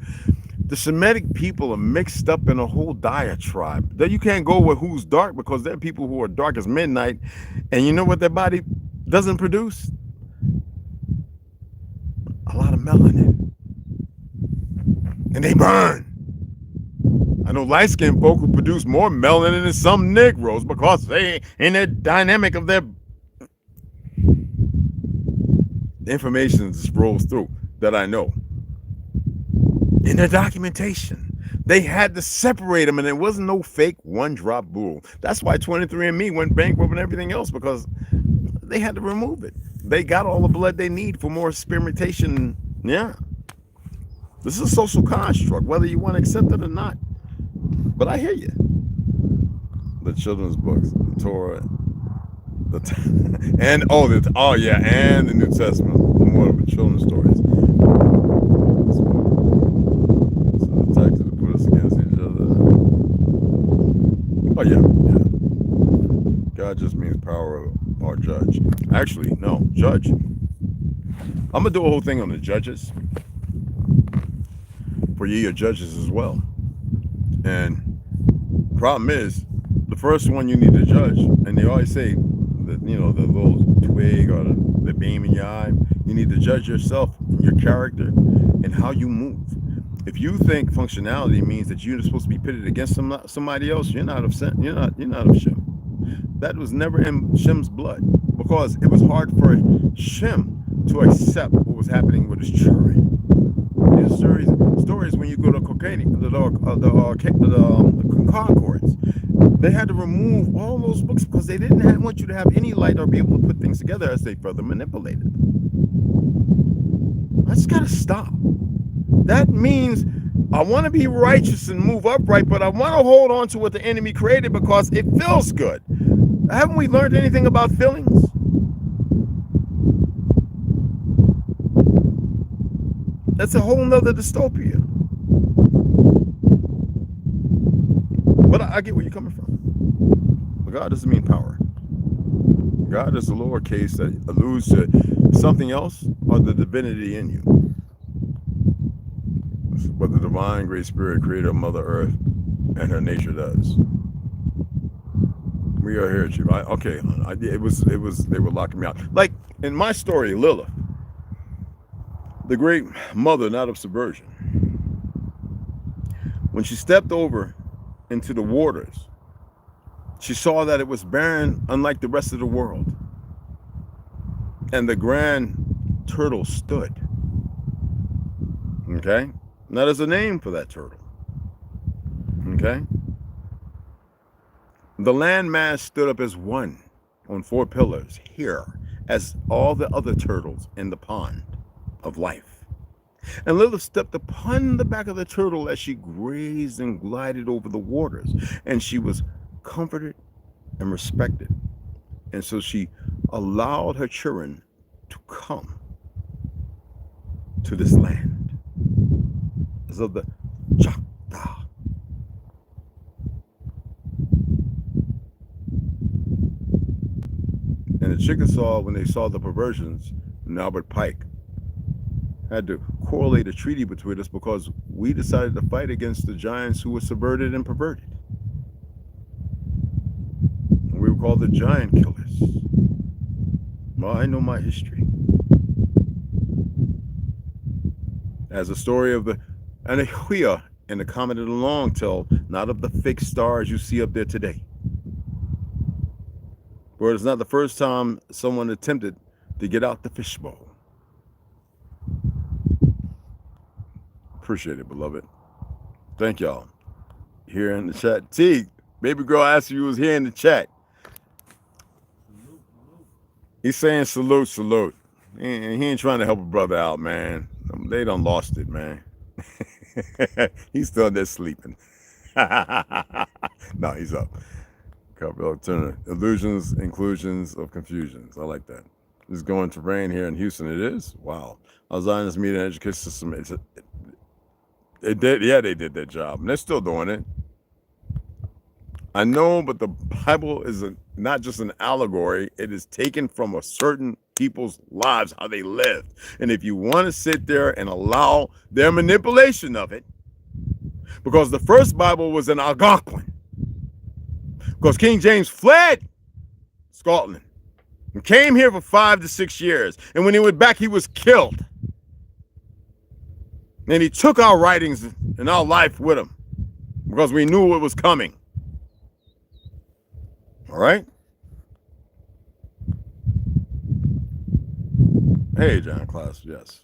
The Semitic people are mixed up in a whole diatribe. That you can't go with who's dark because there are people who are dark as midnight, and you know what their body doesn't produce? A lot of melanin. And they burn. I know light-skinned folk who produce more melanin than some Negroes because they in the dynamic of their information just rolls through that I know. In their documentation, they had to separate them, and there wasn't no fake one-drop bull. That's why 23andMe went bankrupt and everything else, because they had to remove it. They got all the blood they need for more experimentation. Yeah. This is a social construct, whether you want to accept it or not. But I hear you. The children's books, the Torah, and the New Testament, more of the children's stories. So the tactics to put us against each other. Oh yeah. God just means power or judge. Actually, no, judge. I'm gonna do a whole thing on the judges. For ye are judges as well. And the problem is, the first one you need to judge, and they always say, the little twig or the beam in your eye, you need to judge yourself, your character, and how you move. If you think functionality means that you're supposed to be pitted against somebody else, you're not of Shem. You're not of Shem. That was never in Shem's blood, because it was hard for Shem to accept what was happening with his children. These stories when you go to the Concords, they had to remove all those books because they didn't want you to have any light or be able to put things together as they further manipulated them. I just gotta stop. That means I want to be righteous and move upright, but I want to hold on to what the enemy created because it feels good. Haven't we learned anything about feelings? That's a whole nother dystopia. But I get where you're coming from. But God doesn't mean power. God is a lowercase that alludes to something else or the divinity in you. This is what the divine great spirit, creator of Mother Earth and her nature does. We are here, Chief. They were locking me out. Like in my story, Lilith, the great mother, not of subversion, when she stepped over into the waters, she saw that it was barren, unlike the rest of the world. And the grand turtle stood. Okay? Now there's a name for that turtle. Okay? The landmass stood up as one on 4 pillars here, as all the other turtles in the pond of life. And Lilith stepped upon the back of the turtle as she grazed and glided over the waters, and she was comforted and respected. And so she allowed her children to come to this land as of the Chakta. And the Chickasaw, when they saw the perversions, and Albert Pike had to correlate a treaty between us because we decided to fight against the giants who were subverted and perverted. And we were called the giant killers. Well, I know my history. As a story of the Anahuia and the Comet of the Long tell, not of the fake stars you see up there today. For it's not the first time someone attempted to get out the fishbowl. Appreciate it, beloved. Thank y'all. Here in the chat. T, baby girl asked if you was here in the chat. He's saying salute, salute. He ain't trying to help a brother out, man. They done lost it, man. He's still there sleeping. No, he's up. Couple alternative illusions, inclusions of confusions. I like that. It's going to rain here in Houston. It is? Wow. Our Zionist media and education system, they did their job. And they're still doing it. I know, but the Bible is not just an allegory. It is taken from a certain people's lives, how they lived. And if you want to sit there and allow their manipulation of it, because the first Bible was an Algonquin, because King James fled Scotland and came here for 5 to 6 years. And when he went back, he was killed. And he took our writings and our life with him because we knew it was coming. All right? Hey, John Class, yes.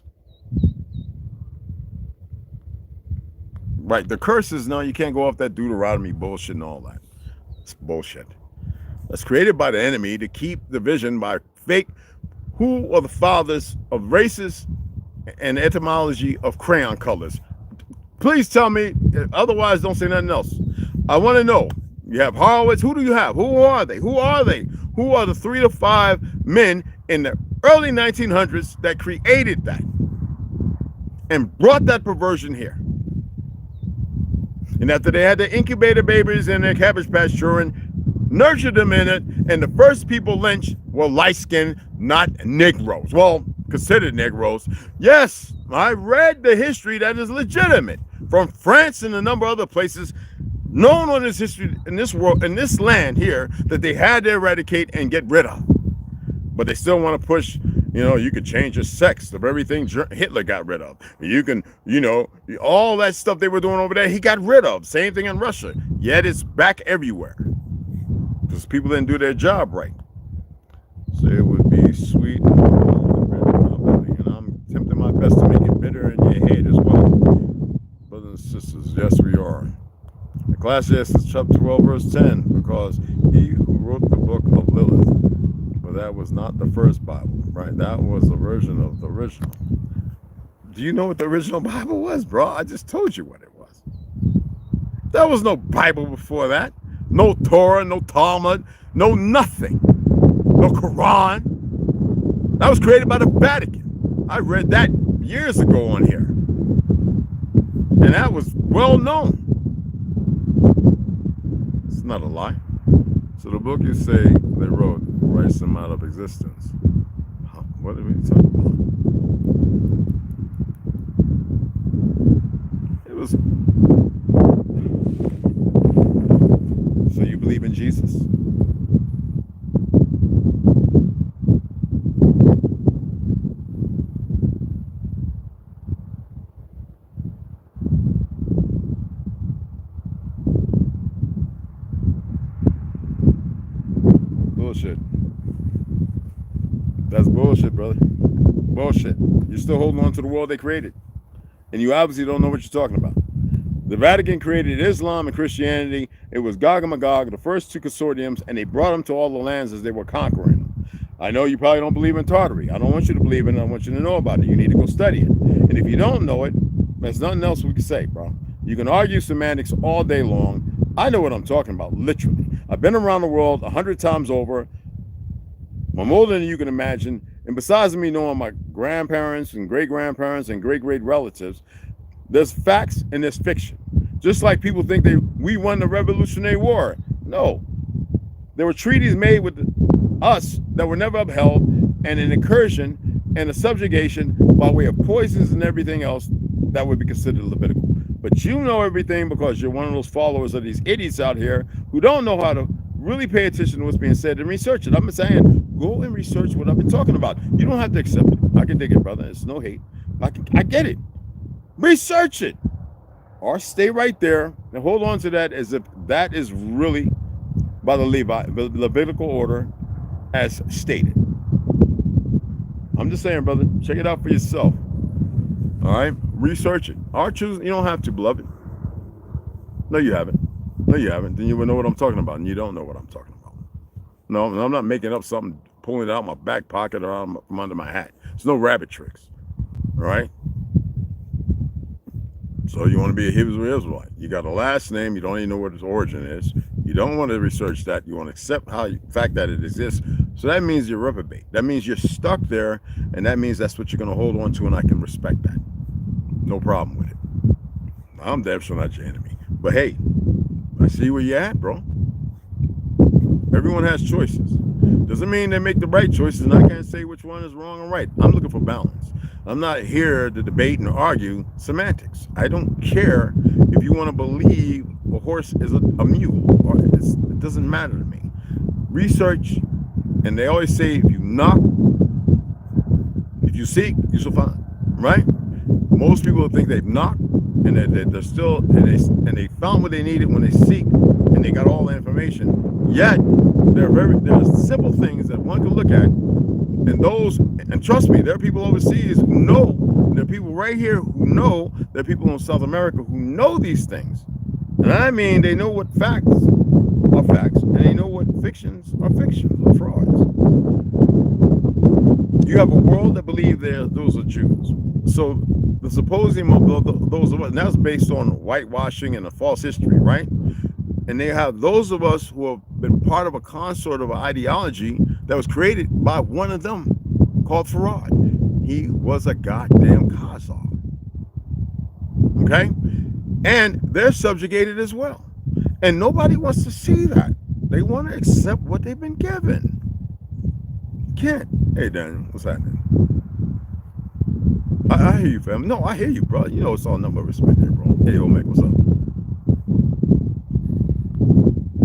Right, the curses, no, you can't go off that Deuteronomy bullshit and all that. It's bullshit. That's created by the enemy to keep the vision by fake. Who are the fathers of races and etymology of crayon colors? Please tell me, otherwise don't say nothing else. I want to know. You have Horowitz. Who do you have? Who are they? Who are they? Who are the 3 to 5 men in the early 1900s that created that and brought that perversion here? And after they had their incubator babies and their Cabbage Patch children, nurtured them in it, and the first people lynched were light-skinned, not Negroes. Well, considered Negroes. Yes, I read the history that is legitimate from France and a number of other places known on this history in this world, in this land here, that they had to eradicate and get rid of. But they still want to push, you know, you could change the sex of everything Hitler got rid of. You can, you know, all that stuff they were doing over there, he got rid of. Same thing in Russia. Yet it's back everywhere. Because people didn't do their job right. So it would be sweet. And I'm tempting bitter in your head as well. Brothers and sisters, yes we are. Ecclesiastes chapter 12 verse 10, because he who wrote the book of Lilith, but that was not the first Bible, right? That was a version of the original. Do you know what the original Bible was, bro? I just told you what it was. There was no Bible before that. No Torah, no Talmud, no nothing. No Quran. That was created by the Vatican. I read that years ago on here. And that was well known. It's not a lie. So the book you say they wrote writes them out of existence. What are we talking about? It was. So you believe in Jesus? Bullshit. That's bullshit, brother. Bullshit. You're still holding on to the world they created. And you obviously don't know what you're talking about. The Vatican created Islam and Christianity. It was Gog and Magog, the first two consortiums, and they brought them to all the lands as they were conquering them. I know you probably don't believe in Tartary. I don't want you to believe in it. I want you to know about it. You need to go study it. And if you don't know it, there's nothing else we can say, bro. You can argue semantics all day long. I know what I'm talking about, literally. I've been around the world 100 times over. I'm older than you can imagine. And besides me knowing my grandparents and great-grandparents and great-great relatives, there's facts and there's fiction. Just like people think we won the Revolutionary War. No. There were treaties made with us that were never upheld, and an incursion and a subjugation by way of poisons and everything else that would be considered Levitical. But you know everything because you're one of those followers of these idiots out here who don't know how to really pay attention to what's being said and research it. I'm saying, go and research what I've been talking about. You don't have to accept it. I can dig it, brother. It's no hate. I get it. Research it. Or stay right there and hold on to that as if that is really by the Levitical order as stated. I'm just saying, brother, check it out for yourself. All right? Research it. Or choose. You don't have to, beloved. No, you haven't. No, you haven't. Then you would know what I'm talking about, and you don't know what I'm talking about. No, I'm not making up something, pulling it out of my back pocket or out from under my hat. There's no rabbit tricks. All right? So you want to be a Hebrew Israelite. You got a last name. You don't even know what its origin is. You don't want to research that. You want to accept the fact that it exists. So that means you're reprobate. That means you're stuck there, and that means that's what you're going to hold on to, and I can respect that. No problem with it. I'm damn sure not your enemy. But hey, I see where you're at, bro. Everyone has choices. Doesn't mean they make the right choices, and I can't say which one is wrong or right. I'm looking for balance. I'm not here to debate and argue semantics. I don't care if you want to believe a horse is a mule. Or it doesn't matter to me. Research, and they always say if you knock, if you seek, you shall find. Right? Most people think they've knocked, and they're still, and they found what they needed when they seek, and they got all the information. Yet there are simple things that one can look at. And trust me, there are people overseas who know. There are people right here who know. There are people in South America who know these things. And I mean, they know what facts are facts, and they know what fictions are fictions or frauds. You have a world that believe those are Jews. So the symposium of those of us, and that's based on whitewashing and a false history, right? And they have those of us who have been part of a consort of an ideology that was created by one of them called Farad. He was a goddamn Khazar. Okay? And they're subjugated as well. And nobody wants to see that. They want to accept what they've been given. You can't. Hey, Daniel, what's happening? I hear you, fam. No, I hear you, bro. You know it's all number of respect here, bro. Hey, Omek, what's up?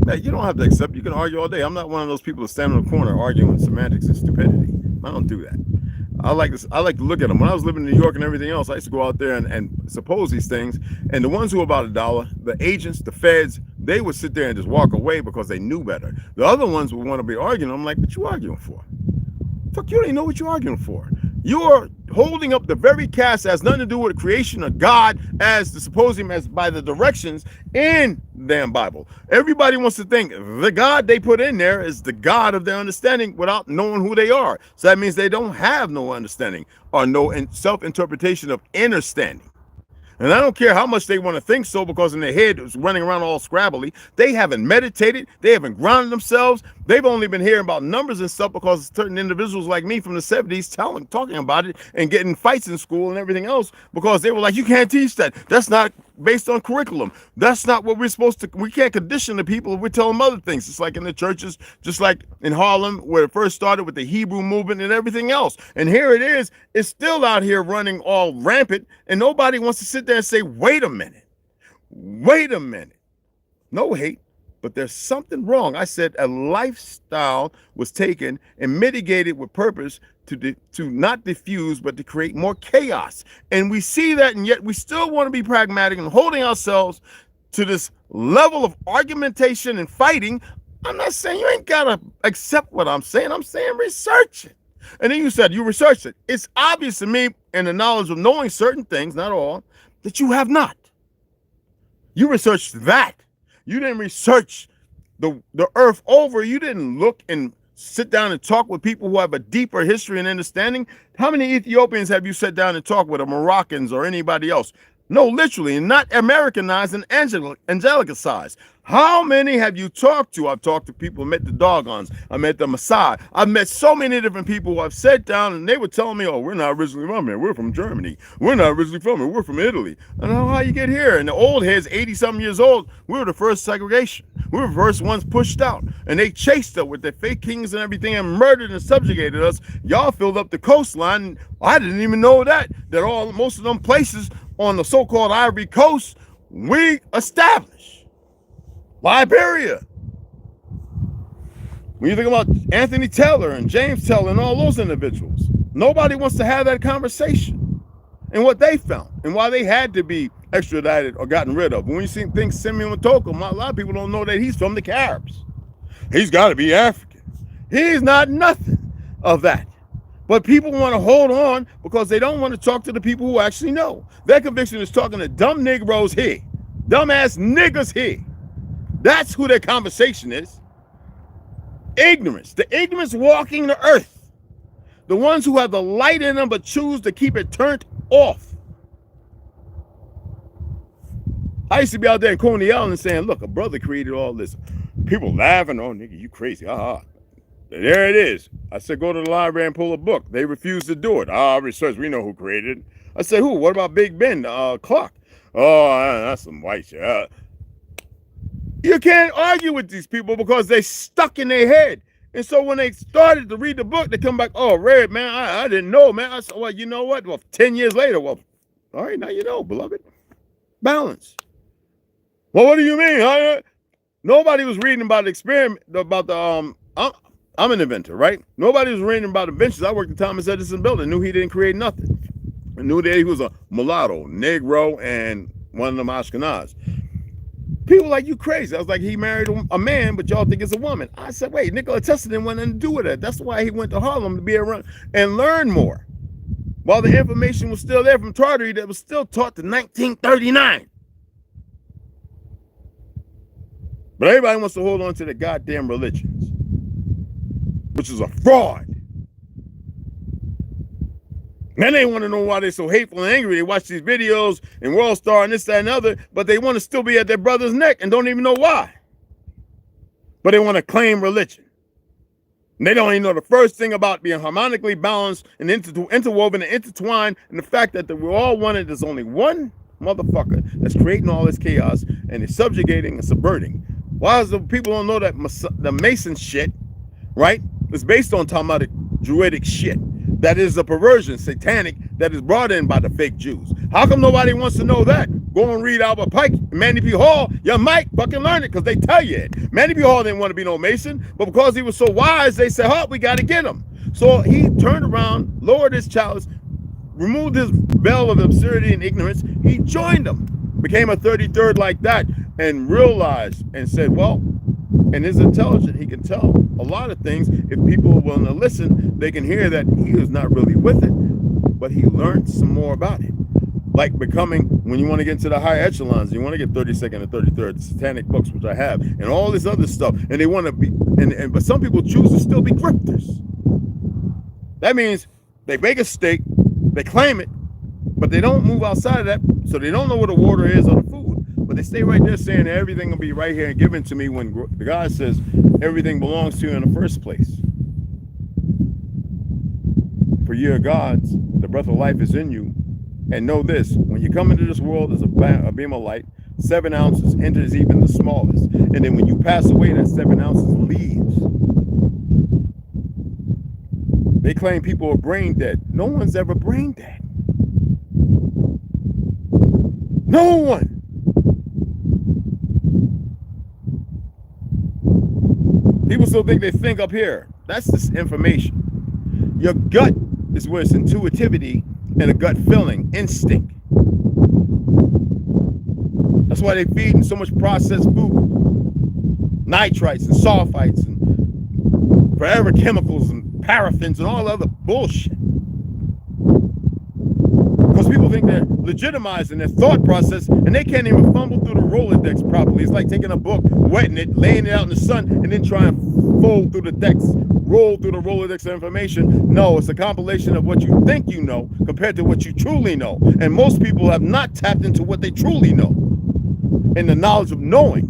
Hey, you don't have to accept. You can argue all day. I'm not one of those people that stand in the corner arguing semantics and stupidity. I don't do that. I like to look at them. When I was living in New York and everything else, I used to go out there and suppose these things. And the ones who were about $1, the agents, the feds, they would sit there and just walk away because they knew better. The other ones would want to be arguing. I'm like, what you arguing for? Fuck, you don't even know what you're arguing for. You're holding up the very cast that has nothing to do with the creation of God as the supposed him as by the directions in the damn Bible. Everybody wants to think the God they put in there is the God of their understanding without knowing who they are. So that means they don't have no understanding or no self-interpretation of understanding. And I don't care how much they want to think so, because in their head it's running around all scrabbly. They haven't meditated. They haven't grounded themselves. They've only been hearing about numbers and stuff because certain individuals like me from the 70s talking about it and getting fights in school and everything else, because they were like, you can't teach that. That's not based on curriculum. That's not what we're supposed to. We can't condition the people if we tell them other things. It's like in the churches, just like in Harlem, where it first started with the Hebrew movement and everything else. And here it is. It's still out here running all rampant, and nobody wants to sit there and say, wait a minute. Wait a minute. No hate, but there's something wrong. I said a lifestyle was taken and mitigated with purpose to not diffuse, but to create more chaos. And we see that, and yet we still want to be pragmatic and holding ourselves to this level of argumentation and fighting. I'm not saying you ain't got to accept what I'm saying. I'm saying research it. And then you said you researched it. It's obvious to me, in the knowledge of knowing certain things, not all, that you have not. You researched that. You didn't research the earth over. You didn't look and sit down and talk with people who have a deeper history and understanding. How many Ethiopians have you sat down and talked with, or Moroccans or anybody else? No, literally, and not Americanized and Angelicized. How many have you talked to? I've talked to people, met the Dogons, I met the Maasai. I've met so many different people who I've sat down and they were telling me, oh, we're not originally from here. We're from Germany. We're not originally from here. We're from Italy. I don't know how you get here. And the old heads, 80-something years old, we were the first segregation. We were the first ones pushed out. And they chased us with their fake kings and everything and murdered and subjugated us. Y'all filled up the coastline. I didn't even know that most of them places on the so-called Ivory Coast, we established. Liberia. When you think about Anthony Taylor and James Taylor and all those individuals, nobody wants to have that conversation and what they found and why they had to be extradited or gotten rid of. When you see things Simeon Matoko, a lot of people don't know that he's from the Caribs. He's got to be African. He's not nothing of that. But people want to hold on because they don't want to talk to the people who actually know. Their conviction is talking to dumb Negroes here, dumbass niggas here. That's who their conversation is. Ignorance. The ignorance walking the earth. The ones who have the light in them but choose to keep it turned off. I used to be out there in Coney Island saying, look, a brother created all this. People laughing, oh, nigga, you crazy. There it is. I said, go to the library and pull a book. They refused to do it. Research, we know who created it. I said, who? What about Big Ben clock? Oh, that's some white shit. You can't argue with these people because they stuck in their head. And so when they started to read the book, they come back, oh, Red, man, I didn't know, man. I said, well, you know what? Well, 10 years later, well, all right, now you know, beloved. Balance. Well, what do you mean? Nobody was reading about the experiment, about the, I'm an inventor, right? Nobody was reading about inventions. I worked at Thomas Edison Building, knew he didn't create nothing. I knew that he was a mulatto, Negro, and one of them Ashkenaz. People like, you crazy. I was like, he married a man, but y'all think it's a woman. I said, wait, Nikola Tesla didn't want nothing to do with that. That's why he went to Harlem, to be around and learn more. While the information was still there from Tartary that was still taught to 1939. But everybody wants to hold on to the goddamn religions, which is a fraud. Then they want to know why they're so hateful and angry. They watch these videos and World Star and this, that, and other, but they want to still be at their brother's neck and don't even know why. But they want to claim religion. And they don't even know the first thing about being harmonically balanced and interwoven and intertwined, and the fact that we're all one and there's only one motherfucker that's creating all this chaos and is subjugating and subverting. Why is the people don't know that the Mason shit, right, is based on Talmudic Druidic shit? That is a perversion, satanic, that is brought in by the fake Jews. How come nobody wants to know that? Go and read Albert Pike, Manny P. Hall. You might fucking learn it because they tell you it. Manny P. Hall didn't want to be no Mason, but because he was so wise, they said, oh, we got to get him. So he turned around, lowered his chalice, removed his veil of absurdity and ignorance. He joined them, became a 33rd like that, and realized and said, well, and is intelligent, he can tell a lot of things. If people are willing to listen, they can hear that he is not really with it. but he learned some more about it. Like becoming, when you want to get into the higher echelons, you want to get 32nd and 33rd, the satanic books, which I have, and all this other stuff, and they want to be, but some people choose to still be grifters. That means they make a stake, they claim it, but they don't move outside of that, so they don't know what the water is or the food. But they stay right there saying everything will be right here and given to me when the God says everything belongs to you in the first place. For ye are gods, the breath of life is in you. And know this, when you come into this world as a beam of light, 7 ounces enters even the smallest. And then when you pass away, that 7 ounces leaves. They claim people are brain dead. No one's ever brain dead. No one. People still think they think up here. That's this information. Your gut is where it's intuitivity and a gut feeling, instinct. That's why they feed so much processed food. Nitrites and sulfites and forever chemicals and paraffins and all other bullshit. Because people think they're legitimized in their thought process and they can't even fumble through the Rolodex properly. It's like taking a book, wetting it, laying it out in the sun, and then trying to fold through the decks, roll through the Rolodex of information. No, it's a compilation of what you think you know compared to what you truly know. And most people have not tapped into what they truly know and the knowledge of knowing.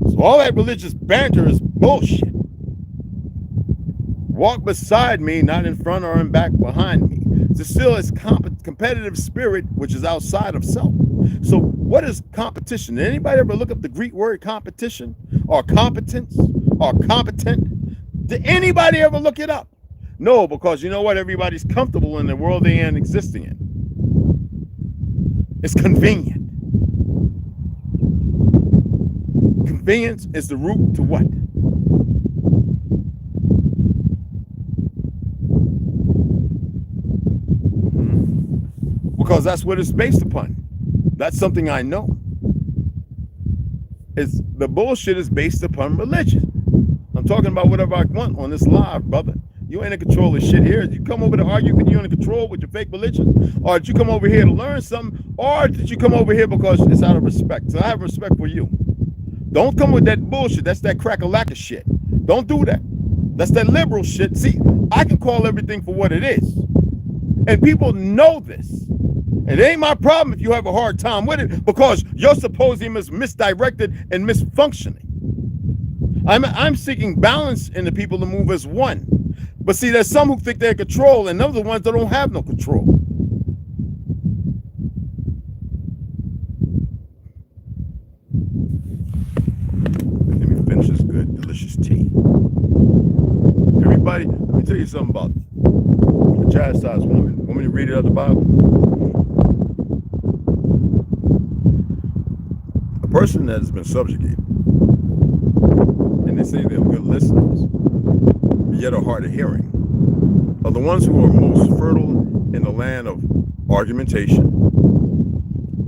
So all that religious banter is bullshit. Walk beside me, not in front or in back behind me. To still is competitive spirit, which is outside of self. So what is competition? Did anybody ever look up the Greek word competition or competence or competent? Did anybody ever look it up? No, because you know what? Everybody's comfortable in the world they ain't existing in. It's convenient. Convenience is the root to what? Because that's what it's based upon. That's something I know. It's the bullshit is based upon religion. I'm talking about whatever I want on this live, brother. You ain't in control of shit here. Did you come over to argue because you're in control with your fake religion? Or did you come over here to learn something? Or did you come over here because it's out of respect? So I have respect for you. Don't come with that bullshit. That's that crack-a-lack shit. Don't do that. That's that liberal shit. See, I can call everything for what it is. And people know this. It ain't my problem if you have a hard time with it because your symposium is misdirected and misfunctioning. I'm seeking balance in the people to move as one. But see, there's some who think they're in control and those are the ones that don't have no control. Let me finish this good, delicious tea. Everybody, let me tell you something about a chastised woman. Want me to read it out of the Bible? A person that has been subjugated, and they say they're good listeners, yet are hard of hearing, are the ones who are most fertile in the land of argumentation,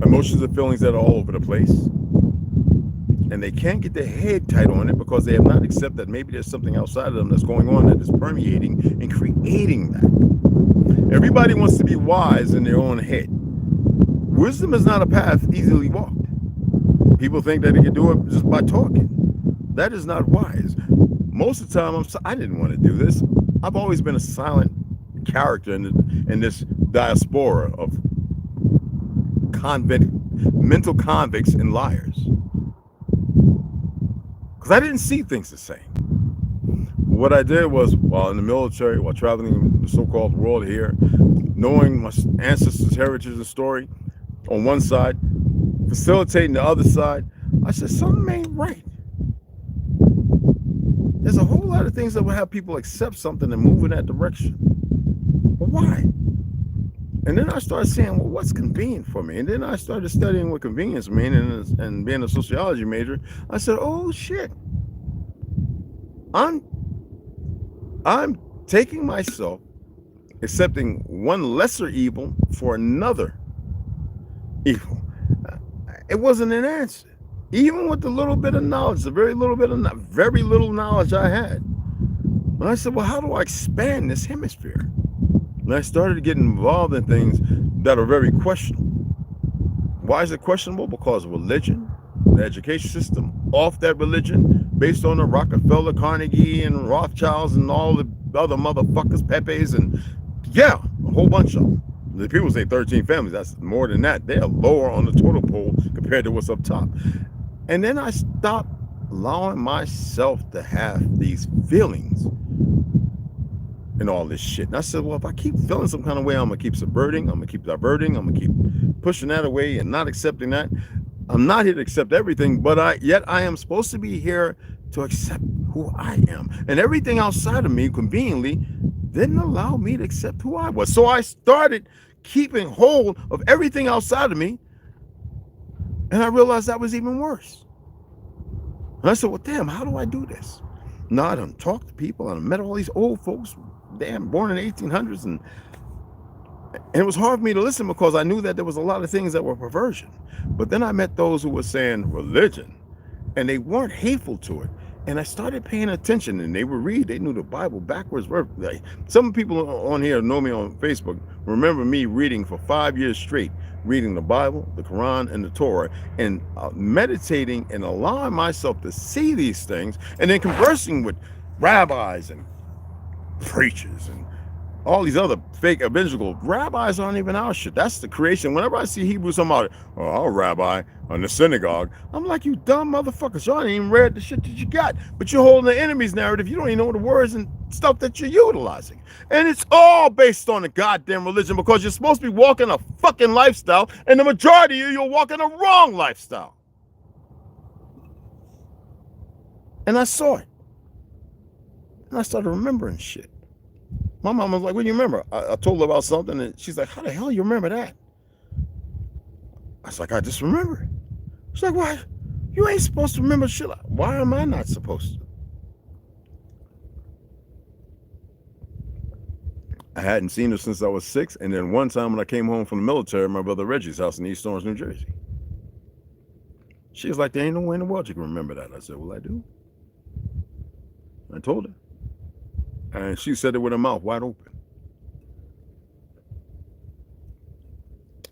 emotions and feelings that are all over the place, and they can't get their head tight on it because they have not accepted that maybe there's something outside of them that's going on that is permeating and creating that. Everybody wants to be wise in their own head. Wisdom is not a path easily walked. People think that they can do it just by talking. That is not wise. Most of the time, I didn't want to do this. I've always been a silent character in this diaspora of mental convicts and liars. Because I didn't see things the same. What I did was, while in the military, while traveling the so-called world here, knowing my ancestors' heritage and story on one side, facilitating the other side, I said, something ain't right. There's a whole lot of things that will have people accept something and move in that direction. But why? And then I started saying, well, what's convenient for me? And then I started studying what convenience means and being a sociology major. I said, oh shit. I'm taking myself, accepting one lesser evil for another evil. It wasn't an answer. Even with the little bit of knowledge, the very little knowledge I had. And I said, well, how do I expand this hemisphere? And I started getting involved in things that are very questionable. Why is it questionable? Because of religion, the education system, off that religion, based on the Rockefeller, Carnegie, and Rothschilds, and all the other motherfuckers, Pepes, and yeah, a whole bunch of them. The people say 13 families. That's more than that. They're lower on the total pole compared to what's up top. And then I stopped allowing myself to have these feelings and all this shit. And I said, well, if I keep feeling some kind of way, I'm gonna keep subverting, I'm gonna keep diverting, I'm gonna keep pushing that away and not accepting that. I'm not here to accept everything, but yet I am supposed to be here to accept who I am. And everything outside of me, conveniently, didn't allow me to accept who I was. So I started keeping hold of everything outside of me, and I realized that was even worse. And I said, well, damn, how do I do this? Now I done talked to people, and I met all these old folks, damn, born in the 1800s, and it was hard for me to listen because I knew that there was a lot of things that were perversion. But then I met those who were saying religion, and they weren't hateful to it. And I started paying attention, and they would read. They knew the Bible backwards. Some people on here know me on Facebook remember me reading for 5 years straight, reading the Bible, the Quran, and the Torah, and meditating and allowing myself to see these things, and then conversing with rabbis and preachers and all these other fake evangelical rabbis aren't even our shit. That's the creation. Whenever I see Hebrews, somebody, oh, our rabbi in the synagogue, I'm like, you dumb motherfuckers. Y'all ain't even read the shit that you got. But you're holding the enemy's narrative. You don't even know the words and stuff that you're utilizing. And it's all based on the goddamn religion, because you're supposed to be walking a fucking lifestyle, and the majority of you are walking a wrong lifestyle. And I saw it. And I started remembering shit. My mom was like, what do you remember? I told her about something, and she's like, how the hell you remember that? I was like, I just remember it. She's like, what? You ain't supposed to remember shit. Why am I not supposed to? I hadn't seen her since I was 6, and then one time when I came home from the military, my brother Reggie's house in East Orange, New Jersey. She was like, there ain't no way in the world you can remember that. I said, well, I do. I told her. And she said it with her mouth wide open.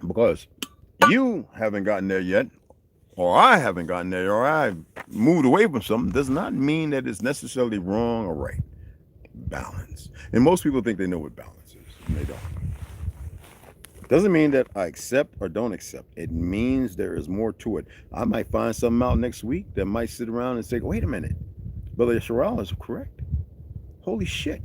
Because you haven't gotten there yet, or I haven't gotten there, or I've moved away from something, does not mean that it's necessarily wrong or right. Balance. And most people think they know what balance is, and they don't. Doesn't mean that I accept or don't accept. It means there is more to it. I might find something out next week that might sit around and say, wait a minute, Brother Sherrell is correct. Holy shit.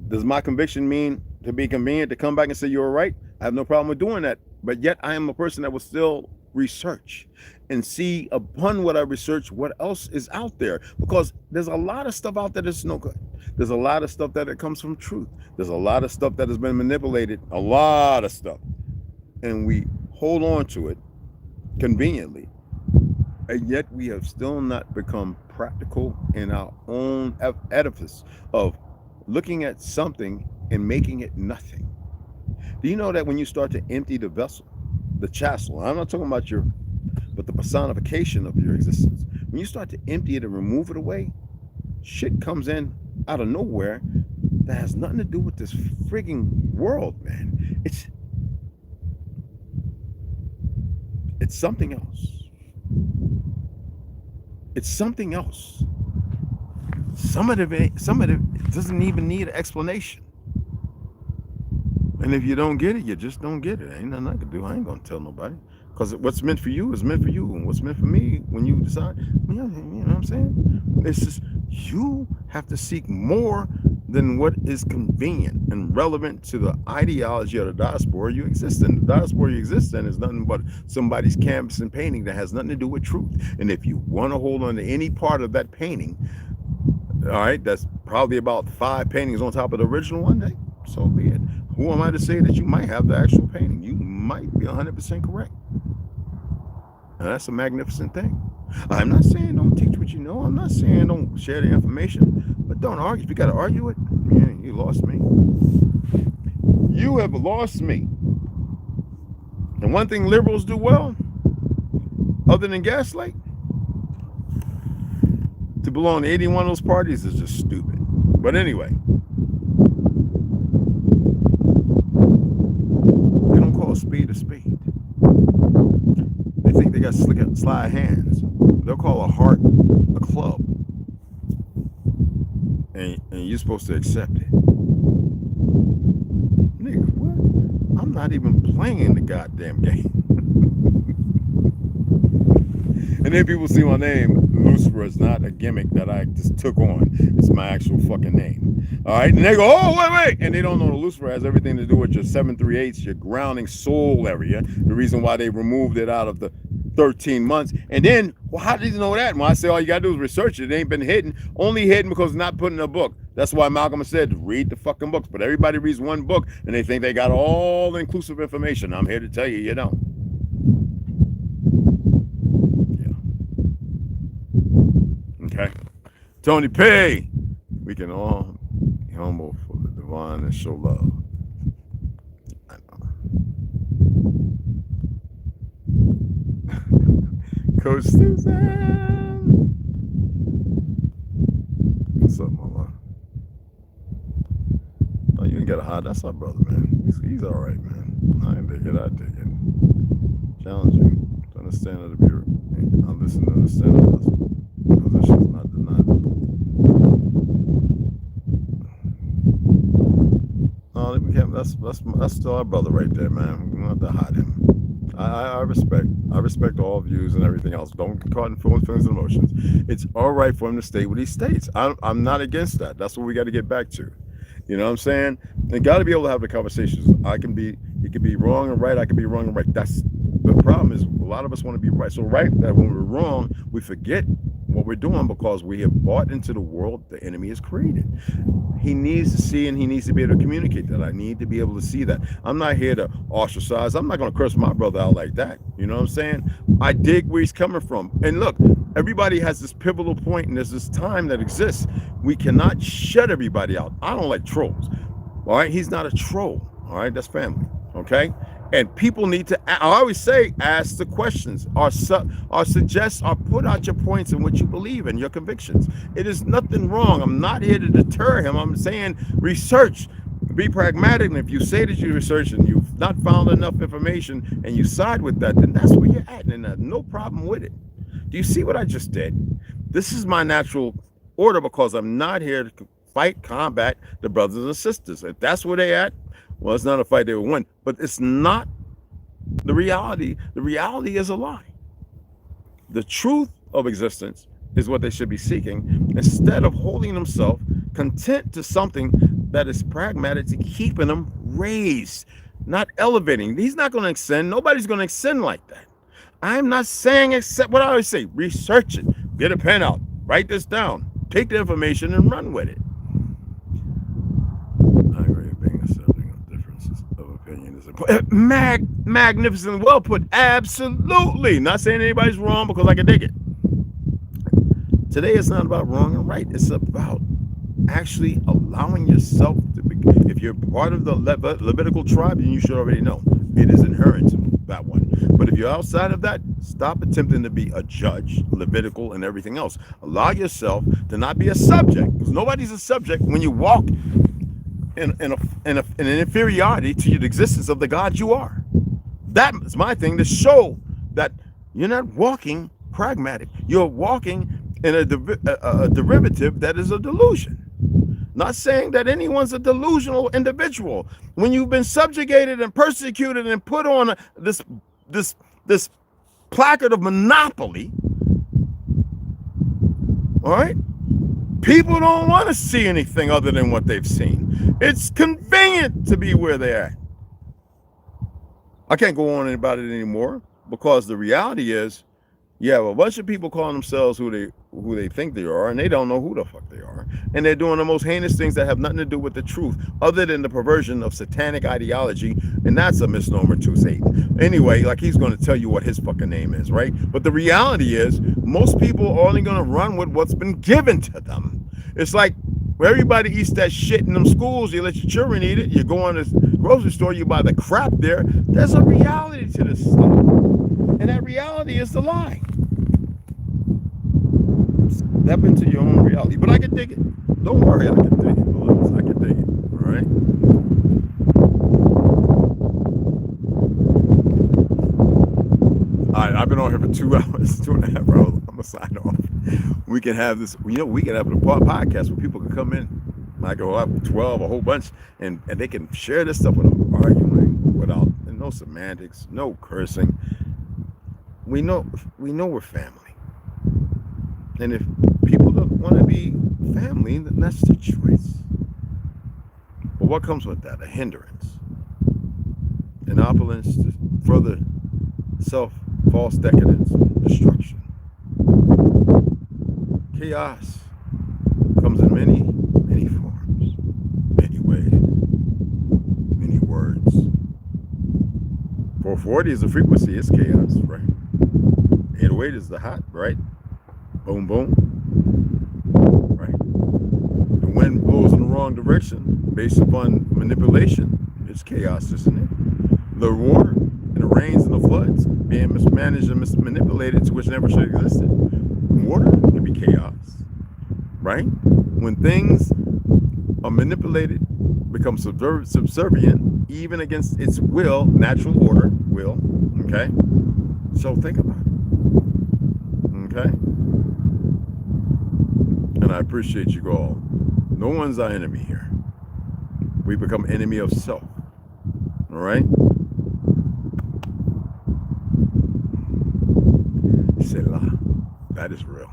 Does my conviction mean to be convenient to come back and say you're right? I have no problem with doing that. But yet I am a person that will still research and see upon what I research what else is out there. Because there's a lot of stuff out there that's no good. There's a lot of stuff that it comes from truth. There's a lot of stuff that has been manipulated. A lot of stuff. And we hold on to it conveniently. And yet we have still not become practical in our own edifice of looking at something and making it nothing. Do you know that when you start to empty the vessel, the chasel, I'm not talking about but the personification of your existence, when you start to empty it and remove it away, shit comes in out of nowhere that has nothing to do with this frigging world, man. It's something else. It's something else. Some of it doesn't even need an explanation. And if you don't get it, you just don't get it. Ain't nothing I can do. I ain't gonna tell nobody. Because what's meant for you is meant for you. And what's meant for me, when you decide, you know what I'm saying? It's just, you have to seek more than what is convenient and relevant to the ideology of the diaspora you exist in. The diaspora you exist in is nothing but somebody's canvas and painting that has nothing to do with truth. And if you want to hold on to any part of that painting, all right, that's probably about 5 paintings on top of the original one day, so be it. Who am I to say that you might have the actual painting? You might be 100% correct. And that's a magnificent thing. I'm not saying don't teach what you know. I'm not saying don't share the information. But don't argue. If you got to argue it, man, you lost me. You have lost me. And one thing liberals do well, other than gaslight, to belong to 81 of those parties is just stupid. But anyway, they got sly hands. They'll call a heart a club. And you're supposed to accept it. Nigga, what? I'm not even playing the goddamn game. And then people see my name, Lucifer. It's not a gimmick that I just took on. It's my actual fucking name. All right, and they go, oh, wait. And they don't know the Lucifer has everything to do with your 738, your grounding soul area. The reason why they removed it out of the 13 months. And then, well, how did you know that? When I say all you gotta do is research it, it ain't been hidden. Only hidden because it's not put in a book. That's why Malcolm said, read the fucking books. But everybody reads one book and they think they got all the inclusive information. I'm here to tell you, you don't. Okay, Tony P. We can all be humble for the divine and show love. I know. Coach Susan. What's up, mama? Oh, you ain't got a hot. That's our brother, man. He's all right, man. I dig it. I dig it. Challenging to understand of the pure. I listen to understand others. Positions not denied. Oh, that's still our brother right there, man. We don't have to hide him. I respect all views and everything else. Don't get caught in feelings and emotions. It's all right for him to state what he states. I'm not against that. That's what we got to get back to. You know what I'm saying? They got to be able to have the conversations. He could be wrong and right. I could be wrong and right. That's the problem. Is a lot of us want to be right. So right that when we're wrong, we forget what we're doing because we have bought into the world the enemy has created. He needs to see and he needs to be able to communicate that. I need to be able to see that. I'm not here to ostracize. I'm not going to curse my brother out like that. You know what I'm saying? I dig where he's coming from. And look, everybody has this pivotal point and there's this time that exists. We cannot shut everybody out. I don't like trolls. All right? He's not a troll. All right? That's family. Okay? And people need to, I always say, ask the questions or suggest or put out your points and what you believe in, your convictions. It is nothing wrong. I'm not here to deter him. I'm saying research, be pragmatic. And if you say that you research and you've not found enough information and you side with that, then that's where you're at. And there's no problem with it. Do you see what I just did? This is my natural order because I'm not here to fight, combat the brothers and sisters. If that's where they at, well, it's not a fight they will win, but it's not the reality. The reality is a lie. The truth of existence is what they should be seeking instead of holding themselves content to something that is pragmatic to keeping them raised, not elevating. He's not going to ascend. Nobody's going to ascend like that. I'm not saying except what I always say, research it, get a pen out, write this down, take the information and run with it. I agree. Being accepting of differences of opinion is important. Magnificent, well put. Absolutely. Not saying anybody's wrong because I can dig it. Today it's not about wrong and right. It's about actually allowing yourself to be. If you're part of the Levitical tribe, then you should already know it is inherent to that one. But if you're outside of that, stop attempting to be a judge, Levitical and everything else. Allow yourself to not be a subject, because nobody's a subject when you walk in an inferiority to the existence of the God you are. That is my thing, to show that you're not walking pragmatic. You're walking in a derivative that is a delusion. Not saying that anyone's a delusional individual. When you've been subjugated and persecuted and put on this placard of monopoly, all right? People don't want to see anything other than what they've seen. It's convenient to be where they're at. I can't go on about it anymore because the reality is, you have a bunch of people calling themselves who they think they are, and they don't know who the fuck they are. And they're doing the most heinous things that have nothing to do with the truth, other than the perversion of satanic ideology, and that's a misnomer to Satan. Anyway, like he's going to tell you what his fucking name is, right? But the reality is, most people are only going to run with what's been given to them. It's like where everybody eats that shit in them schools, you let your children eat it, you go on this grocery store, you buy the crap there. There's a reality to this stuff. And that reality is the lie. Step into your own reality. But I can dig it. Don't worry, I can dig it. I can dig it. All right? All right, I've been on here for 2 hours, 2.5 hours. I'm gonna sign off. We can have this, we can have a podcast where people can come in, like a 12, a whole bunch, and they can share this stuff without arguing, without no semantics, no cursing. We know we're family. And if people don't want to be family, then that's their choice. But what comes with that? A hindrance. An opulence to further false decadence, destruction. Chaos comes in many, many forms, many ways, many words. 440 is the frequency, it's chaos, right? 808 is the hot, right? Boom, boom, right? The wind blows in the wrong direction based upon manipulation. It's chaos, isn't it? The water and the rains and the floods being mismanaged and manipulated to which never should have existed. Water can be chaos, right? When things are manipulated, become subservient, even against its will, natural order, will, okay? So think about it, okay? And I appreciate you all. No one's our enemy here. We become enemy of self, all right? Selah. That is real.